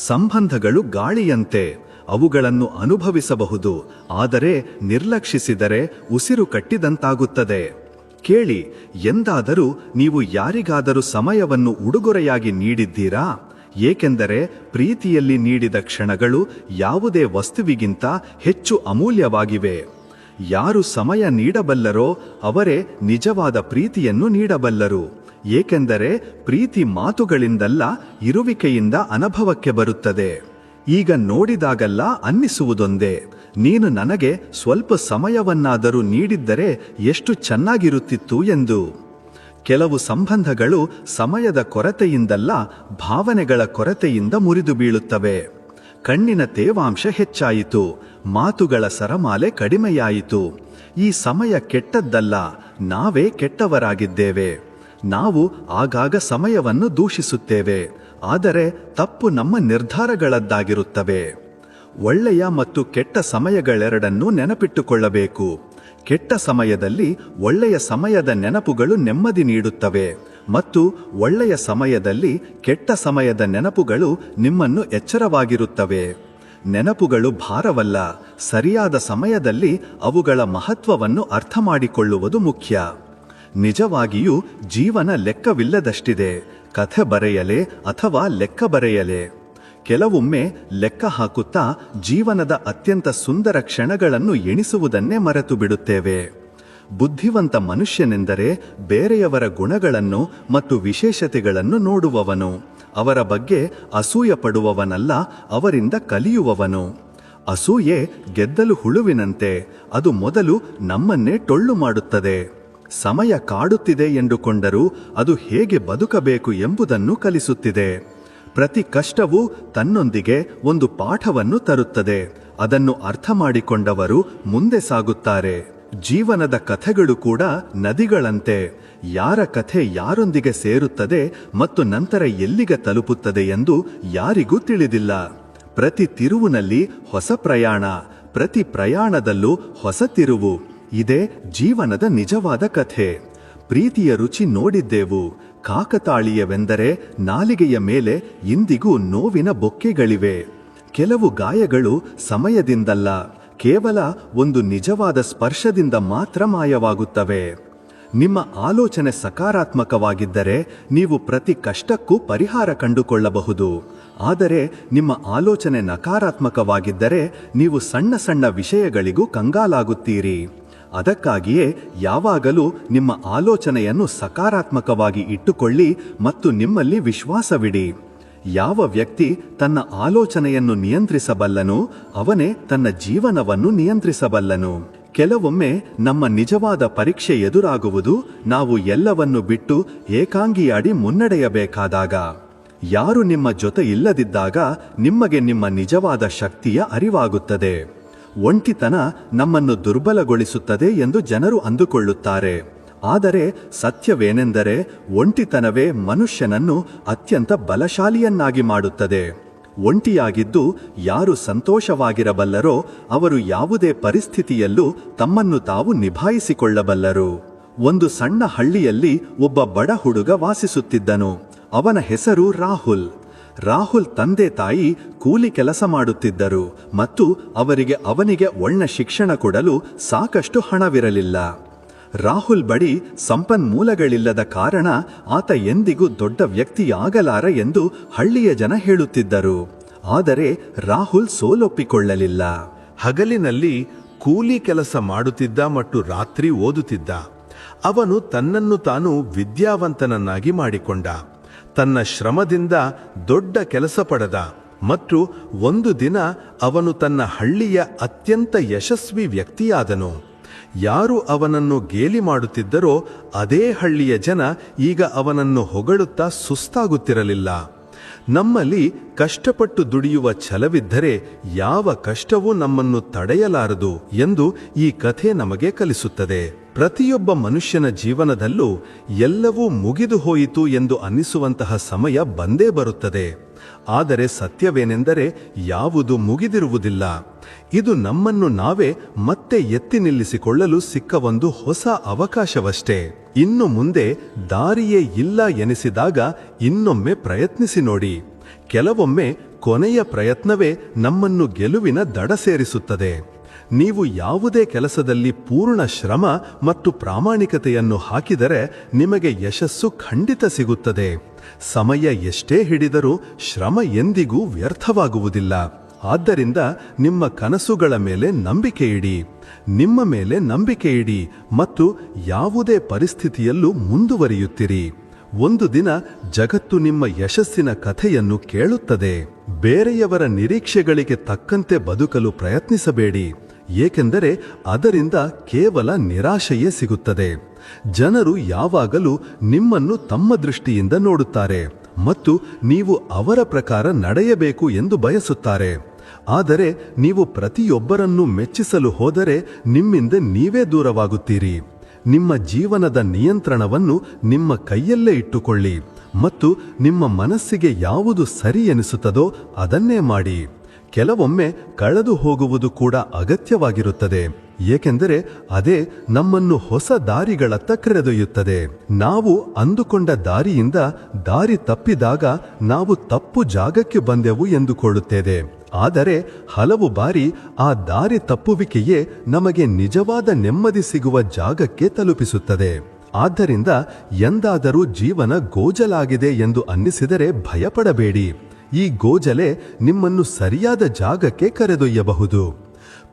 ಸಂಬಂಧಗಳು ಗಾಳಿಯಂತೆ, ಅವುಗಳನ್ನು ಅನುಭವಿಸಬಹುದು, ಆದರೆ ನಿರ್ಲಕ್ಷಿಸಿದರೆ ಉಸಿರು ಕಟ್ಟಿದಂತಾಗುತ್ತದೆ. ಕೇಳಿ, ಎಂದಾದರೂ ನೀವು ಯಾರಿಗಾದರೂ ಸಮಯವನ್ನು ಉಡುಗೊರೆಯಾಗಿ ನೀಡಿದ್ದೀರಾ? ಏಕೆಂದರೆ ಪ್ರೀತಿಯಲ್ಲಿ ನೀಡಿದ ಕ್ಷಣಗಳು ಯಾವುದೇ ವಸ್ತುವಿಗಿಂತ ಹೆಚ್ಚು ಅಮೂಲ್ಯವಾಗಿವೆ. ಯಾರು ಸಮಯ ನೀಡಬಲ್ಲರೋ ಅವರೇ ನಿಜವಾದ ಪ್ರೀತಿಯನ್ನು ನೀಡಬಲ್ಲರು. ಏಕೆಂದರೆ ಪ್ರೀತಿ ಮಾತುಗಳಿಂದಲ್ಲ, ಇರುವಿಕೆಯಿಂದ ಅನುಭವಕ್ಕೆ ಬರುತ್ತದೆ. ಈಗ ನೋಡಿದಾಗಲ್ಲ ಅನ್ನಿಸುವುದೊಂದೇ, ನೀನು ನನಗೆ ಸ್ವಲ್ಪ ಸಮಯವನ್ನಾದರೂ ನೀಡಿದ್ದರೆ ಎಷ್ಟು ಚೆನ್ನಾಗಿರುತ್ತಿತ್ತು ಎಂದು. ಕೆಲವು ಸಂಬಂಧಗಳು ಸಮಯದ ಕೊರತೆಯಿಂದಲ್ಲ, ಭಾವನೆಗಳ ಕೊರತೆಯಿಂದ ಮುರಿದು ಬೀಳುತ್ತವೆ. ಕಣ್ಣಿನ ತೇವಾಂಶ ಹೆಚ್ಚಾಯಿತು, ಮಾತುಗಳ ಸರಮಾಲೆ ಕಡಿಮೆಯಾಯಿತು. ಈ ಸಮಯ ಕೆಟ್ಟದ್ದಲ್ಲ, ನಾವೇ ಕೆಟ್ಟವರಾಗಿದ್ದೇವೆ. ನಾವು ಆಗಾಗ ಸಮಯವನ್ನು ದೂಷಿಸುತ್ತೇವೆ, ಆದರೆ ತಪ್ಪು ನಮ್ಮ ನಿರ್ಧಾರಗಳದ್ದಾಗಿರುತ್ತವೆ. ಒಳ್ಳೆಯ ಮತ್ತು ಕೆಟ್ಟ ಸಮಯಗಳೆರಡನ್ನೂ ನೆನಪಿಟ್ಟುಕೊಳ್ಳಬೇಕು. ಕೆಟ್ಟ ಸಮಯದಲ್ಲಿ ಒಳ್ಳೆಯ ಸಮಯದ ನೆನಪುಗಳು ನೆಮ್ಮದಿ ನೀಡುತ್ತವೆ ಮತ್ತು ಒಳ್ಳೆಯ ಸಮಯದಲ್ಲಿ ಕೆಟ್ಟ ಸಮಯದ ನೆನಪುಗಳು ನಿಮ್ಮನ್ನು ಎಚ್ಚರವಾಗಿರುತ್ತವೆ. ನೆನಪುಗಳು ಭಾರವಲ್ಲ, ಸರಿಯಾದ ಸಮಯದಲ್ಲಿ ಅವುಗಳ ಮಹತ್ವವನ್ನು ಅರ್ಥ ಮಾಡಿಕೊಳ್ಳುವುದು ಮುಖ್ಯ. ನಿಜವಾಗಿಯೂ ಜೀವನ ಲೆಕ್ಕವಿಲ್ಲದಷ್ಟಿದೆ. ಕಥೆ ಬರೆಯಲೆ ಅಥವಾ ಲೆಕ್ಕ ಬರೆಯಲೆ? ಕೆಲವೊಮ್ಮೆ ಲೆಕ್ಕ ಹಾಕುತ್ತಾ ಜೀವನದ ಅತ್ಯಂತ ಸುಂದರ ಕ್ಷಣಗಳನ್ನು ಎಣಿಸುವುದನ್ನೇ ಮರೆತು ಬಿಡುತ್ತೇವೆ. ಬುದ್ಧಿವಂತ ಮನುಷ್ಯನೆಂದರೆ ಬೇರೆಯವರ ಗುಣಗಳನ್ನು ಮತ್ತು ವಿಶೇಷತೆಗಳನ್ನು ನೋಡುವವನು. ಅವರ ಬಗ್ಗೆ ಅಸೂಯೆ ಪಡುವವನಲ್ಲ, ಅವರಿಂದ ಕಲಿಯುವವನು. ಅಸೂಯೆ ಗೆದ್ದಲು ಹುಳುವಿನಂತೆ, ಅದು ಮೊದಲು ನಮ್ಮನ್ನೇ ಟೊಳ್ಳು ಮಾಡುತ್ತದೆ. ಸಮಯ ಕಾಡುತ್ತಿದೆ ಎಂದುಕೊಂಡರೂ ಅದು ಹೇಗೆ ಬದುಕಬೇಕು ಎಂಬುದನ್ನು ಕಲಿಸುತ್ತಿದೆ. ಪ್ರತಿ ಕಷ್ಟವೂ ತನ್ನೊಂದಿಗೆ ಒಂದು ಪಾಠವನ್ನು ತರುತ್ತದೆ. ಅದನ್ನು ಅರ್ಥ ಮಾಡಿಕೊಂಡವರು ಮುಂದೆ ಸಾಗುತ್ತಾರೆ. ಜೀವನದ ಕಥೆಗಳು ಕೂಡ ನದಿಗಳಂತೆ. ಯಾರ ಕಥೆ ಯಾರೊಂದಿಗೆ ಸೇರುತ್ತದೆ ಮತ್ತು ನಂತರ ಎಲ್ಲಿಗೆ ತಲುಪುತ್ತದೆ ಎಂದು ಯಾರಿಗೂ ತಿಳಿದಿಲ್ಲ. ಪ್ರತಿ ತಿರುವಿನಲ್ಲಿ ಹೊಸ ಪ್ರಯಾಣ, ಪ್ರತಿ ಪ್ರಯಾಣದಲ್ಲೂ ಹೊಸ ತಿರುವು. ಇದೇ ಜೀವನದ ನಿಜವಾದ ಕಥೆ. ಪ್ರೀತಿಯ ರುಚಿ ನೋಡಿದ್ದೆವು. ಕಾಕತಾಳೀಯವೆಂದರೆ ನಾಲಿಗೆಯ ಮೇಲೆ ಇಂದಿಗೂ ನೋವಿನ ಬೊಕ್ಕೆಗಳಿವೆ. ಕೆಲವು ಗಾಯಗಳು ಸಮಯದಿಂದಲ್ಲ, ಕೇವಲ ಒಂದು ನಿಜವಾದ ಸ್ಪರ್ಶದಿಂದ ಮಾತ್ರ ಮಾಯವಾಗುತ್ತವೆ. ನಿಮ್ಮ ಆಲೋಚನೆ ಸಕಾರಾತ್ಮಕವಾಗಿದ್ದರೆ ನೀವು ಪ್ರತಿ ಕಷ್ಟಕ್ಕೂ ಪರಿಹಾರ ಕಂಡುಕೊಳ್ಳಬಹುದು. ಆದರೆ ನಿಮ್ಮ ಆಲೋಚನೆ ನಕಾರಾತ್ಮಕವಾಗಿದ್ದರೆ ನೀವು ಸಣ್ಣ ಸಣ್ಣ ವಿಷಯಗಳಿಗೂ ಕಂಗಾಲಾಗುತ್ತೀರಿ. ಅದಕ್ಕಾಗಿಯೇ ಯಾವಾಗಲೂ ನಿಮ್ಮ ಆಲೋಚನೆಯನ್ನು ಸಕಾರಾತ್ಮಕವಾಗಿ ಇಟ್ಟುಕೊಳ್ಳಿ ಮತ್ತು ನಿಮ್ಮಲ್ಲಿ ವಿಶ್ವಾಸವಿಡಿ. ಯಾವ ವ್ಯಕ್ತಿ ತನ್ನ ಆಲೋಚನೆಯನ್ನು ನಿಯಂತ್ರಿಸಬಲ್ಲನೋ ಅವನೇ ತನ್ನ ಜೀವನವನ್ನು ನಿಯಂತ್ರಿಸಬಲ್ಲನು. ಕೆಲವೊಮ್ಮೆ ನಮ್ಮ ನಿಜವಾದ ಪರೀಕ್ಷೆ ಎದುರಾಗುವುದು ನಾವು ಎಲ್ಲವನ್ನು ಬಿಟ್ಟು ಏಕಾಂಗಿಯಾಡಿ ಮುನ್ನಡೆಯಬೇಕಾದಾಗ. ಯಾರು ನಿಮ್ಮ ಜೊತೆ ಇಲ್ಲದಿದ್ದಾಗ ನಿಮಗೆ ನಿಮ್ಮ ನಿಜವಾದ ಶಕ್ತಿಯ ಅರಿವಾಗುತ್ತದೆ. ಒಂಟಿತನ ನಮ್ಮನ್ನು ದುರ್ಬಲಗೊಳಿಸುತ್ತದೆ ಎಂದು ಜನರು ಅಂದುಕೊಳ್ಳುತ್ತಾರೆ. ಆದರೆ ಸತ್ಯವೇನೆಂದರೆ ಒಂಟಿತನವೇ ಮನುಷ್ಯನನ್ನು ಅತ್ಯಂತ ಬಲಶಾಲಿಯನ್ನಾಗಿ ಮಾಡುತ್ತದೆ. ಒಂಟಿಯಾಗಿದ್ದು ಯಾರು ಸಂತೋಷವಾಗಿರಬಲ್ಲರೋ ಅವರು ಯಾವುದೇ ಪರಿಸ್ಥಿತಿಯಲ್ಲೂ ತಮ್ಮನ್ನು ತಾವು ನಿಭಾಯಿಸಿಕೊಳ್ಳಬಲ್ಲರು. ಒಂದು ಸಣ್ಣ ಹಳ್ಳಿಯಲ್ಲಿ ಒಬ್ಬ ಬಡ ಹುಡುಗ ವಾಸಿಸುತ್ತಿದ್ದನು. ಅವನ ಹೆಸರು ರಾಹುಲ್. ರಾಹುಲ್ ತಂದೆ ತಾಯಿ ಕೂಲಿ ಕೆಲಸ ಮಾಡುತ್ತಿದ್ದರು ಮತ್ತು ಅವನಿಗೆ ಒಳ್ಳೆ ಶಿಕ್ಷಣ ಕೊಡಲು ಸಾಕಷ್ಟು ಹಣವಿರಲಿಲ್ಲ. ರಾಹುಲ್ ಬಳಿ ಸಂಪನ್ಮೂಲಗಳಿಲ್ಲದ ಕಾರಣ ಆತ ಎಂದಿಗೂ ದೊಡ್ಡ ವ್ಯಕ್ತಿಯಾಗಲಾರ ಎಂದು ಹಳ್ಳಿಯ ಜನ ಹೇಳುತ್ತಿದ್ದರು. ಆದರೆ ರಾಹುಲ್ ಸೋಲೊಪ್ಪಿಕೊಳ್ಳಲಿಲ್ಲ. ಹಗಲಿನಲ್ಲಿ ಕೂಲಿ ಕೆಲಸ ಮಾಡುತ್ತಿದ್ದ ಮತ್ತು ರಾತ್ರಿ ಓದುತ್ತಿದ್ದ. ಅವನು ತನ್ನನ್ನು ತಾನು ವಿದ್ಯಾವಂತನನ್ನಾಗಿ ಮಾಡಿಕೊಂಡ. ತನ್ನ ಶ್ರಮದಿಂದ ದೊಡ್ಡ ಕೆಲಸ ಪಡೆದ ಮತ್ತು ಒಂದು ದಿನ ಅವನು ತನ್ನ ಹಳ್ಳಿಯ ಅತ್ಯಂತ ಯಶಸ್ವಿ ವ್ಯಕ್ತಿಯಾದನು. ಯಾರು ಅವನನ್ನು ಗೇಲಿ ಮಾಡುತ್ತಿದ್ದರೋ ಅದೇ ಹಳ್ಳಿಯ ಜನ ಈಗ ಅವನನ್ನು ಹೊಗಳುತ್ತಾ ಸುಸ್ತಾಗುತ್ತಿರಲಿಲ್ಲ. ನಮ್ಮಲ್ಲಿ ಕಷ್ಟಪಟ್ಟು ದುಡಿಯುವ ಛಲವಿದ್ದರೆ ಯಾವ ಕಷ್ಟವೂ ನಮ್ಮನ್ನು ತಡೆಯಲಾರದು ಎಂದು ಈ ಕಥೆ ನಮಗೆ ಕಲಿಸುತ್ತದೆ. ಪ್ರತಿಯೊಬ್ಬ ಮನುಷ್ಯನ ಜೀವನದಲ್ಲೂ ಎಲ್ಲವೂ ಮುಗಿದು ಹೋಯಿತು ಎಂದು ಅನ್ನಿಸುವಂತಹ ಸಮಯ ಬಂದೇ ಬರುತ್ತದೆ. ಆದರೆ ಸತ್ಯವೇನೆಂದರೆ ಯಾವುದೂ ಮುಗಿದಿರುವುದಿಲ್ಲ. ಇದು ನಮ್ಮನ್ನು ನಾವೇ ಮತ್ತೆ ಎತ್ತಿ ನಿಲ್ಲಿಸಿಕೊಳ್ಳಲು ಸಿಕ್ಕ ಒಂದು ಹೊಸ ಅವಕಾಶವಷ್ಟೇ. ಇನ್ನು ಮುಂದೆ ದಾರಿಯೇ ಇಲ್ಲ ಎನಿಸಿದಾಗ ಇನ್ನೊಮ್ಮೆ ಪ್ರಯತ್ನಿಸಿ ನೋಡಿ. ಕೆಲವೊಮ್ಮೆ ಕೊನೆಯ ಪ್ರಯತ್ನವೇ ನಮ್ಮನ್ನು ಗೆಲುವಿನ ದಡ ಸೇರಿಸುತ್ತದೆ. ನೀವು ಯಾವುದೇ ಕೆಲಸದಲ್ಲಿ ಪೂರ್ಣ ಶ್ರಮ ಮತ್ತು ಪ್ರಾಮಾಣಿಕತೆಯನ್ನು ಹಾಕಿದರೆ ನಿಮಗೆ ಯಶಸ್ಸು ಖಂಡಿತ ಸಿಗುತ್ತದೆ. ಸಮಯ ಎಷ್ಟೇ ಹಿಡಿದರೂ ಶ್ರಮ ಎಂದಿಗೂ ವ್ಯರ್ಥವಾಗುವುದಿಲ್ಲ. ಆದ್ದರಿಂದ ನಿಮ್ಮ ಕನಸುಗಳ ಮೇಲೆ ನಂಬಿಕೆ ಇಡಿ, ನಿಮ್ಮ ಮೇಲೆ ನಂಬಿಕೆ ಇಡಿ ಮತ್ತು ಯಾವುದೇ ಪರಿಸ್ಥಿತಿಯಲ್ಲೂ ಮುಂದುವರಿಯುತ್ತಿರಿ. ಒಂದು ದಿನ ಜಗತ್ತು ನಿಮ್ಮ ಯಶಸ್ಸಿನ ಕಥೆಯನ್ನು ಕೇಳುತ್ತದೆ. ಬೇರೆಯವರ ನಿರೀಕ್ಷೆಗಳಿಗೆ ತಕ್ಕಂತೆ ಬದುಕಲು ಪ್ರಯತ್ನಿಸಬೇಡಿ, ಏಕೆಂದರೆ ಅದರಿಂದ ಕೇವಲ ನಿರಾಶೆಯೇ ಸಿಗುತ್ತದೆ. ಜನರು ಯಾವಾಗಲೂ ನಿಮ್ಮನ್ನು ತಮ್ಮ ದೃಷ್ಟಿಯಿಂದ ನೋಡುತ್ತಾರೆ ಮತ್ತು ನೀವು ಅವರ ಪ್ರಕಾರ ನಡೆಯಬೇಕು ಎಂದು ಬಯಸುತ್ತಾರೆ. ಆದರೆ ನೀವು ಪ್ರತಿಯೊಬ್ಬರನ್ನೂ ಮೆಚ್ಚಿಸಲು ಹೋದರೆ ನಿಮ್ಮಿಂದ ನೀವೇ ದೂರವಾಗುತ್ತೀರಿ. ನಿಮ್ಮ ಜೀವನದ ನಿಯಂತ್ರಣವನ್ನು ನಿಮ್ಮ ಕೈಯಲ್ಲೇ ಇಟ್ಟುಕೊಳ್ಳಿ ಮತ್ತು ನಿಮ್ಮ ಮನಸ್ಸಿಗೆ ಯಾವುದು ಸರಿ ಎನಿಸುತ್ತದೋ ಅದನ್ನೇ ಮಾಡಿ. ಕೆಲವೊಮ್ಮೆ ಕಳೆದು ಹೋಗುವುದು ಕೂಡ ಅಗತ್ಯವಾಗಿರುತ್ತದೆ, ಏಕೆಂದರೆ ಅದೇ ನಮ್ಮನ್ನು ಹೊಸ ದಾರಿಗಳತ್ತ ಕರೆದೊಯ್ಯುತ್ತದೆ. ನಾವು ಅಂದುಕೊಂಡ ದಾರಿಯಿಂದ ದಾರಿ ತಪ್ಪಿದಾಗ ನಾವು ತಪ್ಪು ಜಾಗಕ್ಕೆ ಬಂದೆವು ಎಂದುಕೊಳ್ಳುತ್ತೇವೆ. ಆದರೆ ಹಲವು ಬಾರಿ ಆ ದಾರಿ ತಪ್ಪುವಿಕೆಯೇ ನಮಗೆ ನಿಜವಾದ ನೆಮ್ಮದಿ ಸಿಗುವ ಜಾಗಕ್ಕೆ ತಲುಪಿಸುತ್ತದೆ. ಆದ್ದರಿಂದ ಎಂದಾದರೂ ಜೀವನ ಗೋಜಲಾಗಿದೆ ಎಂದು ಅನ್ನಿಸಿದರೆ ಭಯಪಡಬೇಡಿ. ಈ ಗೋಜಲೆ ನಿಮ್ಮನ್ನು ಸರಿಯಾದ ಜಾಗಕ್ಕೆ ಕರೆದೊಯ್ಯಬಹುದು.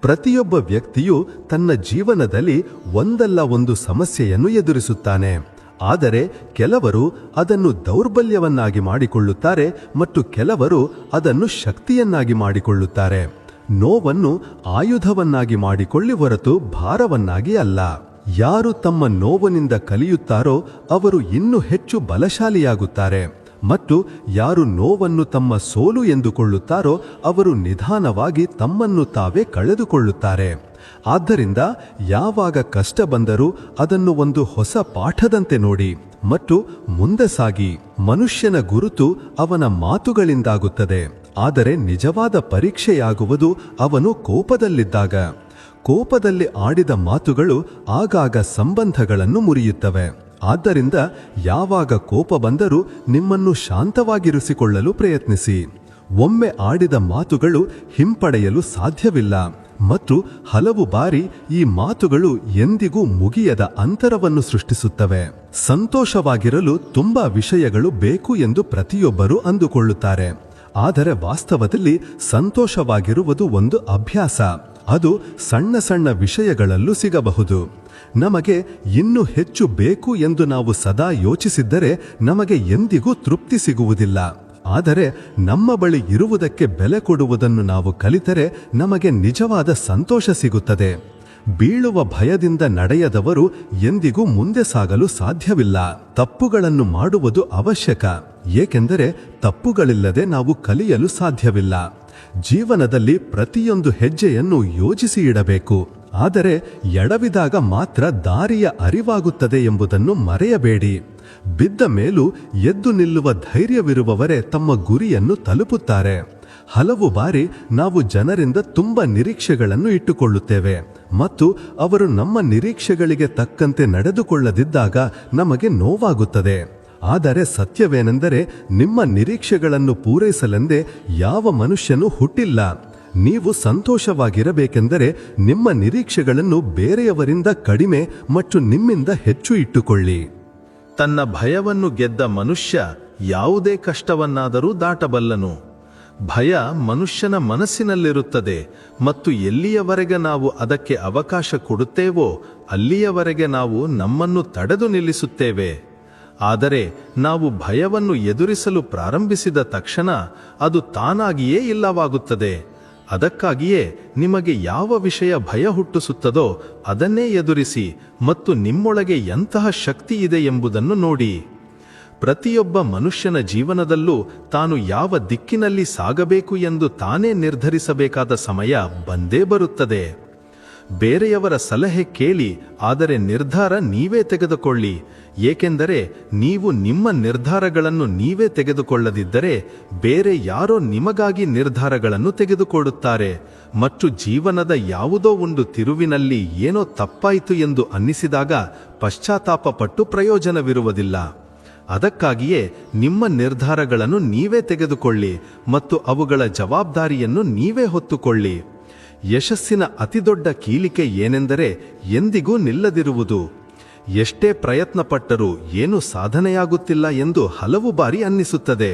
ಪ್ರತಿಯೊಬ್ಬ ವ್ಯಕ್ತಿಯು ತನ್ನ ಜೀವನದಲ್ಲಿ ಒಂದಲ್ಲ ಒಂದು ಸಮಸ್ಯೆಯನ್ನು ಎದುರಿಸುತ್ತಾನೆ. ಆದರೆ ಕೆಲವರು ಅದನ್ನು ದೌರ್ಬಲ್ಯವನ್ನಾಗಿ ಮಾಡಿಕೊಳ್ಳುತ್ತಾರೆ ಮತ್ತು ಕೆಲವರು ಅದನ್ನು ಶಕ್ತಿಯನ್ನಾಗಿ ಮಾಡಿಕೊಳ್ಳುತ್ತಾರೆ. ನೋವನ್ನು ಆಯುಧವನ್ನಾಗಿ ಮಾಡಿಕೊಳ್ಳಿ ಹೊರತು ಭಾರವನ್ನಾಗಿ ಅಲ್ಲ. ಯಾರು ತಮ್ಮ ನೋವಿನಿಂದ ಕಲಿಯುತ್ತಾರೋ ಅವರು ಇನ್ನೂ ಹೆಚ್ಚು ಬಲಶಾಲಿಯಾಗುತ್ತಾರೆ ಮತ್ತು ಯಾರು ನೋವನ್ನು ತಮ್ಮ ಸೋಲು ಎಂದುಕೊಳ್ಳುತ್ತಾರೋ ಅವರು ನಿಧಾನವಾಗಿ ತಮ್ಮನ್ನು ತಾವೇ ಕಳೆದುಕೊಳ್ಳುತ್ತಾರೆ. ಆದ್ದರಿಂದ ಯಾವಾಗ ಕಷ್ಟ ಬಂದರೂ ಅದನ್ನು ಒಂದು ಹೊಸ ಪಾಠದಂತೆ ನೋಡಿ ಮತ್ತು ಮುಂದೆ ಸಾಗಿ. ಮನುಷ್ಯನ ಗುರುತು ಅವನ ಮಾತುಗಳಿಂದಾಗುತ್ತದೆ, ಆದರೆ ನಿಜವಾದ ಪರೀಕ್ಷೆಯಾಗುವುದು ಅವನು ಕೋಪದಲ್ಲಿದ್ದಾಗ. ಕೋಪದಲ್ಲಿ ಆಡಿದ ಮಾತುಗಳು ಆಗಾಗ ಸಂಬಂಧಗಳನ್ನು ಮುರಿಯುತ್ತವೆ. ಆದ್ದರಿಂದ ಯಾವಾಗ ಕೋಪ ಬಂದರೂ ನಿಮ್ಮನ್ನು ಶಾಂತವಾಗಿರಿಸಿಕೊಳ್ಳಲು ಪ್ರಯತ್ನಿಸಿ. ಒಮ್ಮೆ ಆಡಿದ ಮಾತುಗಳು ಹಿಂಪಡೆಯಲು ಸಾಧ್ಯವಿಲ್ಲ ಮತ್ತು ಹಲವು ಬಾರಿ ಈ ಮಾತುಗಳು ಎಂದಿಗೂ ಮುಗಿಯದ ಅಂತರವನ್ನು ಸೃಷ್ಟಿಸುತ್ತವೆ. ಸಂತೋಷವಾಗಿರಲು ತುಂಬಾ ವಿಷಯಗಳು ಬೇಕು ಎಂದು ಪ್ರತಿಯೊಬ್ಬರೂ ಅಂದುಕೊಳ್ಳುತ್ತಾರೆ. ಆದರೆ ವಾಸ್ತವದಲ್ಲಿ ಸಂತೋಷವಾಗಿರುವುದು ಒಂದು ಅಭ್ಯಾಸ. ಅದು ಸಣ್ಣ ಸಣ್ಣ ವಿಷಯಗಳಲ್ಲೂ ಸಿಗಬಹುದು. ನಮಗೆ ಇನ್ನೂ ಹೆಚ್ಚು ಬೇಕು ಎಂದು ನಾವು ಸದಾ ಯೋಚಿಸಿದ್ದರೆ ನಮಗೆ ಎಂದಿಗೂ ತೃಪ್ತಿ ಸಿಗುವುದಿಲ್ಲ. ಆದರೆ ನಮ್ಮ ಬಳಿ ಇರುವುದಕ್ಕೆ ಬೆಲೆ ಕೊಡುವುದನ್ನು ನಾವು ಕಲಿತರೆ ನಮಗೆ ನಿಜವಾದ ಸಂತೋಷ ಸಿಗುತ್ತದೆ. ಬೀಳುವ ಭಯದಿಂದ ನಡೆಯದವರು ಎಂದಿಗೂ ಮುಂದೆ ಸಾಗಲು ಸಾಧ್ಯವಿಲ್ಲ. ತಪ್ಪುಗಳನ್ನು ಮಾಡುವುದು ಅವಶ್ಯಕ, ಏಕೆಂದರೆ ತಪ್ಪುಗಳಿಲ್ಲದೆ ನಾವು ಕಲಿಯಲು ಸಾಧ್ಯವಿಲ್ಲ. ಜೀವನದಲ್ಲಿ ಪ್ರತಿಯೊಂದು ಹೆಜ್ಜೆಯನ್ನು ಯೋಚಿಸಿ ಇಡಬೇಕು, ಆದರೆ ಎಡವಿದಾಗ ಮಾತ್ರ ದಾರಿಯ ಅರಿವಾಗುತ್ತದೆ ಎಂಬುದನ್ನು ಮರೆಯಬೇಡಿ. ಬಿದ್ದ ಮೇಲೂ ಎದ್ದು ನಿಲ್ಲುವ ಧೈರ್ಯವಿರುವವರೇ ತಮ್ಮ ಗುರಿಯನ್ನು ತಲುಪುತ್ತಾರೆ. ಹಲವು ಬಾರಿ ನಾವು ಜನರಿಂದ ತುಂಬ ನಿರೀಕ್ಷೆಗಳನ್ನು ಇಟ್ಟುಕೊಳ್ಳುತ್ತೇವೆ ಮತ್ತು ಅವರು ನಮ್ಮ ನಿರೀಕ್ಷೆಗಳಿಗೆ ತಕ್ಕಂತೆ ನಡೆದುಕೊಳ್ಳದಿದ್ದಾಗ ನಮಗೆ ನೋವಾಗುತ್ತದೆ. ಆದರೆ ಸತ್ಯವೇನೆಂದರೆ ನಿಮ್ಮ ನಿರೀಕ್ಷೆಗಳನ್ನು ಪೂರೈಸಲೆಂದೇ ಯಾವ ಮನುಷ್ಯನೂ ಹುಟ್ಟಿಲ್ಲ. ನೀವು ಸಂತೋಷವಾಗಿರಬೇಕೆಂದರೆ ನಿಮ್ಮ ನಿರೀಕ್ಷೆಗಳನ್ನು ಬೇರೆಯವರಿಂದ ಕಡಿಮೆ ಮತ್ತು ನಿಮ್ಮಿಂದ ಹೆಚ್ಚು ಇಟ್ಟುಕೊಳ್ಳಿ. ತನ್ನ ಭಯವನ್ನು ಗೆದ್ದ ಮನುಷ್ಯ ಯಾವುದೇ ಕಷ್ಟವನ್ನಾದರೂ ದಾಟಬಲ್ಲನು. ಭಯ ಮನುಷ್ಯನ ಮನಸ್ಸಿನಲ್ಲಿರುತ್ತದೆ ಮತ್ತು ಎಲ್ಲಿಯವರೆಗೆ ನಾವು ಅದಕ್ಕೆ ಅವಕಾಶ ಕೊಡುತ್ತೇವೋ ಅಲ್ಲಿಯವರೆಗೆ ನಾವು ನಮ್ಮನ್ನು ತಡೆದು ನಿಲ್ಲಿಸುತ್ತೇವೆ. ಆದರೆ ನಾವು ಭಯವನ್ನು ಎದುರಿಸಲು ಪ್ರಾರಂಭಿಸಿದ ತಕ್ಷಣ ಅದು ತಾನಾಗಿಯೇ ಇಲ್ಲವಾಗುತ್ತದೆ. ಅದಕ್ಕಾಗಿಯೇ ನಿಮಗೆ ಯಾವ ವಿಷಯ ಭಯ ಹುಟ್ಟಿಸುತ್ತದೋ ಅದನ್ನೇ ಎದುರಿಸಿ ಮತ್ತು ನಿಮ್ಮೊಳಗೆ ಎಂತಹ ಶಕ್ತಿ ಇದೆ ಎಂಬುದನ್ನು ನೋಡಿ. ಪ್ರತಿಯೊಬ್ಬ ಮನುಷ್ಯನ ಜೀವನದಲ್ಲೂ ತಾನು ಯಾವ ದಿಕ್ಕಿನಲ್ಲಿ ಸಾಗಬೇಕು ಎಂದು ತಾನೇ ನಿರ್ಧರಿಸಬೇಕಾದ ಸಮಯ ಬಂದೇ ಬರುತ್ತದೆ. ಬೇರೆಯವರ ಸಲಹೆ ಕೇಳಿ, ಆದರೆ ನಿರ್ಧಾರ ನೀವೇ ತೆಗೆದುಕೊಳ್ಳಿ. ಏಕೆಂದರೆ ನೀವು ನಿಮ್ಮ ನಿರ್ಧಾರಗಳನ್ನು ನೀವೇ ತೆಗೆದುಕೊಳ್ಳದಿದ್ದರೆ ಬೇರೆ ಯಾರೋ ನಿಮಗಾಗಿ ನಿರ್ಧಾರಗಳನ್ನು ತೆಗೆದುಕೊಳ್ಳುತ್ತಾರೆ ಮತ್ತು ಜೀವನದ ಯಾವುದೋ ಒಂದು ತಿರುವಿನಲ್ಲಿ ಏನೋ ತಪ್ಪಾಯಿತು ಎಂದು ಅನ್ನಿಸಿದಾಗ ಪಶ್ಚಾತ್ತಾಪ ಪಟ್ಟು ಪ್ರಯೋಜನವಿರುವುದಿಲ್ಲ. ಅದಕ್ಕಾಗಿಯೇ ನಿಮ್ಮ ನಿರ್ಧಾರಗಳನ್ನು ನೀವೇ ತೆಗೆದುಕೊಳ್ಳಿ ಮತ್ತು ಅವುಗಳ ಜವಾಬ್ದಾರಿಯನ್ನು ನೀವೇ ಹೊತ್ತುಕೊಳ್ಳಿ. ಯಶಸ್ಸಿನ ಅತಿದೊಡ್ಡ ಕೀಲಿಕೆ ಏನೆಂದರೆ ಎಂದಿಗೂ ನಿಲ್ಲದಿರುವುದು. ಎಷ್ಟೇ ಪ್ರಯತ್ನಪಟ್ಟರೂ ಏನೂ ಸಾಧನೆಯಾಗುತ್ತಿಲ್ಲ ಎಂದು ಹಲವು ಬಾರಿ ಅನ್ನಿಸುತ್ತದೆ.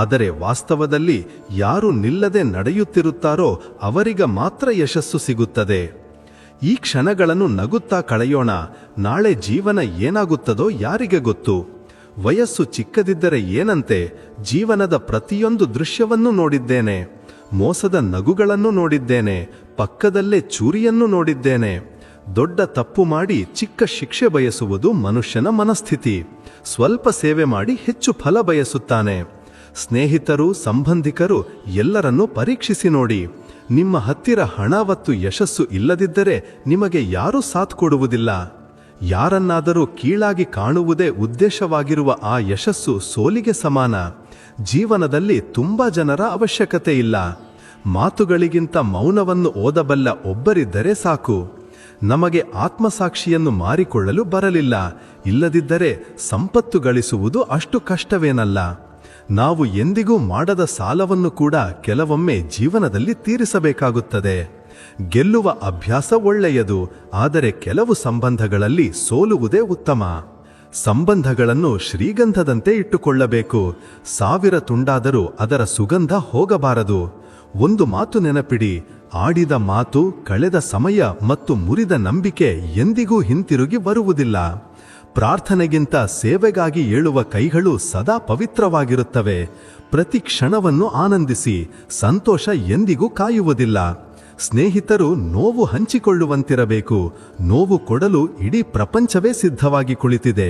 ಆದರೆ ವಾಸ್ತವದಲ್ಲಿ ಯಾರು ನಿಲ್ಲದೆ ನಡೆಯುತ್ತಿರುತ್ತಾರೋ ಅವರಿಗೆ ಮಾತ್ರ ಯಶಸ್ಸು ಸಿಗುತ್ತದೆ. ಈ ಕ್ಷಣಗಳನ್ನು ನಗುತ್ತಾ ಕಳೆಯೋಣ. ನಾಳೆ ಜೀವನ ಏನಾಗುತ್ತದೋ ಯಾರಿಗೆ ಗೊತ್ತು. ವಯಸ್ಸು ಚಿಕ್ಕದಿದ್ದರೆ ಏನಂತೆ, ಜೀವನದ ಪ್ರತಿಯೊಂದು ದೃಶ್ಯವನ್ನು ನೋಡಿದ್ದೇನೆ. ಮೋಸದ ನಗುಗಳನ್ನು ನೋಡಿದ್ದೇನೆ, ಪಕ್ಕದಲ್ಲೇ ಚೂರಿಯನ್ನು ನೋಡಿದ್ದೇನೆ. ದೊಡ್ಡ ತಪ್ಪು ಮಾಡಿ ಚಿಕ್ಕ ಶಿಕ್ಷೆ ಬಯಸುವುದು ಮನುಷ್ಯನ ಮನಸ್ಥಿತಿ. ಸ್ವಲ್ಪ ಸೇವೆ ಮಾಡಿ ಹೆಚ್ಚು ಫಲ ಬಯಸುತ್ತಾನೆ. ಸ್ನೇಹಿತರು, ಸಂಬಂಧಿಕರು ಎಲ್ಲರನ್ನೂ ಪರೀಕ್ಷಿಸಿ ನೋಡಿ. ನಿಮ್ಮ ಹತ್ತಿರ ಹಣ ಮತ್ತು ಯಶಸ್ಸು ಇಲ್ಲದಿದ್ದರೆ ನಿಮಗೆ ಯಾರೂ ಸಾಥ್ ಕೊಡುವುದಿಲ್ಲ. ಯಾರನ್ನಾದರೂ ಕೀಳಾಗಿ ಕಾಣುವುದೇ ಉದ್ದೇಶವಾಗಿರುವ ಆ ಯಶಸ್ಸು ಸೋಲಿಗೆ ಸಮಾನ. ಜೀವನದಲ್ಲಿ ತುಂಬಾ ಜನರ ಅವಶ್ಯಕತೆ ಇಲ್ಲ. ಮಾತುಗಳಿಗಿಂತ ಮೌನವನ್ನು ಓದಬಲ್ಲ ಒಬ್ಬರಿದ್ದರೆ ಸಾಕು. ನಮಗೆ ಆತ್ಮಸಾಕ್ಷಿಯನ್ನು ಮಾರಿಕೊಳ್ಳಲು ಬರಲಿಲ್ಲ. ಇಲ್ಲದಿದ್ದರೆ ಸಂಪತ್ತು ಗಳಿಸುವುದು ಅಷ್ಟು ಕಷ್ಟವೇನಲ್ಲ. ನಾವು ಎಂದಿಗೂ ಮಾಡದ ಸಾಲವನ್ನು ಕೂಡ ಕೆಲವೊಮ್ಮೆ ಜೀವನದಲ್ಲಿ ತೀರಿಸಬೇಕಾಗುತ್ತದೆ. ಗೆಲ್ಲುವ ಅಭ್ಯಾಸ ಒಳ್ಳೆಯದು, ಆದರೆ ಕೆಲವು ಸಂಬಂಧಗಳಲ್ಲಿ ಸೋಲುವುದೇ ಉತ್ತಮ. ಸಂಬಂಧಗಳನ್ನು ಶ್ರೀಗಂಧದಂತೆ ಇಟ್ಟುಕೊಳ್ಳಬೇಕು. 1000 ತುಂಡಾದರೂ ಅದರ ಸುಗಂಧ ಹೋಗಬಾರದು. ಒಂದು ಮಾತು ನೆನಪಿಡಿ, ಆಡಿದ ಮಾತು, ಕಳೆದ ಸಮಯ ಮತ್ತು ಮುರಿದ ನಂಬಿಕೆ ಎಂದಿಗೂ ಹಿಂತಿರುಗಿ ಬರುವುದಿಲ್ಲ. ಪ್ರಾರ್ಥನೆಗಿಂತ ಸೇವೆಗಾಗಿ ಏಳುವ ಕೈಗಳು ಸದಾ ಪವಿತ್ರವಾಗಿರುತ್ತವೆ. ಪ್ರತಿ ಕ್ಷಣವನ್ನು ಆನಂದಿಸಿ. ಸಂತೋಷ ಎಂದಿಗೂ ಕಾಯುವುದಿಲ್ಲ. ಸ್ನೇಹಿತರು ನೋವು ಹಂಚಿಕೊಳ್ಳುವಂತಿರಬೇಕು. ನೋವು ಕೊಡಲು ಇಡೀ ಪ್ರಪಂಚವೇ ಸಿದ್ಧವಾಗಿ ಕುಳಿತಿದೆ.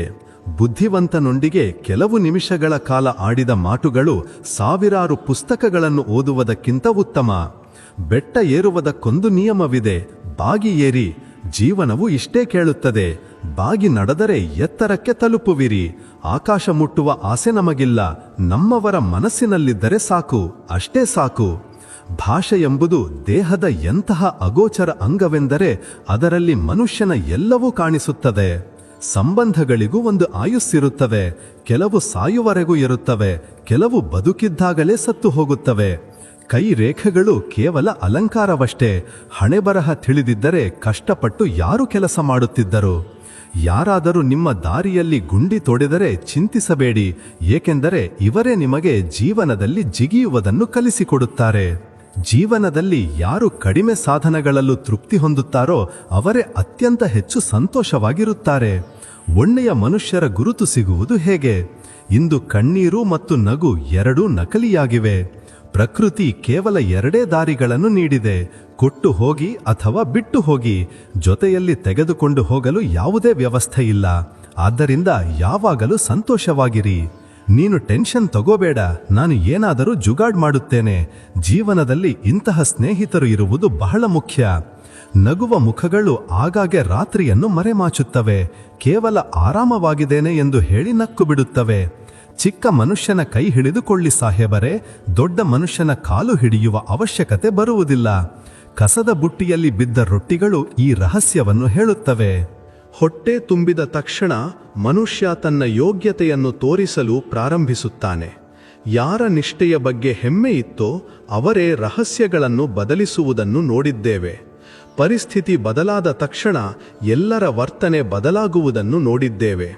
ಬುದ್ಧಿವಂತನೊಂದಿಗೆ ಕೆಲವು ನಿಮಿಷಗಳ ಕಾಲ ಆಡಿದ ಮಾತುಗಳು 1000 ಪುಸ್ತಕಗಳನ್ನು ಓದುವುದಕ್ಕಿಂತ ಉತ್ತಮ. ಬೆಟ್ಟ ಏರುವುದಕ್ಕೊಂದು ನಿಯಮವಿದೆ, ಬಾಗಿ ಏರಿ. ಜೀವನವು ಇಷ್ಟೇ ಕೇಳುತ್ತದೆ, ಬಾಗಿ ನಡೆದರೆ ಎತ್ತರಕ್ಕೆ ತಲುಪುವಿರಿ. ಆಕಾಶ ಮುಟ್ಟುವ ಆಸೆ ನಮಗಿಲ್ಲ. ನಮ್ಮವರ ಮನಸ್ಸಿನಲ್ಲಿದ್ದರೆ ಸಾಕು, ಅಷ್ಟೇ ಸಾಕು. ಭಾಷೆ ಎಂಬುದು ದೇಹದ ಎಂತಹ ಅಗೋಚರ ಅಂಗವೆಂದರೆ ಅದರಲ್ಲಿ ಮನುಷ್ಯನ ಎಲ್ಲವೂ ಕಾಣಿಸುತ್ತದೆ. ಸಂಬಂಧಗಳಿಗೂ ಒಂದು ಆಯುಸ್ಸಿರುತ್ತವೆ. ಕೆಲವು ಸಾಯುವರೆಗೂ ಇರುತ್ತವೆ, ಕೆಲವು ಬದುಕಿದ್ದಾಗಲೇ ಸತ್ತು ಹೋಗುತ್ತವೆ. ಕೈ ರೇಖೆಗಳು ಕೇವಲ ಅಲಂಕಾರವಷ್ಟೇ. ಹಣೆಬರಹ ತಿಳಿದಿದ್ದರೆ ಕಷ್ಟಪಟ್ಟು ಯಾರು ಕೆಲಸ ಮಾಡುತ್ತಿದ್ದರು? ಯಾರಾದರೂ ನಿಮ್ಮ ದಾರಿಯಲ್ಲಿ ಗುಂಡಿ ತೊಡೆದರೆ ಚಿಂತಿಸಬೇಡಿ, ಏಕೆಂದರೆ ಇವರೇ ನಿಮಗೆ ಜೀವನದಲ್ಲಿ ಜಿಗಿಯುವುದನ್ನು ಕಲಿಸಿಕೊಡುತ್ತಾರೆ. ಜೀವನದಲ್ಲಿ ಯಾರು ಕಡಿಮೆ ಸಾಧನಗಳಲ್ಲೂ ತೃಪ್ತಿ ಹೊಂದುತ್ತಾರೋ ಅವರೇ ಅತ್ಯಂತ ಹೆಚ್ಚು ಸಂತೋಷವಾಗಿರುತ್ತಾರೆ. ಒಳ್ಳೆಯ ಮನುಷ್ಯರ ಗುರುತು ಸಿಗುವುದು ಹೇಗೆ? ಇಂದು ಕಣ್ಣೀರು ಮತ್ತು ನಗು ಎರಡೂ ನಕಲಿಯಾಗಿವೆ. ಪ್ರಕೃತಿ ಕೇವಲ 2 ದಾರಿಗಳನ್ನು ನೀಡಿದೆ, ಕೊಟ್ಟು ಹೋಗಿ ಅಥವಾ ಬಿಟ್ಟು ಹೋಗಿ. ಜೊತೆಯಲ್ಲಿ ತೆಗೆದುಕೊಂಡು ಹೋಗಲು ಯಾವುದೇ ವ್ಯವಸ್ಥೆ ಇಲ್ಲ. ಆದ್ದರಿಂದ ಯಾವಾಗಲೂ ಸಂತೋಷವಾಗಿರಿ. ನೀನು ಟೆನ್ಷನ್ ತಗೋಬೇಡ, ನಾನು ಏನಾದರೂ ಜುಗಾಡ್ ಮಾಡುತ್ತೇನೆ. ಜೀವನದಲ್ಲಿ ಇಂತಹ ಸ್ನೇಹಿತರು ಇರುವುದು ಬಹಳ ಮುಖ್ಯ. ನಗುವ ಮುಖಗಳು ಆಗಾಗ್ಗೆ ರಾತ್ರಿಯನ್ನು ಮರೆಮಾಚುತ್ತವೆ. ಕೇವಲ ಆರಾಮವಾಗಿದ್ದೇನೆ ಎಂದು ಹೇಳಿ ನಕ್ಕು ಬಿಡುತ್ತವೆ. ಚಿಕ್ಕ ಮನುಷ್ಯನ ಕೈ ಹಿಡಿದುಕೊಳ್ಳಿ ಸಾಹೇಬರೇ, ದೊಡ್ಡ ಮನುಷ್ಯನ ಕಾಲು ಹಿಡಿಯುವ ಅವಶ್ಯಕತೆ ಬರುವುದಿಲ್ಲ. ಕಸದ ಬುಟ್ಟಿಯಲ್ಲಿ ಬಿದ್ದ ರೊಟ್ಟಿಗಳು ಈ ರಹಸ್ಯವನ್ನು ಹೇಳುತ್ತವೆ. ಹೊಟ್ಟೆ ತುಂಬಿದ ತಕ್ಷಣ ಮನುಷ್ಯ ತನ್ನ ಯೋಗ್ಯತೆಯನ್ನು ತೋರಿಸಲು ಪ್ರಾರಂಭಿಸುತ್ತಾನೆ. ಯಾರ ನಿಷ್ಠೆಯ ಬಗ್ಗೆ ಹೆಮ್ಮೆ ಇತ್ತೋ ಅವರೇ ರಹಸ್ಯಗಳನ್ನು ಬದಲಿಸುವುದನ್ನು ನೋಡಿದ್ದೇವೆ. ಪರಿಸ್ಥಿತಿ ಬದಲಾದ ತಕ್ಷಣ ಎಲ್ಲರ ವರ್ತನೆ ಬದಲಾಗುವುದನ್ನು ನೋಡಿದ್ದೇವೆ.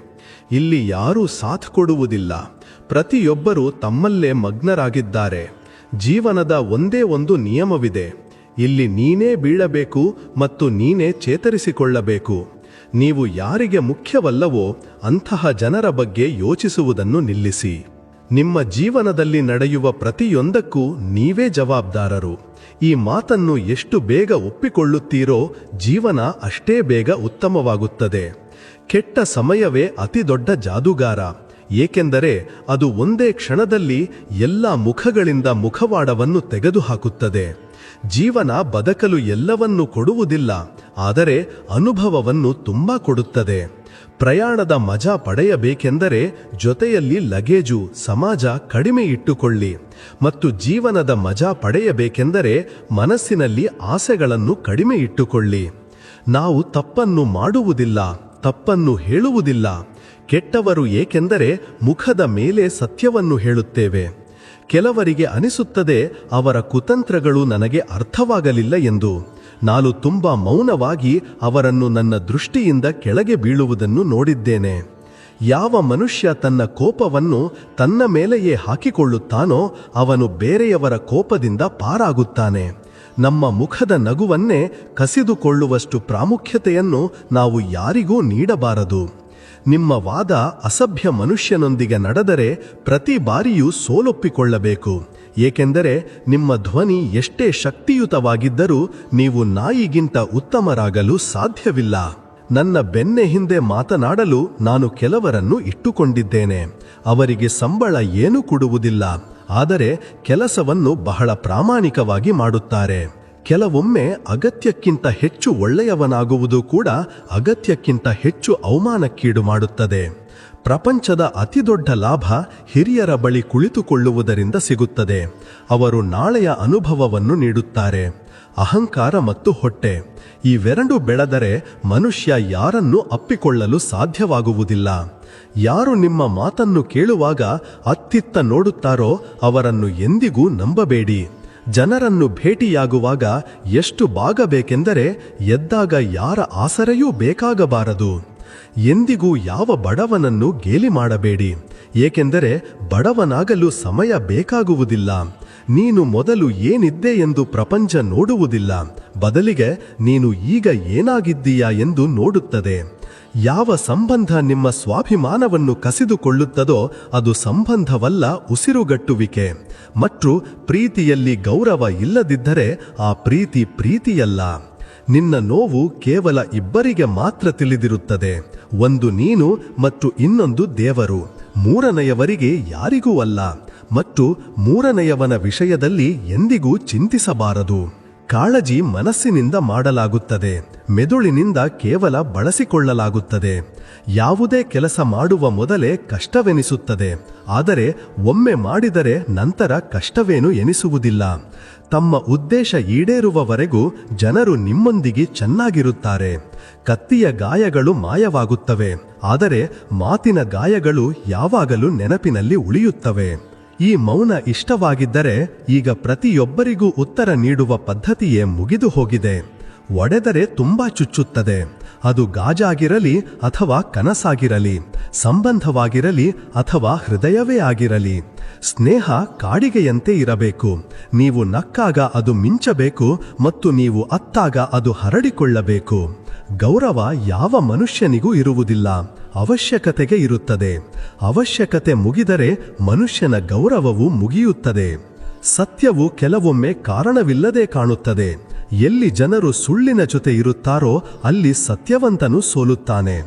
ಇಲ್ಲಿ ಯಾರೂ ಸಾಥ್ ಕೊಡುವುದಿಲ್ಲ. ಪ್ರತಿಯೊಬ್ಬರೂ ತಮ್ಮಲ್ಲೇ ಮಗ್ನರಾಗಿದ್ದಾರೆ. ಜೀವನದ ಒಂದೇ ಒಂದು ನಿಯಮವಿದೆ, ಇಲ್ಲಿ ನೀನೇ ಬೀಳಬೇಕು ಮತ್ತು ನೀನೇ ಚೇತರಿಸಿಕೊಳ್ಳಬೇಕು. ನೀವು ಯಾರಿಗೆ ಮುಖ್ಯವಲ್ಲವೋ ಅಂತಹ ಜನರ ಬಗ್ಗೆ ಯೋಚಿಸುವುದನ್ನು ನಿಲ್ಲಿಸಿ. ನಿಮ್ಮ ಜೀವನದಲ್ಲಿ ನಡೆಯುವ ಪ್ರತಿಯೊಂದಕ್ಕೂ ನೀವೇ ಜವಾಬ್ದಾರರು. ಈ ಮಾತನ್ನು ಎಷ್ಟು ಬೇಗ ಒಪ್ಪಿಕೊಳ್ಳುತ್ತೀರೋ ಜೀವನ ಅಷ್ಟೇ ಬೇಗ ಉತ್ತಮವಾಗುತ್ತದೆ. ಕೆಟ್ಟ ಸಮಯವೇ ಅತಿ ದೊಡ್ಡ ಜಾದೂಗಾರ. ಏಕೆಂದರೆ ಅದು ಒಂದೇ ಕ್ಷಣದಲ್ಲಿ ಎಲ್ಲ ಮುಖಗಳಿಂದ ಮುಖವಾಡವನ್ನು ತೆಗೆದುಹಾಕುತ್ತದೆ. ಜೀವನ ಬದುಕಲು ಎಲ್ಲವನ್ನೂ ಕೊಡುವುದಿಲ್ಲ, ಆದರೆ ಅನುಭವವನ್ನು ತುಂಬಾ ಕೊಡುತ್ತದೆ. ಪ್ರಯಾಣದ ಮಜಾ ಪಡೆಯಬೇಕೆಂದರೆ ಜೊತೆಯಲ್ಲಿ ಲಗೇಜು ಸಮಾಜ ಕಡಿಮೆ ಇಟ್ಟುಕೊಳ್ಳಿ, ಮತ್ತು ಜೀವನದ ಮಜಾ ಪಡೆಯಬೇಕೆಂದರೆ ಮನಸ್ಸಿನಲ್ಲಿ ಆಸೆಗಳನ್ನು ಕಡಿಮೆ ಇಟ್ಟುಕೊಳ್ಳಿ. ನಾವು ತಪ್ಪನ್ನು ಮಾಡುವುದಿಲ್ಲ, ತಪ್ಪನ್ನು ಹೇಳುವುದಿಲ್ಲ. ಕೆಟ್ಟವರು ಏಕೆಂದರೆ ಮುಖದ ಮೇಲೆ ಸತ್ಯವನ್ನು ಹೇಳುತ್ತೇವೆ. ಕೆಲವರಿಗೆ ಅನಿಸುತ್ತದೆ ಅವರ ಕುತಂತ್ರಗಳು ನನಗೆ ಅರ್ಥವಾಗಲಿಲ್ಲ ಎಂದು. ನಾನು ತುಂಬಾ ಮೌನವಾಗಿ ಅವರನ್ನು ನನ್ನ ದೃಷ್ಟಿಯಿಂದ ಕೆಳಗೆ ಬೀಳುವುದನ್ನು ನೋಡಿದ್ದೇನೆ. ಯಾವ ಮನುಷ್ಯ ತನ್ನ ಕೋಪವನ್ನು ತನ್ನ ಮೇಲೆಯೇ ಹಾಕಿಕೊಳ್ಳುತ್ತಾನೋ ಅವನು ಬೇರೆಯವರ ಕೋಪದಿಂದ ಪಾರಾಗುತ್ತಾನೆ. ನಮ್ಮ ಮುಖದ ನಗುವನ್ನೇ ಕಸಿದುಕೊಳ್ಳುವಷ್ಟು ಪ್ರಾಮುಖ್ಯತೆಯನ್ನು ನಾವು ಯಾರಿಗೂ ನೀಡಬಾರದು. ನಿಮ್ಮ ವಾದ ಅಸಭ್ಯ ಮನುಷ್ಯನೊಂದಿಗೆ ನಡೆದರೆ ಪ್ರತಿ ಬಾರಿಯೂ ಸೋಲೊಪ್ಪಿಕೊಳ್ಳಬೇಕು, ಏಕೆಂದರೆ ನಿಮ್ಮ ಧ್ವನಿ ಎಷ್ಟೇ ಶಕ್ತಿಯುತವಾಗಿದ್ದರೂ ನೀವು ನಾಯಿಗಿಂತ ಉತ್ತಮರಾಗಲು ಸಾಧ್ಯವಿಲ್ಲ. ನನ್ನ ಬೆನ್ನೆ ಹಿಂದೆ ಮಾತನಾಡಲು ನಾನು ಕೆಲವರನ್ನು ಇಟ್ಟುಕೊಂಡಿದ್ದೇನೆ. ಅವರಿಗೆ ಸಂಬಳ ಏನೂ ಕೊಡುವುದಿಲ್ಲ, ಆದರೆ ಕೆಲಸವನ್ನು ಬಹಳ ಪ್ರಾಮಾಣಿಕವಾಗಿ ಮಾಡುತ್ತಾರೆ. ಕೆಲವೊಮ್ಮೆ ಅಗತ್ಯಕ್ಕಿಂತ ಹೆಚ್ಚು ಒಳ್ಳೆಯವನಾಗುವುದು ಕೂಡ ಅಗತ್ಯಕ್ಕಿಂತ ಹೆಚ್ಚು ಅವಮಾನಕ್ಕೀಡು ಮಾಡುತ್ತದೆ. ಪ್ರಪಂಚದ ಅತಿದೊಡ್ಡ ಲಾಭ ಹಿರಿಯರ ಬಳಿ ಕುಳಿತುಕೊಳ್ಳುವುದರಿಂದ ಸಿಗುತ್ತದೆ. ಅವರು ನಾಳೆಯ ಅನುಭವವನ್ನು ನೀಡುತ್ತಾರೆ. ಅಹಂಕಾರ ಮತ್ತು ಹೊಟ್ಟೆ ಇವೆರಡೂ ಬೆಳೆದರೆ ಮನುಷ್ಯ ಯಾರನ್ನೂ ಅಪ್ಪಿಕೊಳ್ಳಲು ಸಾಧ್ಯವಾಗುವುದಿಲ್ಲ. ಯಾರು ನಿಮ್ಮ ಮಾತನ್ನು ಕೇಳುವಾಗ ಅತ್ತಿತ್ತ ನೋಡುತ್ತಾರೋ ಅವರನ್ನು ಎಂದಿಗೂ ನಂಬಬೇಡಿ. ಜನರನ್ನು ಭೇಟಿಯಾಗುವಾಗ ಎಷ್ಟು ಬಾಗಬೇಕೆಂದರೆ ಎದ್ದಾಗ ಯಾರ ಆಸರೆಯೂ ಬೇಕಾಗಬಾರದು. ಎಂದಿಗೂ ಯಾವ ಬಡವನನ್ನು ಗೇಲಿ ಮಾಡಬೇಡಿ, ಏಕೆಂದರೆ ಬಡವನಾಗಲು ಸಮಯ ಬೇಕಾಗುವುದಿಲ್ಲ. ನೀನು ಮೊದಲು ಏನಿದ್ದೆ ಎಂದು ಪ್ರಪಂಚ ನೋಡುವುದಿಲ್ಲ, ಬದಲಿಗೆ ನೀನು ಈಗ ಏನಾಗಿದ್ದೀಯಾ ಎಂದು ನೋಡುತ್ತದೆ. ಯಾವ ಸಂಬಂಧ ನಿಮ್ಮ ಸ್ವಾಭಿಮಾನವನ್ನು ಕಸಿದುಕೊಳ್ಳುತ್ತದೋ ಅದು ಸಂಬಂಧವಲ್ಲ, ಉಸಿರುಗಟ್ಟುವಿಕೆ. ಮತ್ತು ಪ್ರೀತಿಯಲ್ಲಿ ಗೌರವ ಇಲ್ಲದಿದ್ದರೆ ಆ ಪ್ರೀತಿ ಪ್ರೀತಿಯಲ್ಲ. ನಿನ್ನ ನೋವು ಕೇವಲ ಇಬ್ಬರಿಗೆ ಮಾತ್ರ ತಿಳಿದಿರುತ್ತದೆ, ಒಂದು ನೀನು ಮತ್ತು ಇನ್ನೊಂದು ದೇವರು. ಮೂರನೆಯವರಿಗೆ ಯಾರಿಗೂ ಅಲ್ಲ, ಮತ್ತು ಮೂರನೆಯವನ ವಿಷಯದಲ್ಲಿ ಎಂದಿಗೂ ಚಿಂತಿಸಬಾರದು. ಕಾಳಜಿ ಮನಸ್ಸಿನಿಂದ ಮಾಡಲಾಗುತ್ತದೆ, ಮೆದುಳಿನಿಂದ ಕೇವಲ ಬಳಸಿಕೊಳ್ಳಲಾಗುತ್ತದೆ. ಯಾವುದೇ ಕೆಲಸ ಮಾಡುವ ಮೊದಲೇ ಕಷ್ಟವೆನಿಸುತ್ತದೆ, ಆದರೆ ಒಮ್ಮೆ ಮಾಡಿದರೆ ನಂತರ ಕಷ್ಟವೇನು ಎನಿಸುವುದಿಲ್ಲ. ತಮ್ಮ ಉದ್ದೇಶ ಈಡೇರುವವರೆಗೂ ಜನರು ನಿಮ್ಮೊಂದಿಗೆ ಚೆನ್ನಾಗಿರುತ್ತಾರೆ. ಕತ್ತಿಯ ಗಾಯಗಳು ಮಾಯವಾಗುತ್ತವೆ, ಆದರೆ ಮಾತಿನ ಗಾಯಗಳು ಯಾವಾಗಲೂ ನೆನಪಿನಲ್ಲಿ ಉಳಿಯುತ್ತವೆ. ಈ ಮೌನ ಇಷ್ಟವಾಗಿದ್ದರೆ ಈಗ ಪ್ರತಿಯೊಬ್ಬರಿಗೂ ಉತ್ತರ ನೀಡುವ ಪದ್ಧತಿಯೇ ಮುಗಿದು ಹೋಗಿದೆ. ಒಡೆದರೆ ತುಂಬಾ ಚುಚ್ಚುತ್ತದೆ. ಅದು ಗಾಜಾಗಿರಲಿ ಅಥವಾ ಕನಸಾಗಿರಲಿ, ಸಂಬಂಧವಾಗಿರಲಿ ಅಥವಾ ಹೃದಯವೇ ಆಗಿರಲಿ. ಸ್ನೇಹ ಕಾಡಿಗೆಯಂತೆ ಇರಬೇಕು. ನೀವು ನಕ್ಕಾಗ ಅದು ಮಿಂಚಬೇಕು ಮತ್ತು ನೀವು ಅತ್ತಾಗ ಅದು ಹರಡಿಕೊಳ್ಳಬೇಕು. ಗೌರವ ಯಾವ ಮನುಷ್ಯನಿಗೂ ಇರುವುದಿಲ್ಲ, ಅವಶ್ಯಕತೆಗೆ ಇರುತ್ತದೆ. ಅವಶ್ಯಕತೆ ಮುಗಿದರೆ ಮನುಷ್ಯನ ಗೌರವವು ಮುಗಿಯುತ್ತದೆ. ಸತ್ಯವು ಕೆಲವೊಮ್ಮೆ ಕಾರಣವಿಲ್ಲದೆ ಕಾಣುತ್ತದೆ. ಎಲ್ಲಿ ಜನರು ಸುಳ್ಳಿನ ಜೊತೆ ಇರುತ್ತಾರೋ ಅಲ್ಲಿ ಸತ್ಯವಂತನು ಸೋಲುತ್ತಾನೆ.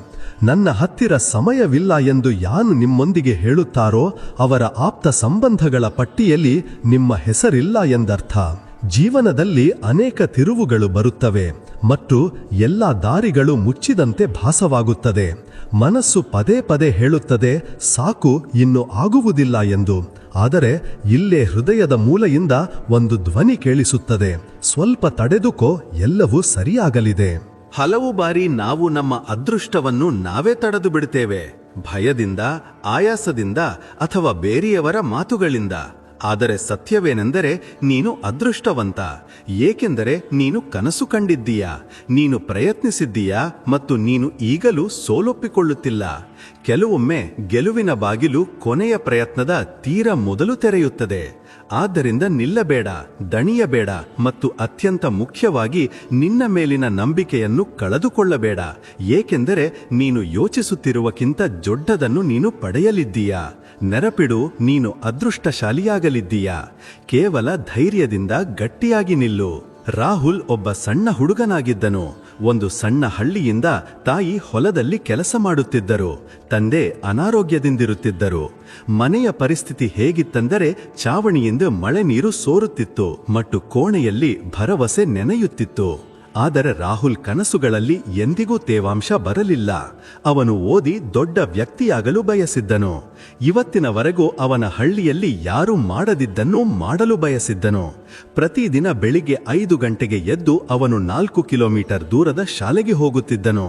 ನನ್ನ ಹತ್ತಿರ ಸಮಯವಿಲ್ಲ ಎಂದು ಯಾರು ನಿಮ್ಮೊಂದಿಗೆ ಹೇಳುತ್ತಾರೋ ಅವರ ಆಪ್ತ ಸಂಬಂಧಗಳ ಪಟ್ಟಿಯಲ್ಲಿ ನಿಮ್ಮ ಹೆಸರಿಲ್ಲ ಎಂದರ್ಥ. ಜೀವನದಲ್ಲಿ ಅನೇಕ ತಿರುವುಗಳು ಬರುತ್ತವೆ ಮತ್ತು ಎಲ್ಲ ದಾರಿಗಳು ಮುಚ್ಚಿದಂತೆ ಭಾಸವಾಗುತ್ತದೆ. ಮನಸ್ಸು ಪದೇ ಪದೇ ಹೇಳುತ್ತದೆ, ಸಾಕು, ಇನ್ನು ಆಗುವುದಿಲ್ಲ ಎಂದು. ಆದರೆ ಇಲ್ಲೇ ಹೃದಯದ ಮೂಲೆಯಿಂದ ಒಂದು ಧ್ವನಿ ಕೇಳಿಸುತ್ತದೆ, ಸ್ವಲ್ಪ ತಡೆದುಕೋ, ಎಲ್ಲವೂ ಸರಿಯಾಗಲಿದೆ. ಹಲವು ಬಾರಿ ನಾವು ನಮ್ಮ ಅದೃಷ್ಟವನ್ನು ನಾವೇ ತಡೆದು ಬಿಡುತ್ತೇವೆ, ಭಯದಿಂದ, ಆಯಾಸದಿಂದ ಅಥವಾ ಬೇರೆಯವರ ಮಾತುಗಳಿಂದ. ಆದರೆ ಸತ್ಯವೇನೆಂದರೆ ನೀನು ಅದೃಷ್ಟವಂತ, ಏಕೆಂದರೆ ನೀನು ಕನಸು ಕಂಡಿದ್ದೀಯಾ, ನೀನು ಪ್ರಯತ್ನಿಸಿದ್ದೀಯಾ ಮತ್ತು ನೀನು ಈಗಲೂ ಸೋಲೊಪ್ಪಿಕೊಳ್ಳುತ್ತಿಲ್ಲ. ಕೆಲವೊಮ್ಮೆ ಗೆಲುವಿನ ಬಾಗಿಲು ಕೊನೆಯ ಪ್ರಯತ್ನದ ತೀರ ಮೊದಲು ತೆರೆಯುತ್ತದೆ. ಆದ್ದರಿಂದ ನಿಲ್ಲಬೇಡ, ದಣಿಯಬೇಡ ಮತ್ತು ಅತ್ಯಂತ ಮುಖ್ಯವಾಗಿ ನಿನ್ನ ಮೇಲಿನ ನಂಬಿಕೆಯನ್ನು ಕಳೆದುಕೊಳ್ಳಬೇಡ, ಏಕೆಂದರೆ ನೀನು ಯೋಚಿಸುತ್ತಿರುವಕ್ಕಿಂತ ದೊಡ್ಡದನ್ನು ನೀನು ಪಡೆಯಲಿದ್ದೀಯಾ. ನೆನಪಿಡು, ನೀನು ಅದೃಷ್ಟಶಾಲಿಯಾಗಲಿದ್ದೀಯಾ. ಕೇವಲ ಧೈರ್ಯದಿಂದ ಗಟ್ಟಿಯಾಗಿ ನಿಲ್ಲು. ರಾಹುಲ್ ಒಬ್ಬ ಸಣ್ಣ ಹುಡುಗನಾಗಿದ್ದನು. ಒಂದು ಸಣ್ಣ ಹಳ್ಳಿಯಿಂದ ತಾಯಿ ಹೊಲದಲ್ಲಿ ಕೆಲಸ ಮಾಡುತ್ತಿದ್ದರು. ತಂದೆ ಅನಾರೋಗ್ಯದಿಂದಿರುತ್ತಿದ್ದರು. ಮನೆಯ ಪರಿಸ್ಥಿತಿ ಹೇಗಿತ್ತೆಂದರೆ ಚಾವಣಿಯಿಂದ ಮಳೆ ನೀರು ಸೋರುತ್ತಿತ್ತು ಮತ್ತು ಕೋಣೆಯಲ್ಲಿ ಭರವಸೆ ನೆನೆಯುತ್ತಿತ್ತು. ಆದರೆ ರಾಹುಲ್ ಕನಸುಗಳಲ್ಲಿ ಎಂದಿಗೂ ತೇವಾಂಶ ಬರಲಿಲ್ಲ. ಅವನು ಓದಿ ದೊಡ್ಡ ವ್ಯಕ್ತಿಯಾಗಲು ಬಯಸಿದ್ದನು. ಇವತ್ತಿನವರೆಗೂ ಅವನ ಹಳ್ಳಿಯಲ್ಲಿ ಯಾರೂ ಮಾಡದಿದ್ದನ್ನು ಮಾಡಲು ಬಯಸಿದ್ದನು. ಪ್ರತಿದಿನ ಬೆಳಿಗ್ಗೆ 5 ಗಂಟೆಗೆ ಎದ್ದು ಅವನು 4 ಕಿಲೋಮೀಟರ್ ದೂರದ ಶಾಲೆಗೆ ಹೋಗುತ್ತಿದ್ದನು.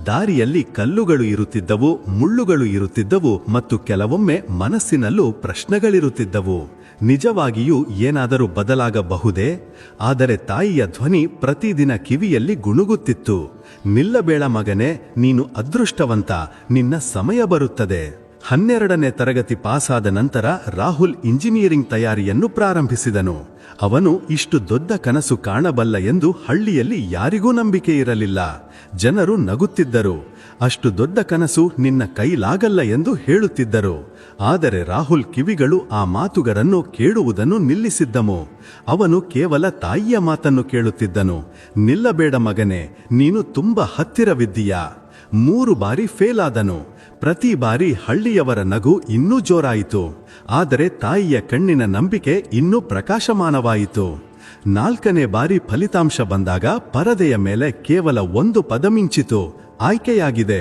ದಾರಿಯಲ್ಲಿ ಕಲ್ಲುಗಳು ಇರುತ್ತಿದ್ದವು, ಮುಳ್ಳುಗಳು ಇರುತ್ತಿದ್ದವು ಮತ್ತು ಕೆಲವೊಮ್ಮೆ ಮನಸ್ಸಿನಲ್ಲೂ ಪ್ರಶ್ನೆಗಳಿರುತ್ತಿದ್ದವು. ನಿಜವಾಗಿಯೂ ಏನಾದರೂ ಬದಲಾಗಬಹುದೇ? ಆದರೆ ತಾಯಿಯ ಧ್ವನಿ ಪ್ರತಿದಿನ ಕಿವಿಯಲ್ಲಿ ಗುಣುಗುತ್ತಿತ್ತು. ನಿಲ್ಲಬೇಡ ಮಗನೇ, ನೀನು ಅದೃಷ್ಟವಂತ, ನಿನ್ನ ಸಮಯ ಬರುತ್ತದೆ. 12ನೇ ತರಗತಿ ಪಾಸಾದ ನಂತರ ರಾಹುಲ್ ಇಂಜಿನಿಯರಿಂಗ್ ತಯಾರಿಯನ್ನು ಪ್ರಾರಂಭಿಸಿದನು. ಅವನು ಇಷ್ಟು ದೊಡ್ಡ ಕನಸು ಕಾಣಬಲ್ಲ ಎಂದು ಹಳ್ಳಿಯಲ್ಲಿ ಯಾರಿಗೂ ನಂಬಿಕೆ ಇರಲಿಲ್ಲ. ಜನರು ನಗುತ್ತಿದ್ದರು. ಅಷ್ಟು ದೊಡ್ಡ ಕನಸು ನಿನ್ನ ಕೈಲಾಗಲ್ಲ ಎಂದು ಹೇಳುತ್ತಿದ್ದರು. ಆದರೆ ರಾಹುಲ್ ಕಿವಿಗಳು ಆ ಮಾತುಗಳನ್ನು ಕೇಳುವುದನ್ನು ನಿಲ್ಲಿಸಿದ್ದವು. ಅವನು ಕೇವಲ ತಾಯಿಯ ಮಾತನ್ನು ಕೇಳುತ್ತಿದ್ದನು. ನಿಲ್ಲಬೇಡ ಮಗನೇ, ನೀನು ತುಂಬಾ ಹತ್ತಿರವಿದ್ದೀಯಾ. 3 ಬಾರಿ ಫೇಲ್ ಆದನು. ಪ್ರತಿ ಬಾರಿ ಹಳ್ಳಿಯವರ ನಗು ಇನ್ನೂ ಜೋರಾಯಿತು. ಆದರೆ ತಾಯಿಯ ಕಣ್ಣಿನ ನಂಬಿಕೆ ಇನ್ನೂ ಪ್ರಕಾಶಮಾನವಾಯಿತು. 4ನೇ ಬಾರಿ ಫಲಿತಾಂಶ ಬಂದಾಗ ಪರದೆಯ ಮೇಲೆ ಕೇವಲ 1 ಪದ ಮಿಂಚಿತು. ಆಯ್ಕೆಯಾಗಿದೆ.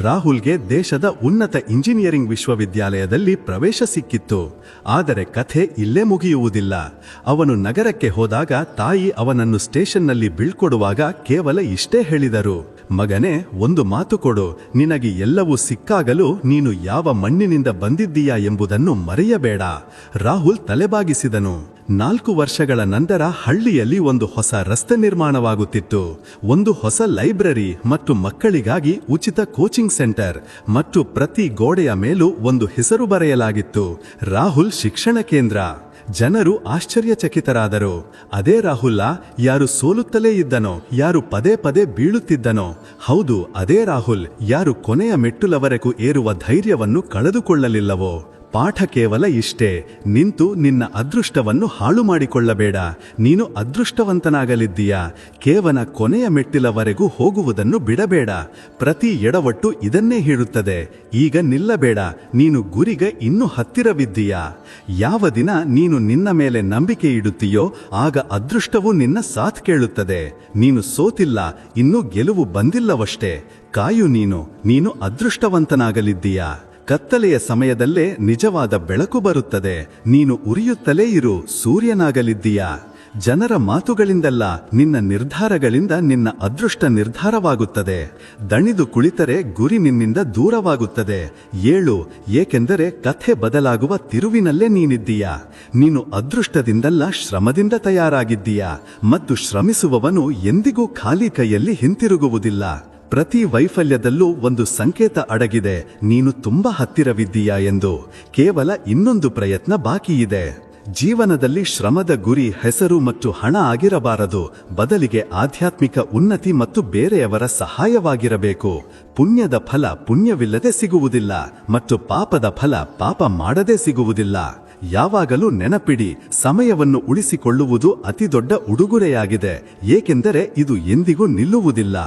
ರಾಹುಲ್ಗೆ ದೇಶದ ಉನ್ನತ ಇಂಜಿನಿಯರಿಂಗ್ ವಿಶ್ವವಿದ್ಯಾಲಯದಲ್ಲಿ ಪ್ರವೇಶ ಸಿಕ್ಕಿತ್ತು. ಆದರೆ ಕಥೆ ಇಲ್ಲೇ ಮುಗಿಯುವುದಿಲ್ಲ. ಅವನು ನಗರಕ್ಕೆ ಹೋದಾಗ ತಾಯಿ ಅವನನ್ನು ಸ್ಟೇಷನ್ನಲ್ಲಿ ಬೀಳ್ಕೊಡುವಾಗ ಕೇವಲ ಇಷ್ಟೇ ಹೇಳಿದರು, ಮಗನೇ, ಒಂದು ಮಾತು ಕೊಡು, ನಿನಗೆ ಎಲ್ಲವೂ ಸಿಕ್ಕಾಗಲೂ ನೀನು ಯಾವ ಮಣ್ಣಿನಿಂದ ಬಂದಿದ್ದೀಯಾ ಎಂಬುದನ್ನು ಮರೆಯಬೇಡ. ರಾಹುಲ್ ತಲೆಬಾಗಿಸಿದನು. 4 ವರ್ಷಗಳ ನಂತರ ಹಳ್ಳಿಯಲ್ಲಿ ಒಂದು ಹೊಸ ರಸ್ತೆ ನಿರ್ಮಾಣವಾಗುತ್ತಿತ್ತು. ಒಂದು ಹೊಸ ಲೈಬ್ರರಿ ಮತ್ತು ಮಕ್ಕಳಿಗಾಗಿ ಉಚಿತ ಕೋಚಿಂಗ್ ಸೆಂಟರ್ ಮತ್ತು ಪ್ರತಿ ಗೋಡೆಯ ಮೇಲೂ ಒಂದು ಹೆಸರು ಬರೆಯಲಾಗಿತ್ತು, ರಾಹುಲ್ ಶಿಕ್ಷಣ ಕೇಂದ್ರ. ಜನರು ಆಶ್ಚರ್ಯಚಕಿತರಾದರು. ಅದೇ ರಾಹುಲ್ಲ? ಯಾರು ಸೋಲುತ್ತಲೇ ಇದ್ದನೋ, ಯಾರು ಪದೇ ಪದೇ ಬೀಳುತ್ತಿದ್ದನೋ? ಹೌದು, ಅದೇ ರಾಹುಲ್, ಯಾರು ಕೊನೆಯ ಮೆಟ್ಟುಲವರೆಗೂ ಏರುವ ಧೈರ್ಯವನ್ನು ಕಳೆದುಕೊಳ್ಳಲಿಲ್ಲವೋ? ಪಾಠ ಕೇವಲ ಇಷ್ಟೇ, ನಿಂತು ನಿನ್ನ ಅದೃಷ್ಟವನ್ನು ಹಾಳು ಮಾಡಿಕೊಳ್ಳಬೇಡ. ನೀನು ಅದೃಷ್ಟವಂತನಾಗಲಿದ್ದೀಯಾ. ಕೇವಲ ಕೊನೆಯ ಮೆಟ್ಟಿಲವರೆಗೂ ಹೋಗುವುದನ್ನು ಬಿಡಬೇಡ. ಪ್ರತಿ ಎಡವಟ್ಟು ಇದನ್ನೇ ಹೇಳುತ್ತದೆ, ಈಗ ನಿಲ್ಲಬೇಡ, ನೀನು ಗುರಿಗೆ ಇನ್ನೂ ಹತ್ತಿರವಿದ್ದೀಯಾ. ಯಾವ ದಿನ ನೀನು ನಿನ್ನ ಮೇಲೆ ನಂಬಿಕೆ ಇಡುತ್ತೀಯೋ ಆಗ ಅದೃಷ್ಟವು ನಿನ್ನ ಸಾಥ್ ಕೇಳುತ್ತದೆ. ನೀನು ಸೋತಿಲ್ಲ, ಇನ್ನೂ ಗೆಲುವು ಬಂದಿಲ್ಲವಷ್ಟೇ. ಕಾಯು, ನೀನು ಅದೃಷ್ಟವಂತನಾಗಲಿದ್ದೀಯಾ. ಕತ್ತಲೆಯ ಸಮಯದಲ್ಲೇ ನಿಜವಾದ ಬೆಳಕು ಬರುತ್ತದೆ. ನೀನು ಉರಿಯುತ್ತಲೇ ಇರು, ಸೂರ್ಯನಾಗಲಿದ್ದೀಯಾ. ಜನರ ಮಾತುಗಳಿಂದಲ್ಲ, ನಿನ್ನ ನಿರ್ಧಾರಗಳಿಂದ ನಿನ್ನ ಅದೃಷ್ಟ ನಿರ್ಧಾರವಾಗುತ್ತದೆ. ದಣಿದು ಕುಳಿತರೆ ಗುರಿ ನಿನ್ನಿಂದ ದೂರವಾಗುತ್ತದೆ. ಏಳು, ಏಕೆಂದರೆ ಕಥೆ ಬದಲಾಗುವ ತಿರುವಿನಲ್ಲೇ ನೀನಿದ್ದೀಯಾ. ನೀನು ಅದೃಷ್ಟದಿಂದಲ್ಲ, ಶ್ರಮದಿಂದ ತಯಾರಾಗಿದ್ದೀಯಾ. ಮತ್ತು ಶ್ರಮಿಸುವವನು ಎಂದಿಗೂ ಖಾಲಿ ಕೈಯಲ್ಲಿ ಹಿಂತಿರುಗುವುದಿಲ್ಲ. ಪ್ರತಿ ವೈಫಲ್ಯದಲ್ಲೂ ಒಂದು ಸಂಕೇತ ಅಡಗಿದೆ, ನೀನು ತುಂಬಾ ಹತ್ತಿರವಿದ್ದೀಯಾ ಎಂದು. ಕೇವಲ ಇನ್ನೊಂದು ಪ್ರಯತ್ನ ಬಾಕಿಯಿದೆ. ಜೀವನದಲ್ಲಿ ಶ್ರಮದ ಗುರಿ ಹೆಸರು ಮತ್ತು ಹಣ ಆಗಿರಬಾರದು. ಬದಲಿಗೆ ಆಧ್ಯಾತ್ಮಿಕ ಉನ್ನತಿ ಮತ್ತು ಬೇರೆಯವರ ಸಹಾಯವಾಗಿರಬೇಕು. ಪುಣ್ಯದ ಫಲ ಪುಣ್ಯವಿಲ್ಲದೆ ಸಿಗುವುದಿಲ್ಲ ಮತ್ತು ಪಾಪದ ಫಲ ಪಾಪ ಮಾಡದೆ ಸಿಗುವುದಿಲ್ಲ. ಯಾವಾಗಲೂ ನೆನಪಿಡಿ, ಸಮಯವನ್ನು ಉಳಿಸಿಕೊಳ್ಳುವುದು ಅತಿದೊಡ್ಡ ಉಡುಗೊರೆಯಾಗಿದೆ, ಏಕೆಂದರೆ ಇದು ಎಂದಿಗೂ ನಿಲ್ಲುವುದಿಲ್ಲ.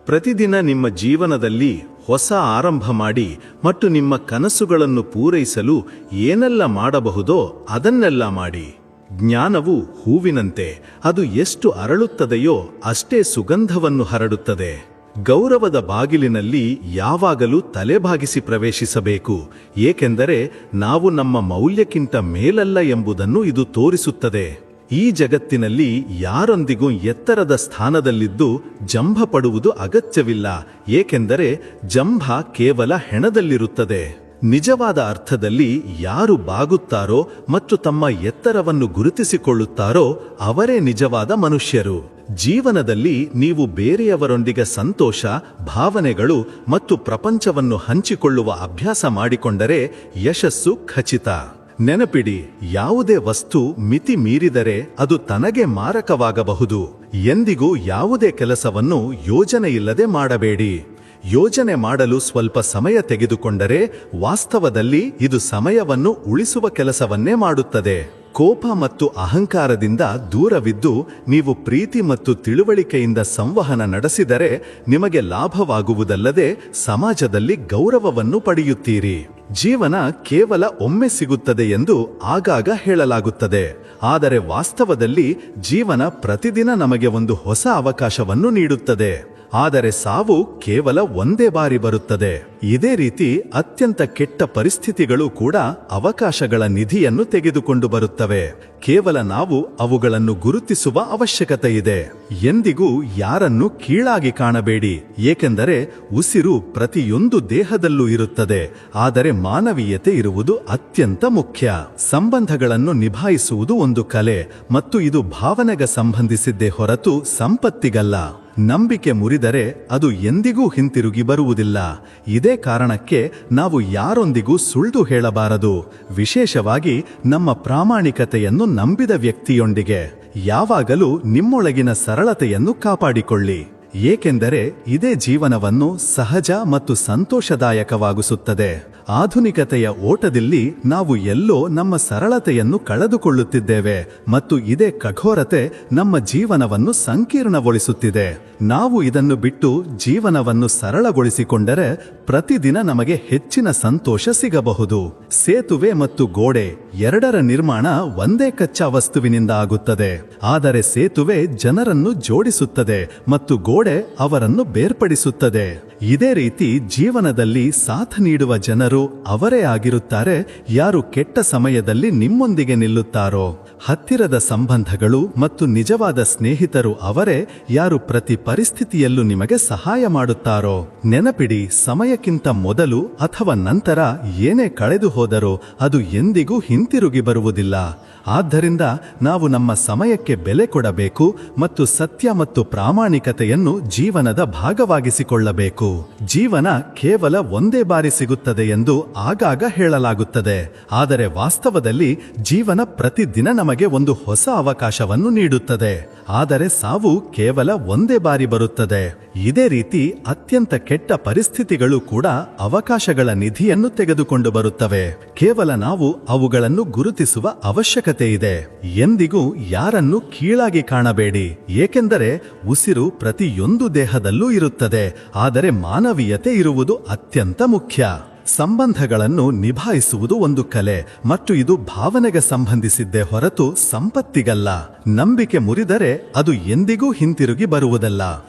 ಪ್ರತಿದಿನ ನಿಮ್ಮ ಜೀವನದಲ್ಲಿ ಹೊಸ ಆರಂಭ ಮಾಡಿ ಮತ್ತು ನಿಮ್ಮ ಕನಸುಗಳನ್ನು ಪೂರೈಸಲು ಏನೆಲ್ಲ ಮಾಡಬಹುದೋ ಅದನ್ನೆಲ್ಲ ಮಾಡಿ. ಜ್ಞಾನವು ಹೂವಿನಂತೆ, ಅದು ಎಷ್ಟು ಅರಳುತ್ತದೆಯೋ ಅಷ್ಟೇ ಸುಗಂಧವನ್ನು ಹರಡುತ್ತದೆ. ಗೌರವದ ಬಾಗಿಲಿನಲ್ಲಿ ಯಾವಾಗಲೂ ತಲೆಬಾಗಿಸಿ ಪ್ರವೇಶಿಸಬೇಕು, ಏಕೆಂದರೆ ನಾವು ನಮ್ಮ ಮೌಲ್ಯಕ್ಕಿಂತ ಮೇಲಲ್ಲ ಎಂಬುದನ್ನು ಇದು ತೋರಿಸುತ್ತದೆ. ಈ ಜಗತ್ತಿನಲ್ಲಿ ಯಾರೊಂದಿಗೂ ಎತ್ತರದ ಸ್ಥಾನದಲ್ಲಿದ್ದು ಜಂಭ ಪಡುವುದು ಅಗತ್ಯವಿಲ್ಲ, ಏಕೆಂದರೆ ಜಂಭ ಕೇವಲ ಹೆಣದಲ್ಲಿರುತ್ತದೆ. ನಿಜವಾದ ಅರ್ಥದಲ್ಲಿ ಯಾರು ಬಾಗುತ್ತಾರೋ ಮತ್ತು ತಮ್ಮ ಎತ್ತರವನ್ನು ಗುರುತಿಸಿಕೊಳ್ಳುತ್ತಾರೋ ಅವರೇ ನಿಜವಾದ ಮನುಷ್ಯರು. ಜೀವನದಲ್ಲಿ ನೀವು ಬೇರೆಯವರೊಂದಿಗೆ ಸಂತೋಷ, ಭಾವನೆಗಳು ಮತ್ತು ಪ್ರಪಂಚವನ್ನು ಹಂಚಿಕೊಳ್ಳುವ ಅಭ್ಯಾಸ ಮಾಡಿಕೊಂಡರೆ ಯಶಸ್ಸು ಖಚಿತ. ನೆನಪಿಡಿ, ಯಾವುದೇ ವಸ್ತು ಮಿತಿ ಮೀರಿದರೆ ಅದು ತನಗೆ ಮಾರಕವಾಗಬಹುದು. ಎಂದಿಗೂ ಯಾವುದೇ ಕೆಲಸವನ್ನು ಯೋಜನೆಯಿಲ್ಲದೆ ಮಾಡಬೇಡಿ. ಯೋಜನೆ ಮಾಡಲು ಸ್ವಲ್ಪ ಸಮಯ ತೆಗೆದುಕೊಂಡರೆ ವಾಸ್ತವದಲ್ಲಿ ಇದು ಸಮಯವನ್ನು ಉಳಿಸುವ ಕೆಲಸವನ್ನೇ ಮಾಡುತ್ತದೆ. ಕೋಪ ಮತ್ತು ಅಹಂಕಾರದಿಂದ ದೂರವಿದ್ದು ನೀವು ಪ್ರೀತಿ ಮತ್ತು ತಿಳುವಳಿಕೆಯಿಂದ ಸಂವಹನ ನಡೆಸಿದರೆ ನಿಮಗೆ ಲಾಭವಾಗುವುದಲ್ಲದೆ ಸಮಾಜದಲ್ಲಿ ಗೌರವವನ್ನು ಪಡೆಯುತ್ತೀರಿ. ಜೀವನ ಕೇವಲ ಒಮ್ಮೆ ಸಿಗುತ್ತದೆ ಎಂದು ಆಗಾಗ ಹೇಳಲಾಗುತ್ತದೆ, ಆದರೆ ವಾಸ್ತವದಲ್ಲಿ ಜೀವನ ಪ್ರತಿದಿನ ನಮಗೆ ಒಂದು ಹೊಸ ಅವಕಾಶವನ್ನು ನೀಡುತ್ತದೆ. ಆದರೆ ಸಾವು ಕೇವಲ ಒಂದೇ ಬಾರಿ ಬರುತ್ತದೆ. ಇದೇ ರೀತಿ ಅತ್ಯಂತ ಕೆಟ್ಟ ಪರಿಸ್ಥಿತಿಗಳು ಕೂಡ ಅವಕಾಶಗಳ ನಿಧಿಯನ್ನು ತೆಗೆದುಕೊಂಡು ಬರುತ್ತವೆ. ಕೇವಲ ನಾವು ಅವುಗಳನ್ನು ಗುರುತಿಸುವ ಅವಶ್ಯಕತೆ ಇದೆ. ಎಂದಿಗೂ ಯಾರನ್ನು ಕೀಳಾಗಿ ಕಾಣಬೇಡಿ, ಏಕೆಂದರೆ ಉಸಿರು ಪ್ರತಿಯೊಂದು ದೇಹದಲ್ಲೂ ಇರುತ್ತದೆ, ಆದರೆ ಮಾನವೀಯತೆ ಇರುವುದು ಅತ್ಯಂತ ಮುಖ್ಯ. ಸಂಬಂಧಗಳನ್ನು ನಿಭಾಯಿಸುವುದು ಒಂದು ಕಲೆ ಮತ್ತು ಇದು ಭಾವನೆಗೆ ಸಂಬಂಧಿಸಿದ್ದೇ ಹೊರತು ಸಂಪತ್ತಿಗಲ್ಲ. ನಂಬಿಕೆ ಮುರಿದರೆ ಅದು ಎಂದಿಗೂ ಹಿಂತಿರುಗಿ ಬರುವುದಿಲ್ಲ. ಇದೇ ಕಾರಣಕ್ಕೆ ನಾವು ಯಾರೊಂದಿಗೂ ಸುಳ್ಳು ಹೇಳಬಾರದು, ವಿಶೇಷವಾಗಿ ನಮ್ಮ ಪ್ರಾಮಾಣಿಕತೆಯನ್ನು ನಂಬಿದ ವ್ಯಕ್ತಿಯೊಂದಿಗೆ. ಯಾವಾಗಲೂ ನಿಮ್ಮೊಳಗಿನ ಸರಳತೆಯನ್ನು ಕಾಪಾಡಿಕೊಳ್ಳಿ, ಏಕೆಂದರೆ ಇದೇ ಜೀವನವನ್ನು ಸಹಜ ಮತ್ತು ಸಂತೋಷದಾಯಕವಾಗಿಸುತ್ತದೆ. ಆಧುನಿಕತೆಯ ಓಟದಲ್ಲಿ ನಾವು ಎಲ್ಲೋ ನಮ್ಮ ಸರಳತೆಯನ್ನು ಕಳೆದುಕೊಳ್ಳುತ್ತಿದ್ದೇವೆ ಮತ್ತು ಇದೇ ಕಠೋರತೆ ನಮ್ಮ ಜೀವನವನ್ನು ಸಂಕೀರ್ಣಗೊಳಿಸುತ್ತಿದೆ. ನಾವು ಇದನ್ನು ಬಿಟ್ಟು ಜೀವನವನ್ನು ಸರಳಗೊಳಿಸಿಕೊಂಡರೆ ಪ್ರತಿದಿನ ನಮಗೆ ಹೆಚ್ಚಿನ ಸಂತೋಷ ಸಿಗಬಹುದು. ಸೇತುವೆ ಮತ್ತು ಗೋಡೆ ಎರಡರ ನಿರ್ಮಾಣ ಒಂದೇ ಕಚ್ಚಾ ವಸ್ತುವಿನಿಂದ ಆಗುತ್ತದೆ, ಆದರೆ ಸೇತುವೆ ಜನರನ್ನು ಜೋಡಿಸುತ್ತದೆ ಮತ್ತು ಗೋಡೆ ಅವರನ್ನು ಬೇರ್ಪಡಿಸುತ್ತದೆ. ಇದೇ ರೀತಿ ಜೀವನದಲ್ಲಿ ಸಾಥ್ ನೀಡುವ ಜನರು ಅವರೇ ಆಗಿರುತ್ತಾರೆ ಯಾರು ಕೆಟ್ಟ ಸಮಯದಲ್ಲಿ ನಿಮ್ಮೊಂದಿಗೆ ನಿಲ್ಲುತ್ತಾರೋ. ಹತ್ತಿರದ ಸಂಬಂಧಗಳು ಮತ್ತು ನಿಜವಾದ ಸ್ನೇಹಿತರು ಅವರೇ ಯಾರು ಪ್ರತಿ ಪರಿಸ್ಥಿತಿಯಲ್ಲೂ ನಿಮಗೆ ಸಹಾಯ ಮಾಡುತ್ತಾರೋ. ನೆನಪಿಡಿ, ಸಮಯಕ್ಕಿಂತ ಮೊದಲು ಅಥವಾ ನಂತರ ಏನೇ ಕಳೆದು ಹೋದರೂ ಅದು ಎಂದಿಗೂ ಹಿಂತಿರುಗಿ ಬರುವುದಿಲ್ಲ. ಆದ್ದರಿಂದ ನಾವು ನಮ್ಮ ಸಮಯಕ್ಕೆ ಬೆಲೆ ಕೊಡಬೇಕು ಮತ್ತು ಸತ್ಯ ಮತ್ತು ಪ್ರಾಮಾಣಿಕತೆಯನ್ನು ಜೀವನದ ಭಾಗವಾಗಿಸಿಕೊಳ್ಳಬೇಕು. ಜೀವನ ಕೇವಲ ಒಂದೇ ಬಾರಿ ಸಿಗುತ್ತದೆ ಎಂದು ಆಗಾಗ ಹೇಳಲಾಗುತ್ತದೆ, ಆದರೆ ವಾಸ್ತವದಲ್ಲಿ ಜೀವನ ಪ್ರತಿದಿನ ನಮಗೆ ಒಂದು ಹೊಸ ಅವಕಾಶವನ್ನು ನೀಡುತ್ತದೆ. ಆದರೆ ಸಾವು ಕೇವಲ ಒಂದೇ ಬಾರಿ ಬರುತ್ತದೆ. ಇದೇ ರೀತಿ ಅತ್ಯಂತ ಕೆಟ್ಟ ಪರಿಸ್ಥಿತಿಗಳು ಕೂಡ ಅವಕಾಶಗಳ ನಿಧಿಯನ್ನು ತೆಗೆದುಕೊಂಡು ಬರುತ್ತವೆ. ಕೇವಲ ನಾವು ಅವುಗಳನ್ನು ಗುರುತಿಸುವ ಅವಶ್ಯಕತೆ ಇದೆ. ಎಂದಿಗೂ ಯಾರನ್ನು ಕೀಳಾಗಿ ಕಾಣಬೇಡಿ, ಏಕೆಂದರೆ ಉಸಿರು ಪ್ರತಿಯೊಂದು ದೇಹದಲ್ಲೂ ಇರುತ್ತದೆ, ಆದರೆ ಮಾನವೀಯತೆ ಇರುವುದು ಅತ್ಯಂತ ಮುಖ್ಯ. ಸಂಬಂಧಗಳನ್ನು ನಿಭಾಯಿಸುವುದು ಒಂದು ಕಲೆ ಮತ್ತು ಇದು ಭಾವನೆಗೆ ಸಂಬಂಧಿಸಿದ್ದೇ ಹೊರತು ಸಂಪತ್ತಿಗಲ್ಲ. ನಂಬಿಕೆ ಮುರಿದರೆ ಅದು ಎಂದಿಗೂ ಹಿಂತಿರುಗಿ ಬರುವುದಲ್ಲ.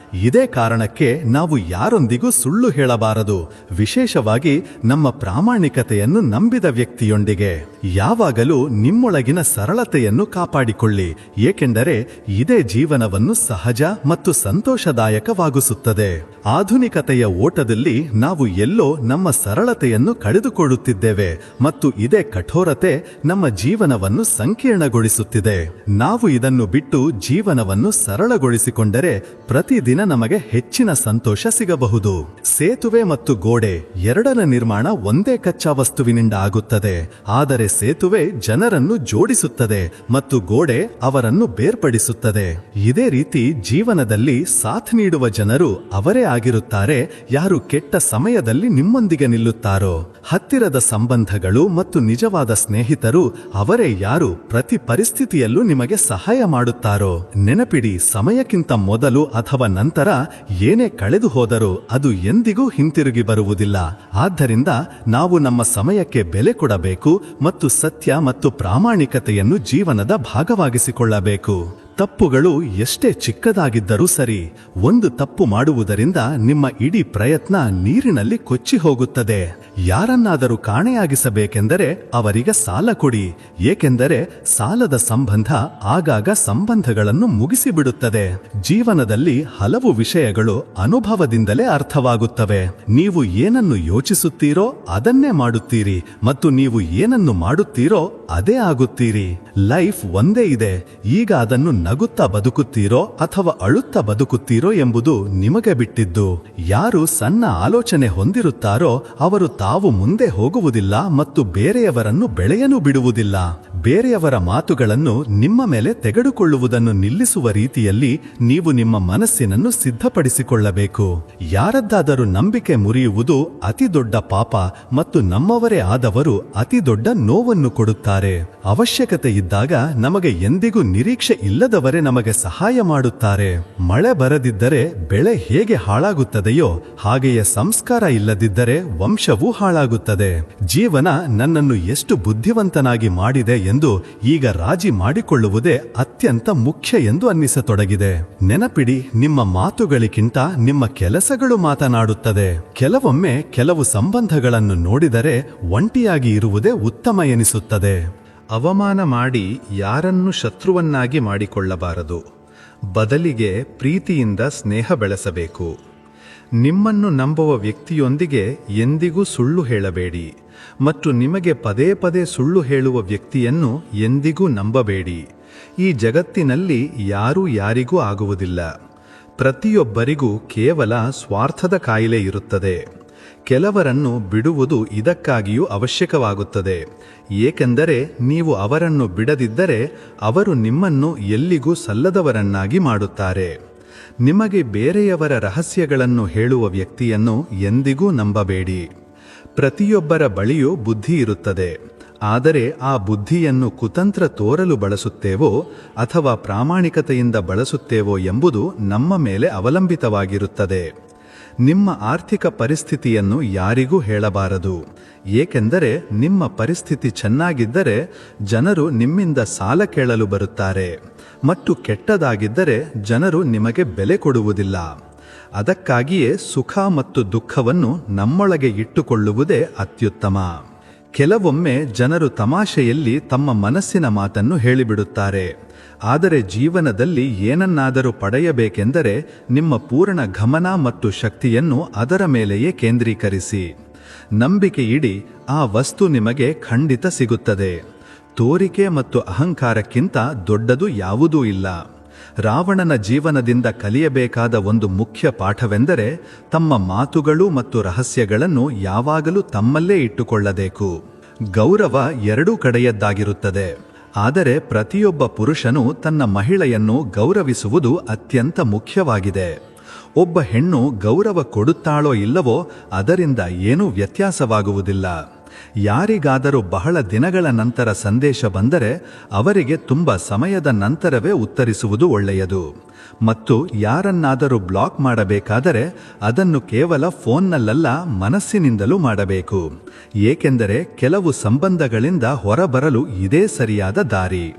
ಇದೇ ಕಾರಣಕ್ಕೆ ನಾವು ಯಾರೊಂದಿಗೂ ಸುಳ್ಳು ಹೇಳಬಾರದು, ವಿಶೇಷವಾಗಿ ನಮ್ಮ ಪ್ರಾಮಾಣಿಕತೆಯನ್ನು ನಂಬಿದ ವ್ಯಕ್ತಿಯೊಂದಿಗೆ. ಯಾವಾಗಲೂ ನಿಮ್ಮೊಳಗಿನ ಸರಳತೆಯನ್ನು ಕಾಪಾಡಿಕೊಳ್ಳಿ, ಏಕೆಂದರೆ ಇದೇ ಜೀವನವನ್ನು ಸಹಜ ಮತ್ತು ಸಂತೋಷದಾಯಕವಾಗಿಸುತ್ತದೆ. ಆಧುನಿಕತೆಯ ಓಟದಲ್ಲಿ ನಾವು ಎಲ್ಲೋ ನಮ್ಮ ಸರಳತೆಯನ್ನು ಕಳೆದುಕೊಳ್ಳುತ್ತಿದ್ದೇವೆ ಮತ್ತು ಇದೇ ಕಠೋರತೆ ನಮ್ಮ ಜೀವನವನ್ನು ಸಂಕೀರ್ಣಗೊಳಿಸುತ್ತಿದೆ. ನಾವು ಇದನ್ನು ಬಿಟ್ಟು ಜೀವನವನ್ನು ಸರಳಗೊಳಿಸಿಕೊಂಡರೆ ಪ್ರತಿದಿನ ನಮಗೆ ಹೆಚ್ಚಿನ ಸಂತೋಷ ಸಿಗಬಹುದು. ಸೇತುವೆ ಮತ್ತು ಗೋಡೆ ಎರಡರ ನಿರ್ಮಾಣ ಒಂದೇ ಕಚ್ಚಾ ವಸ್ತುವಿನಿಂದ ಆಗುತ್ತದೆ, ಆದರೆ ಸೇತುವೆ ಜನರನ್ನು ಜೋಡಿಸುತ್ತದೆ ಮತ್ತು ಗೋಡೆ ಅವರನ್ನು ಬೇರ್ಪಡಿಸುತ್ತದೆ. ಇದೇ ರೀತಿ ಜೀವನದಲ್ಲಿ ಸಾಥ್ ನೀಡುವ ಜನರು ಅವರೇ ಆಗಿರುತ್ತಾರೆ ಯಾರು ಕೆಟ್ಟ ಸಮಯದಲ್ಲಿ ನಿಮ್ಮೊಂದಿಗೆ ನಿಲ್ಲುತ್ತಾರೋ. ಹತ್ತಿರದ ಸಂಬಂಧಗಳು ಮತ್ತು ನಿಜವಾದ ಸ್ನೇಹಿತರು ಅವರೇ ಯಾರು ಪ್ರತಿ ಪರಿಸ್ಥಿತಿಯಲ್ಲೂ ನಿಮಗೆ ಸಹಾಯ ಮಾಡುತ್ತಾರೋ. ನೆನಪಿಡಿ, ಸಮಯಕ್ಕಿಂತ ಮೊದಲು ಅಥವಾ ನಂತರ ಏನೇ ಕಳೆದು ಹೋದರೂ ಅದು ಎಂದಿಗೂ ಹಿಂತಿರುಗಿ ಬರುವುದಿಲ್ಲ. ಆದ್ದರಿಂದ ನಾವು ನಮ್ಮ ಸಮಯಕ್ಕೆ ಬೆಲೆ ಕೊಡಬೇಕು ಮತ್ತು ಸತ್ಯ ಮತ್ತು ಪ್ರಾಮಾಣಿಕತೆಯನ್ನು ಜೀವನದ ಭಾಗವಾಗಿಸಿಕೊಳ್ಳಬೇಕು. ತಪ್ಪುಗಳು ಎಷ್ಟೇ ಚಿಕ್ಕದಾಗಿದ್ದರೂ ಸರಿ, ಒಂದು ತಪ್ಪು ಮಾಡುವುದರಿಂದ ನಿಮ್ಮ ಇಡೀ ಪ್ರಯತ್ನ ನೀರಿನಲ್ಲಿ ಕೊಚ್ಚಿ ಹೋಗುತ್ತದೆ. ಯಾರನ್ನಾದರೂ ಕಾಣೆಯಾಗಿಸಬೇಕೆಂದರೆ ಅವರಿಗೆ ಸಾಲ ಕೊಡಿ, ಏಕೆಂದರೆ ಸಾಲದ ಸಂಬಂಧ ಆಗಾಗ ಸಂಬಂಧಗಳನ್ನು ಮುಗಿಸಿಬಿಡುತ್ತದೆ. ಜೀವನದಲ್ಲಿ ಹಲವು ವಿಷಯಗಳು ಅನುಭವದಿಂದಲೇ ಅರ್ಥವಾಗುತ್ತವೆ. ನೀವು ಏನನ್ನು ಯೋಚಿಸುತ್ತೀರೋ ಅದನ್ನೇ ಮಾಡುತ್ತೀರಿ ಮತ್ತು ನೀವು ಏನನ್ನು ಮಾಡುತ್ತೀರೋ ಅದೇ ಆಗುತ್ತೀರಿ. ಲೈಫ್ ಒಂದೇ ಇದೆ, ಈಗ ಅದನ್ನು ನಗುತ್ತಾ ಬದುಕುತ್ತೀರೋ ಅಥವಾ ಅಳುತ್ತಾ ಬದುಕುತ್ತೀರೋ ಎಂಬುದು ನಿಮಗೆ ಬಿಟ್ಟಿದ್ದು. ಯಾರು ಸಣ್ಣ ಆಲೋಚನೆ ಹೊಂದಿರುತ್ತಾರೋ ಅವರು ತಾವು ಮುಂದೆ ಹೋಗುವುದಿಲ್ಲ ಮತ್ತು ಬೇರೆಯವರನ್ನು ಬೆಳೆಯಲು ಬಿಡುವುದಿಲ್ಲ. ಬೇರೆಯವರ ಮಾತುಗಳನ್ನು ನಿಮ್ಮ ಮೇಲೆ ತೆಗೆದುಕೊಳ್ಳುವುದನ್ನು ನಿಲ್ಲಿಸುವ ರೀತಿಯಲ್ಲಿ ನೀವು ನಿಮ್ಮ ಮನಸ್ಸಿನನ್ನು ಸಿದ್ಧಪಡಿಸಿಕೊಳ್ಳಬೇಕು. ಯಾರದ್ದಾದರೂ ನಂಬಿಕೆ ಮುರಿಯುವುದು ಅತಿ ದೊಡ್ಡ ಪಾಪ ಮತ್ತು ನಮ್ಮವರೇ ಆದವರು ಅತಿ ದೊಡ್ಡ ನೋವನ್ನು ಕೊಡುತ್ತಾರೆ. ಅವಶ್ಯಕತೆ ಇದ್ದಾಗ ನಮಗೆ ಎಂದಿಗೂ ನಿರೀಕ್ಷೆ ಇಲ್ಲದವರೇ ನಮಗೆ ಸಹಾಯ ಮಾಡುತ್ತಾರೆ. ಮಳೆ ಬರದಿದ್ದರೆ ಬೆಳೆ ಹೇಗೆ ಹಾಳಾಗುತ್ತದೆಯೋ ಹಾಗೆಯೇ ಸಂಸ್ಕಾರ ಇಲ್ಲದಿದ್ದರೆ ವಂಶವೂ ಹಾಳಾಗುತ್ತದೆ. ಜೀವನ ನನ್ನನ್ನು ಎಷ್ಟು ಬುದ್ಧಿವಂತನಾಗಿ ಮಾಡಿದೆ ಎಂದು ಈಗ ರಾಜಿ ಮಾಡಿಕೊಳ್ಳುವುದೇ ಅತ್ಯಂತ ಮುಖ್ಯ ಎಂದು ಅನ್ನಿಸತೊಡಗಿದೆ. ನೆನಪಿಡಿ, ನಿಮ್ಮ ಮಾತುಗಳಿಗಿಂತ ನಿಮ್ಮ ಕೆಲಸಗಳು ಮಾತನಾಡುತ್ತದೆ. ಕೆಲವೊಮ್ಮೆ ಕೆಲವು ಸಂಬಂಧಗಳನ್ನು ನೋಡಿದರೆ ಒಂಟಿಯಾಗಿ ಇರುವುದೇ ಉತ್ತಮ ಎನಿಸುತ್ತದೆ. ಅವಮಾನ ಮಾಡಿ ಯಾರನ್ನು ಶತ್ರುವನ್ನಾಗಿ ಮಾಡಿಕೊಳ್ಳಬಾರದು. ಬದಲಿಗೆ ಪ್ರೀತಿಯಿಂದ ಸ್ನೇಹ ಬೆಳೆಸಬೇಕು. ನಿಮ್ಮನ್ನು ನಂಬುವ ವ್ಯಕ್ತಿಯೊಂದಿಗೆ ಎಂದಿಗೂ ಸುಳ್ಳು ಹೇಳಬೇಡಿ ಮತ್ತು ನಿಮಗೆ ಪದೇ ಪದೇ ಸುಳ್ಳು ಹೇಳುವ ವ್ಯಕ್ತಿಯನ್ನು ಎಂದಿಗೂ ನಂಬಬೇಡಿ. ಈ ಜಗತ್ತಿನಲ್ಲಿ ಯಾರೂ ಯಾರಿಗೂ ಆಗುವುದಿಲ್ಲ. ಪ್ರತಿಯೊಬ್ಬರಿಗೂ ಕೇವಲ ಸ್ವಾರ್ಥದ ಕಾಯಿಲೆ ಇರುತ್ತದೆ. ಕೆಲವರನ್ನು ಬಿಡುವುದು ಇದಕ್ಕಾಗಿಯೂ ಅವಶ್ಯಕವಾಗುತ್ತದೆ. ಏಕೆಂದರೆ ನೀವು ಅವರನ್ನು ಬಿಡದಿದ್ದರೆ ಅವರು ನಿಮ್ಮನ್ನು ಎಲ್ಲಿಗೂ ಸಲ್ಲದವರನ್ನಾಗಿ ಮಾಡುತ್ತಾರೆ. ನಿಮಗೆ ಬೇರೆಯವರ ರಹಸ್ಯಗಳನ್ನು ಹೇಳುವ ವ್ಯಕ್ತಿಯನ್ನು ಎಂದಿಗೂ ನಂಬಬೇಡಿ. ಪ್ರತಿಯೊಬ್ಬರ ಬಳಿಯೂ ಬುದ್ಧಿ ಇರುತ್ತದೆ. ಆದರೆ ಆ ಬುದ್ಧಿಯನ್ನು ಕುತಂತ್ರ ತೋರಲು ಬಳಸುತ್ತೇವೋ ಅಥವಾ ಪ್ರಾಮಾಣಿಕತೆಯಿಂದ ಬಳಸುತ್ತೇವೋ ಎಂಬುದು ನಮ್ಮ ಮೇಲೆ ಅವಲಂಬಿತವಾಗಿರುತ್ತದೆ. ನಿಮ್ಮ ಆರ್ಥಿಕ ಪರಿಸ್ಥಿತಿಯನ್ನು ಯಾರಿಗೂ ಹೇಳಬಾರದು. ಏಕೆಂದರೆ ನಿಮ್ಮ ಪರಿಸ್ಥಿತಿ ಚೆನ್ನಾಗಿದ್ದರೆ ಜನರು ನಿಮ್ಮಿಂದ ಸಾಲ ಕೇಳಲು ಬರುತ್ತಾರೆ ಮತ್ತು ಕೆಟ್ಟದಾಗಿದ್ದರೆ ಜನರು ನಿಮಗೆ ಬೆಲೆ ಕೊಡುವುದಿಲ್ಲ. ಅದಕ್ಕಾಗಿಯೇ ಸುಖ ಮತ್ತು ದುಃಖವನ್ನು ನಮ್ಮೊಳಗೆ ಇಟ್ಟುಕೊಳ್ಳುವುದೇ ಅತ್ಯುತ್ತಮ. ಕೆಲವೊಮ್ಮೆ ಜನರು ತಮಾಷೆಯಲ್ಲಿ ತಮ್ಮ ಮನಸ್ಸಿನ ಮಾತನ್ನು ಹೇಳಿಬಿಡುತ್ತಾರೆ. ಆದರೆ ಜೀವನದಲ್ಲಿ ಏನನ್ನಾದರೂ ಪಡೆಯಬೇಕೆಂದರೆ ನಿಮ್ಮ ಪೂರ್ಣ ಗಮನ ಮತ್ತು ಶಕ್ತಿಯನ್ನು ಅದರ ಮೇಲೆಯೇ ಕೇಂದ್ರೀಕರಿಸಿ. ನಂಬಿಕೆ ಇಡಿ, ಆ ವಸ್ತು ನಿಮಗೆ ಖಂಡಿತ ಸಿಗುತ್ತದೆ. ತೋರಿಕೆ ಮತ್ತು ಅಹಂಕಾರಕ್ಕಿಂತ ದೊಡ್ಡದು ಯಾವುದೂ ಇಲ್ಲ. ರಾವಣನ ಜೀವನದಿಂದ ಕಲಿಯಬೇಕಾದ ಒಂದು ಮುಖ್ಯ ಪಾಠವೆಂದರೆ ತಮ್ಮ ಮಾತುಗಳು ಮತ್ತು ರಹಸ್ಯಗಳನ್ನು ಯಾವಾಗಲೂ ತಮ್ಮಲ್ಲೇ ಇಟ್ಟುಕೊಳ್ಳಬೇಕು. ಗೌರವ ಎರಡೂ ಕಡೆಯದ್ದಾಗಿರುತ್ತದೆ. ಆದರೆ ಪ್ರತಿಯೊಬ್ಬ ಪುರುಷನು ತನ್ನ ಮಹಿಳೆಯನ್ನು ಗೌರವಿಸುವುದು ಅತ್ಯಂತ ಮುಖ್ಯವಾಗಿದೆ. ಒಬ್ಬ ಹೆಣ್ಣು ಗೌರವ ಕೊಡುತ್ತಾಳೋ ಇಲ್ಲವೋ ಅದರಿಂದ ಏನೂ ವ್ಯತ್ಯಾಸವಾಗುವುದಿಲ್ಲ. ಯಾರಿಗಾದರೂ ಬಹಳ ದಿನಗಳ ನಂತರ ಸಂದೇಶ ಬಂದರೆ ಅವರಿಗೆ ತುಂಬ ಸಮಯದ ನಂತರವೇ ಉತ್ತರಿಸುವುದು ಒಳ್ಳೆಯದು. ಮತ್ತು ಯಾರನ್ನಾದರೂ ಬ್ಲಾಕ್ ಮಾಡಬೇಕಾದರೆ ಅದನ್ನು ಕೇವಲ ಫೋನ್ನಲ್ಲ, ಮನಸ್ಸಿನಿಂದಲೂ ಮಾಡಬೇಕು. ಏಕೆಂದರೆ ಕೆಲವು ಸಂಬಂಧಗಳಿಂದ ಹೊರಬರಲು ಇದೇ ಸರಿಯಾದ ದಾರಿ.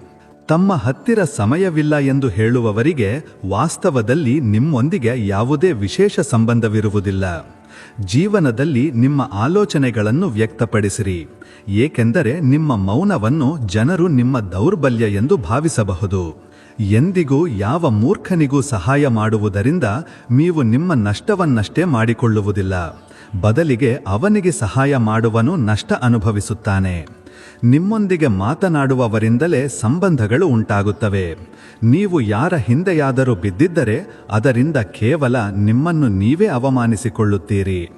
ತಮ್ಮ ಹತ್ತಿರ ಸಮಯವಿಲ್ಲ ಎಂದು ಹೇಳುವವರಿಗೆ ವಾಸ್ತವದಲ್ಲಿ ನಿಮ್ಮೊಂದಿಗೆ ಯಾವುದೇ ವಿಶೇಷ ಸಂಬಂಧವಿರುವುದಿಲ್ಲ. ಜೀವನದಲ್ಲಿ ನಿಮ್ಮ ಆಲೋಚನೆಗಳನ್ನು ವ್ಯಕ್ತಪಡಿಸಿರಿ. ಏಕೆಂದರೆ ನಿಮ್ಮ ಮೌನವನ್ನು ಜನರು ನಿಮ್ಮ ದೌರ್ಬಲ್ಯ ಎಂದು ಭಾವಿಸಬಹುದು. ಎಂದಿಗೂ ಯಾವ ಮೂರ್ಖನಿಗೂ ಸಹಾಯ ಮಾಡುವುದರಿಂದ ನೀವು ನಿಮ್ಮ ನಷ್ಟವನ್ನಷ್ಟೇ ಮಾಡಿಕೊಳ್ಳುವುದಿಲ್ಲ. ಬದಲಿಗೆ ಅವನಿಗೆ ಸಹಾಯ ಮಾಡುವನು ನಷ್ಟ ಅನುಭವಿಸುತ್ತಾನೆ. ನಿಮ್ಮೊಂದಿಗೆ ಮಾತನಾಡುವವರಿಂದಲೇ ಸಂಬಂಧಗಳು ಉಂಟಾಗುತ್ತವೆ. ನೀವು ಯಾರ ಹಿಂದೆಯಾದರೂ ಬಿದ್ದಿದ್ದರೆ ಅದರಿಂದ ಕೇವಲ ನಿಮ್ಮನ್ನು ನೀವೇ ಅವಮಾನಿಸಿಕೊಳ್ಳುತ್ತೀರಿ.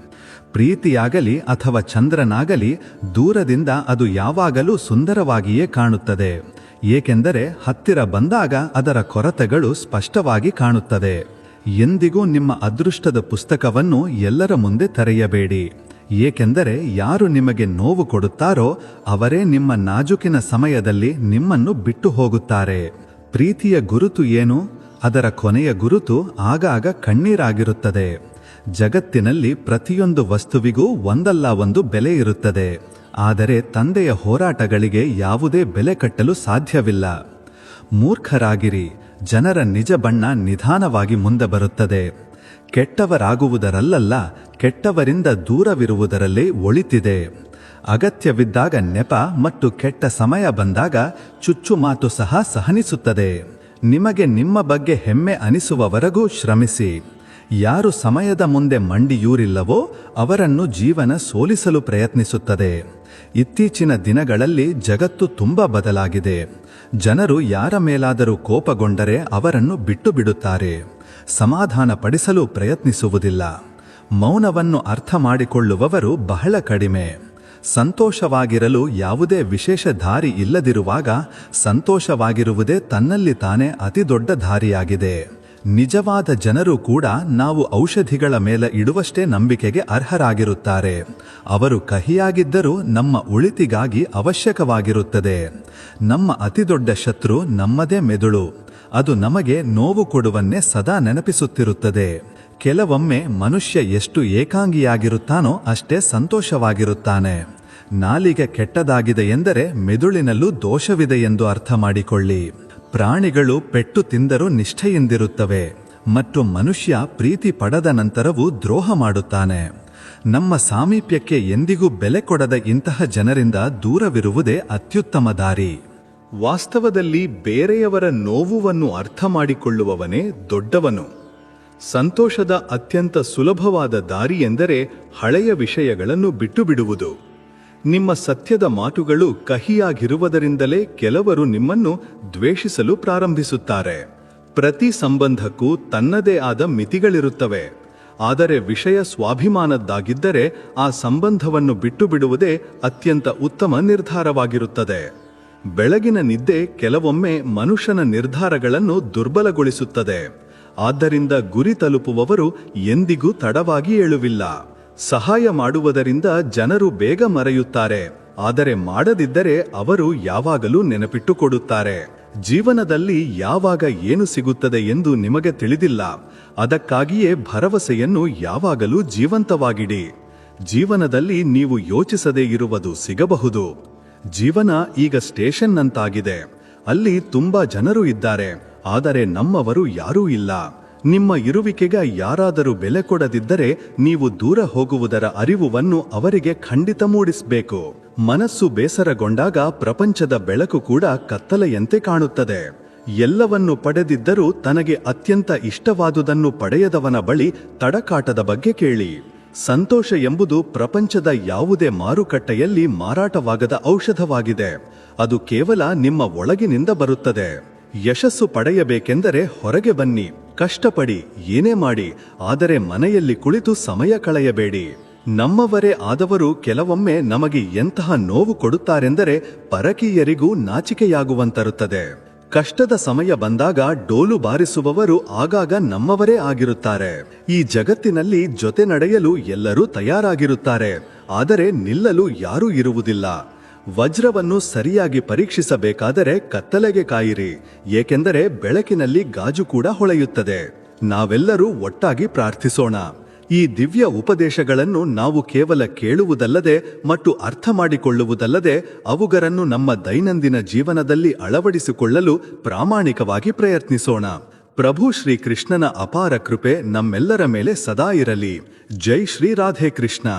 ಪ್ರೀತಿಯಾಗಲಿ ಅಥವಾ ಚಂದ್ರನಾಗಲಿ ದೂರದಿಂದ ಅದು ಯಾವಾಗಲೂ ಸುಂದರವಾಗಿಯೇ ಕಾಣುತ್ತದೆ. ಏಕೆಂದರೆ ಹತ್ತಿರ ಬಂದಾಗ ಅದರ ಕೊರತೆಗಳು ಸ್ಪಷ್ಟವಾಗಿ ಕಾಣುತ್ತದೆ. ಎಂದಿಗೂ ನಿಮ್ಮ ಅದೃಷ್ಟದ ಪುಸ್ತಕವನ್ನು ಎಲ್ಲರ ಮುಂದೆ ತೆರೆಯಬೇಡಿ. ಏಕೆಂದರೆ ಯಾರು ನಿಮಗೆ ನೋವು ಕೊಡುತ್ತಾರೋ ಅವರೇ ನಿಮ್ಮ ನಾಜುಕಿನ ಸಮಯದಲ್ಲಿ ನಿಮ್ಮನ್ನು ಬಿಟ್ಟು ಹೋಗುತ್ತಾರೆ. ಪ್ರೀತಿಯ ಗುರುತು ಏನು? ಅದರ ಕೊನೆಯ ಗುರುತು ಆಗಾಗ ಕಣ್ಣೀರಾಗಿರುತ್ತದೆ. ಜಗತ್ತಿನಲ್ಲಿ ಪ್ರತಿಯೊಂದು ವಸ್ತುವಿಗೂ ಒಂದಲ್ಲ ಒಂದು ಬೆಲೆ ಇರುತ್ತದೆ. ಆದರೆ ತಂದೆಯ ಹೋರಾಟಗಳಿಗೆ ಯಾವುದೇ ಬೆಲೆ ಕಟ್ಟಲು ಸಾಧ್ಯವಿಲ್ಲ. ಮೂರ್ಖರಾಗಿರಿ. ಜನರ ನಿಜ ಬಣ್ಣ ನಿಧಾನವಾಗಿ ಮುಂದೆ ಬರುತ್ತದೆ. ಕೆಟ್ಟವರಾಗುವುದರಲ್ಲ, ಕೆಟ್ಟವರಿಂದ ದೂರವಿರುವುದರಲ್ಲೇ ಒಳಿತಿದೆ. ಅಗತ್ಯವಿದ್ದಾಗ ನೆಪ ಮತ್ತು ಕೆಟ್ಟ ಸಮಯ ಬಂದಾಗ ಚುಚ್ಚು ಮಾತು ಸಹ ಸಹನಿಸುತ್ತದೆ. ನಿಮಗೆ ನಿಮ್ಮ ಬಗ್ಗೆ ಹೆಮ್ಮೆ ಅನಿಸುವವರೆಗೂ ಶ್ರಮಿಸಿ. ಯಾರು ಸಮಯದ ಮುಂದೆ ಮಂಡಿಯೂರಿಲ್ಲವೋ ಅವರನ್ನು ಜೀವನ ಸೋಲಿಸಲು ಪ್ರಯತ್ನಿಸುತ್ತದೆ. ಇತ್ತೀಚಿನ ದಿನಗಳಲ್ಲಿ ಜಗತ್ತು ತುಂಬ ಬದಲಾಗಿದೆ. ಜನರು ಯಾರ ಮೇಲಾದರೂ ಕೋಪಗೊಂಡರೆ ಅವರನ್ನು ಬಿಟ್ಟು ಬಿಡುತ್ತಾರೆ. ಸಮಾಧಾನ ಪಡಿಸಲು ಪ್ರಯತ್ನಿಸುವುದಿಲ್ಲ. ಮೌನವನ್ನು ಅರ್ಥ ಮಾಡಿಕೊಳ್ಳುವವರು ಬಹಳ ಕಡಿಮೆ. ಸಂತೋಷವಾಗಿರಲು ಯಾವುದೇ ವಿಶೇಷ ದಾರಿ ಇಲ್ಲದಿರುವಾಗ ಸಂತೋಷವಾಗಿರುವುದೇ ತನ್ನಲ್ಲಿ ತಾನೇ ಅತಿದೊಡ್ಡ ದಾರಿಯಾಗಿದೆ. ನಿಜವಾದ ಜನರು ಕೂಡ ನಾವು ಔಷಧಿಗಳ ಮೇಲೆ ಇಡುವಷ್ಟೇ ನಂಬಿಕೆಗೆ ಅರ್ಹರಾಗಿರುತ್ತಾರೆ. ಅವರು ಕಹಿಯಾಗಿದ್ದರೂ ನಮ್ಮ ಉಳಿತಿಗಾಗಿ ಅವಶ್ಯಕವಾಗಿರುತ್ತದೆ. ನಮ್ಮ ಅತಿದೊಡ್ಡ ಶತ್ರು ನಮ್ಮದೇ ಮೆದುಳು. ಅದು ನಮಗೆ ನೋವು ಕೊಡುವನ್ನೇ ಸದಾ ನೆನಪಿಸುತ್ತಿರುತ್ತದೆ. ಕೆಲವೊಮ್ಮೆ ಮನುಷ್ಯ ಎಷ್ಟು ಏಕಾಂಗಿಯಾಗಿರುತ್ತಾನೋ ಅಷ್ಟೇ ಸಂತೋಷವಾಗಿರುತ್ತಾನೆ. ನಾಲಿಗೆ ಕೆಟ್ಟದಾಗಿದೆ ಎಂದರೆ ಮೆದುಳಿನಲ್ಲೂ ದೋಷವಿದೆ ಎಂದು ಅರ್ಥ ಮಾಡಿಕೊಳ್ಳಿ. ಪ್ರಾಣಿಗಳು ಪೆಟ್ಟು ತಿಂದರೂ ನಿಷ್ಠೆಯಿಂದಿರುತ್ತವೆ ಮತ್ತು ಮನುಷ್ಯ ಪ್ರೀತಿ ಪಡೆದ ನಂತರವೂ ದ್ರೋಹ ಮಾಡುತ್ತಾನೆ. ನಮ್ಮ ಸಾಮೀಪ್ಯಕ್ಕೆ ಎಂದಿಗೂ ಬೆಲೆ ಕೊಡದ ಇಂತಹ ಜನರಿಂದ ದೂರವಿರುವುದೇ ಅತ್ಯುತ್ತಮ ದಾರಿ. ವಾಸ್ತವದಲ್ಲಿ ಬೇರೆಯವರ ನೋವುವನ್ನು ಅರ್ಥ ಮಾಡಿಕೊಳ್ಳುವವನೇ ದೊಡ್ಡವನು. ಸಂತೋಷದ ಅತ್ಯಂತ ಸುಲಭವಾದ ದಾರಿ ಎಂದರೆ ಹಳೆಯ ವಿಷಯಗಳನ್ನು ಬಿಟ್ಟು ಬಿಡುವುದು. ನಿಮ್ಮ ಸತ್ಯದ ಮಾತುಗಳು ಕಹಿಯಾಗಿರುವುದರಿಂದಲೇ ಕೆಲವರು ನಿಮ್ಮನ್ನು ದ್ವೇಷಿಸಲು ಪ್ರಾರಂಭಿಸುತ್ತಾರೆ. ಪ್ರತಿ ಸಂಬಂಧಕ್ಕೂ ತನ್ನದೇ ಆದ ಮಿತಿಗಳಿರುತ್ತವೆ. ಆದರೆ ವಿಷಯ ಸ್ವಾಭಿಮಾನದ್ದಾಗಿದ್ದರೆ ಆ ಸಂಬಂಧವನ್ನು ಬಿಟ್ಟು ಬಿಡುವುದೇ ಅತ್ಯಂತ ಉತ್ತಮ ನಿರ್ಧಾರವಾಗಿರುತ್ತದೆ. ಬೆಳಗಿನ ನಿದ್ದೆ ಕೆಲವೊಮ್ಮೆ ಮನುಷ್ಯನ ನಿರ್ಧಾರಗಳನ್ನು ದುರ್ಬಲಗೊಳಿಸುತ್ತದೆ. ಆದ್ದರಿಂದ ಗುರಿ ತಲುಪುವವರು ಎಂದಿಗೂ ತಡವಾಗಿ ಏಳುವಿಲ್ಲ. ಸಹಾಯ ಮಾಡುವುದರಿಂದ ಜನರು ಬೇಗ ಮರೆಯುತ್ತಾರೆ, ಆದರೆ ಮಾಡದಿದ್ದರೆ ಅವರು ಯಾವಾಗಲೂ ನೆನಪಿಟ್ಟುಕೊಡುತ್ತಾರೆ. ಜೀವನದಲ್ಲಿ ಯಾವಾಗ ಏನು ಸಿಗುತ್ತದೆ ಎಂದು ನಿಮಗೆ ತಿಳಿದಿಲ್ಲ. ಅದಕ್ಕಾಗಿಯೇ ಭರವಸೆಯನ್ನು ಯಾವಾಗಲೂ ಜೀವಂತವಾಗಿಡಿ. ಜೀವನದಲ್ಲಿ ನೀವು ಯೋಚಿಸದೇ ಇರುವುದು ಸಿಗಬಹುದು. ಜೀವನ ಈಗ ಸ್ಟೇಷನ್ನಂತಾಗಿದೆ. ಅಲ್ಲಿ ತುಂಬಾ ಜನರು ಇದ್ದಾರೆ, ಆದರೆ ನಮ್ಮವರು ಯಾರೂ ಇಲ್ಲ. ನಿಮ್ಮ ಇರುವಿಕೆಗೆ ಯಾರಾದರೂ ಬೆಲೆ ಕೊಡದಿದ್ದರೆ ನೀವು ದೂರ ಹೋಗುವುದರ ಅರಿವನ್ನು ಅವರಿಗೆ ಖಂಡಿತ ಮೂಡಿಸಬೇಕು. ಮನಸ್ಸು ಬೇಸರಗೊಂಡಾಗ ಪ್ರಪಂಚದ ಬೆಳಕು ಕೂಡ ಕತ್ತಲೆಯಂತೆ ಕಾಣುತ್ತದೆ. ಎಲ್ಲವನ್ನು ಪಡೆದಿದ್ದರೂ ತನಗೆ ಅತ್ಯಂತ ಇಷ್ಟವಾದುದನ್ನು ಪಡೆಯದವನ ಬಳಿ ತಡಕಾಟದ ಬಗ್ಗೆ ಕೇಳಿ. ಸಂತೋಷ ಎಂಬುದು ಪ್ರಪಂಚದ ಯಾವುದೇ ಮಾರುಕಟ್ಟೆಯಲ್ಲಿ ಮಾರಾಟವಾಗದ ಔಷಧವಾಗಿದೆ. ಅದು ಕೇವಲ ನಿಮ್ಮ ಒಳಗಿನಿಂದ ಬರುತ್ತದೆ. ಯಶಸ್ಸು ಪಡೆಯಬೇಕೆಂದರೆ ಹೊರಗೆ ಬನ್ನಿ, ಕಷ್ಟಪಡಿ, ಏನೇ ಮಾಡಿ, ಆದರೆ ಮನೆಯಲ್ಲಿ ಕುಳಿತು ಸಮಯ ಕಳೆಯಬೇಡಿ. ನಮ್ಮವರೇ ಆದವರು ಕೆಲವೊಮ್ಮೆ ನಮಗೆ ಎಂತಹ ನೋವು ಕೊಡುತ್ತಾರೆಂದರೆ ಪರಕೀಯರಿಗೂ ನಾಚಿಕೆಯಾಗುವಂತರುತ್ತದೆ. ಕಷ್ಟದ ಸಮಯ ಬಂದಾಗ ಡೋಲು ಬಾರಿಸುವವರು ಆಗಾಗ ನಮ್ಮವರೇ ಆಗಿರುತ್ತಾರೆ. ಈ ಜಗತ್ತಿನಲ್ಲಿ ಜೊತೆ ನಡೆಯಲು ಎಲ್ಲರೂ ತಯಾರಾಗಿರುತ್ತಾರೆ, ಆದರೆ ನಿಲ್ಲಲು ಯಾರೂ ಇರುವುದಿಲ್ಲ. ವಜ್ರವನ್ನು ಸರಿಯಾಗಿ ಪರೀಕ್ಷಿಸಬೇಕಾದರೆ ಕತ್ತಲೆಗೆ ಕಾಯಿರಿ, ಏಕೆಂದರೆ ಬೆಳಕಿನಲ್ಲಿ ಗಾಜು ಕೂಡ ಹೊಳೆಯುತ್ತದೆ. ನಾವೆಲ್ಲರೂ ಒಟ್ಟಾಗಿ ಪ್ರಾರ್ಥಿಸೋಣ. ಈ ದಿವ್ಯ ಉಪದೇಶಗಳನ್ನು ನಾವು ಕೇವಲ ಕೇಳುವುದಲ್ಲದೆ ಮತ್ತು ಅರ್ಥ ಮಾಡಿಕೊಳ್ಳುವುದಲ್ಲದೆ ಅವುಗಳನ್ನು ನಮ್ಮ ದೈನಂದಿನ ಜೀವನದಲ್ಲಿ ಅಳವಡಿಸಿಕೊಳ್ಳಲು ಪ್ರಾಮಾಣಿಕವಾಗಿ ಪ್ರಯತ್ನಿಸೋಣ. ಪ್ರಭು ಶ್ರೀ ಕೃಷ್ಣನ ಅಪಾರ ಕೃಪೆ ನಮ್ಮೆಲ್ಲರ ಮೇಲೆ ಸದಾ ಇರಲಿ. ಜೈ ಶ್ರೀ ರಾಧೆ ಕೃಷ್ಣ.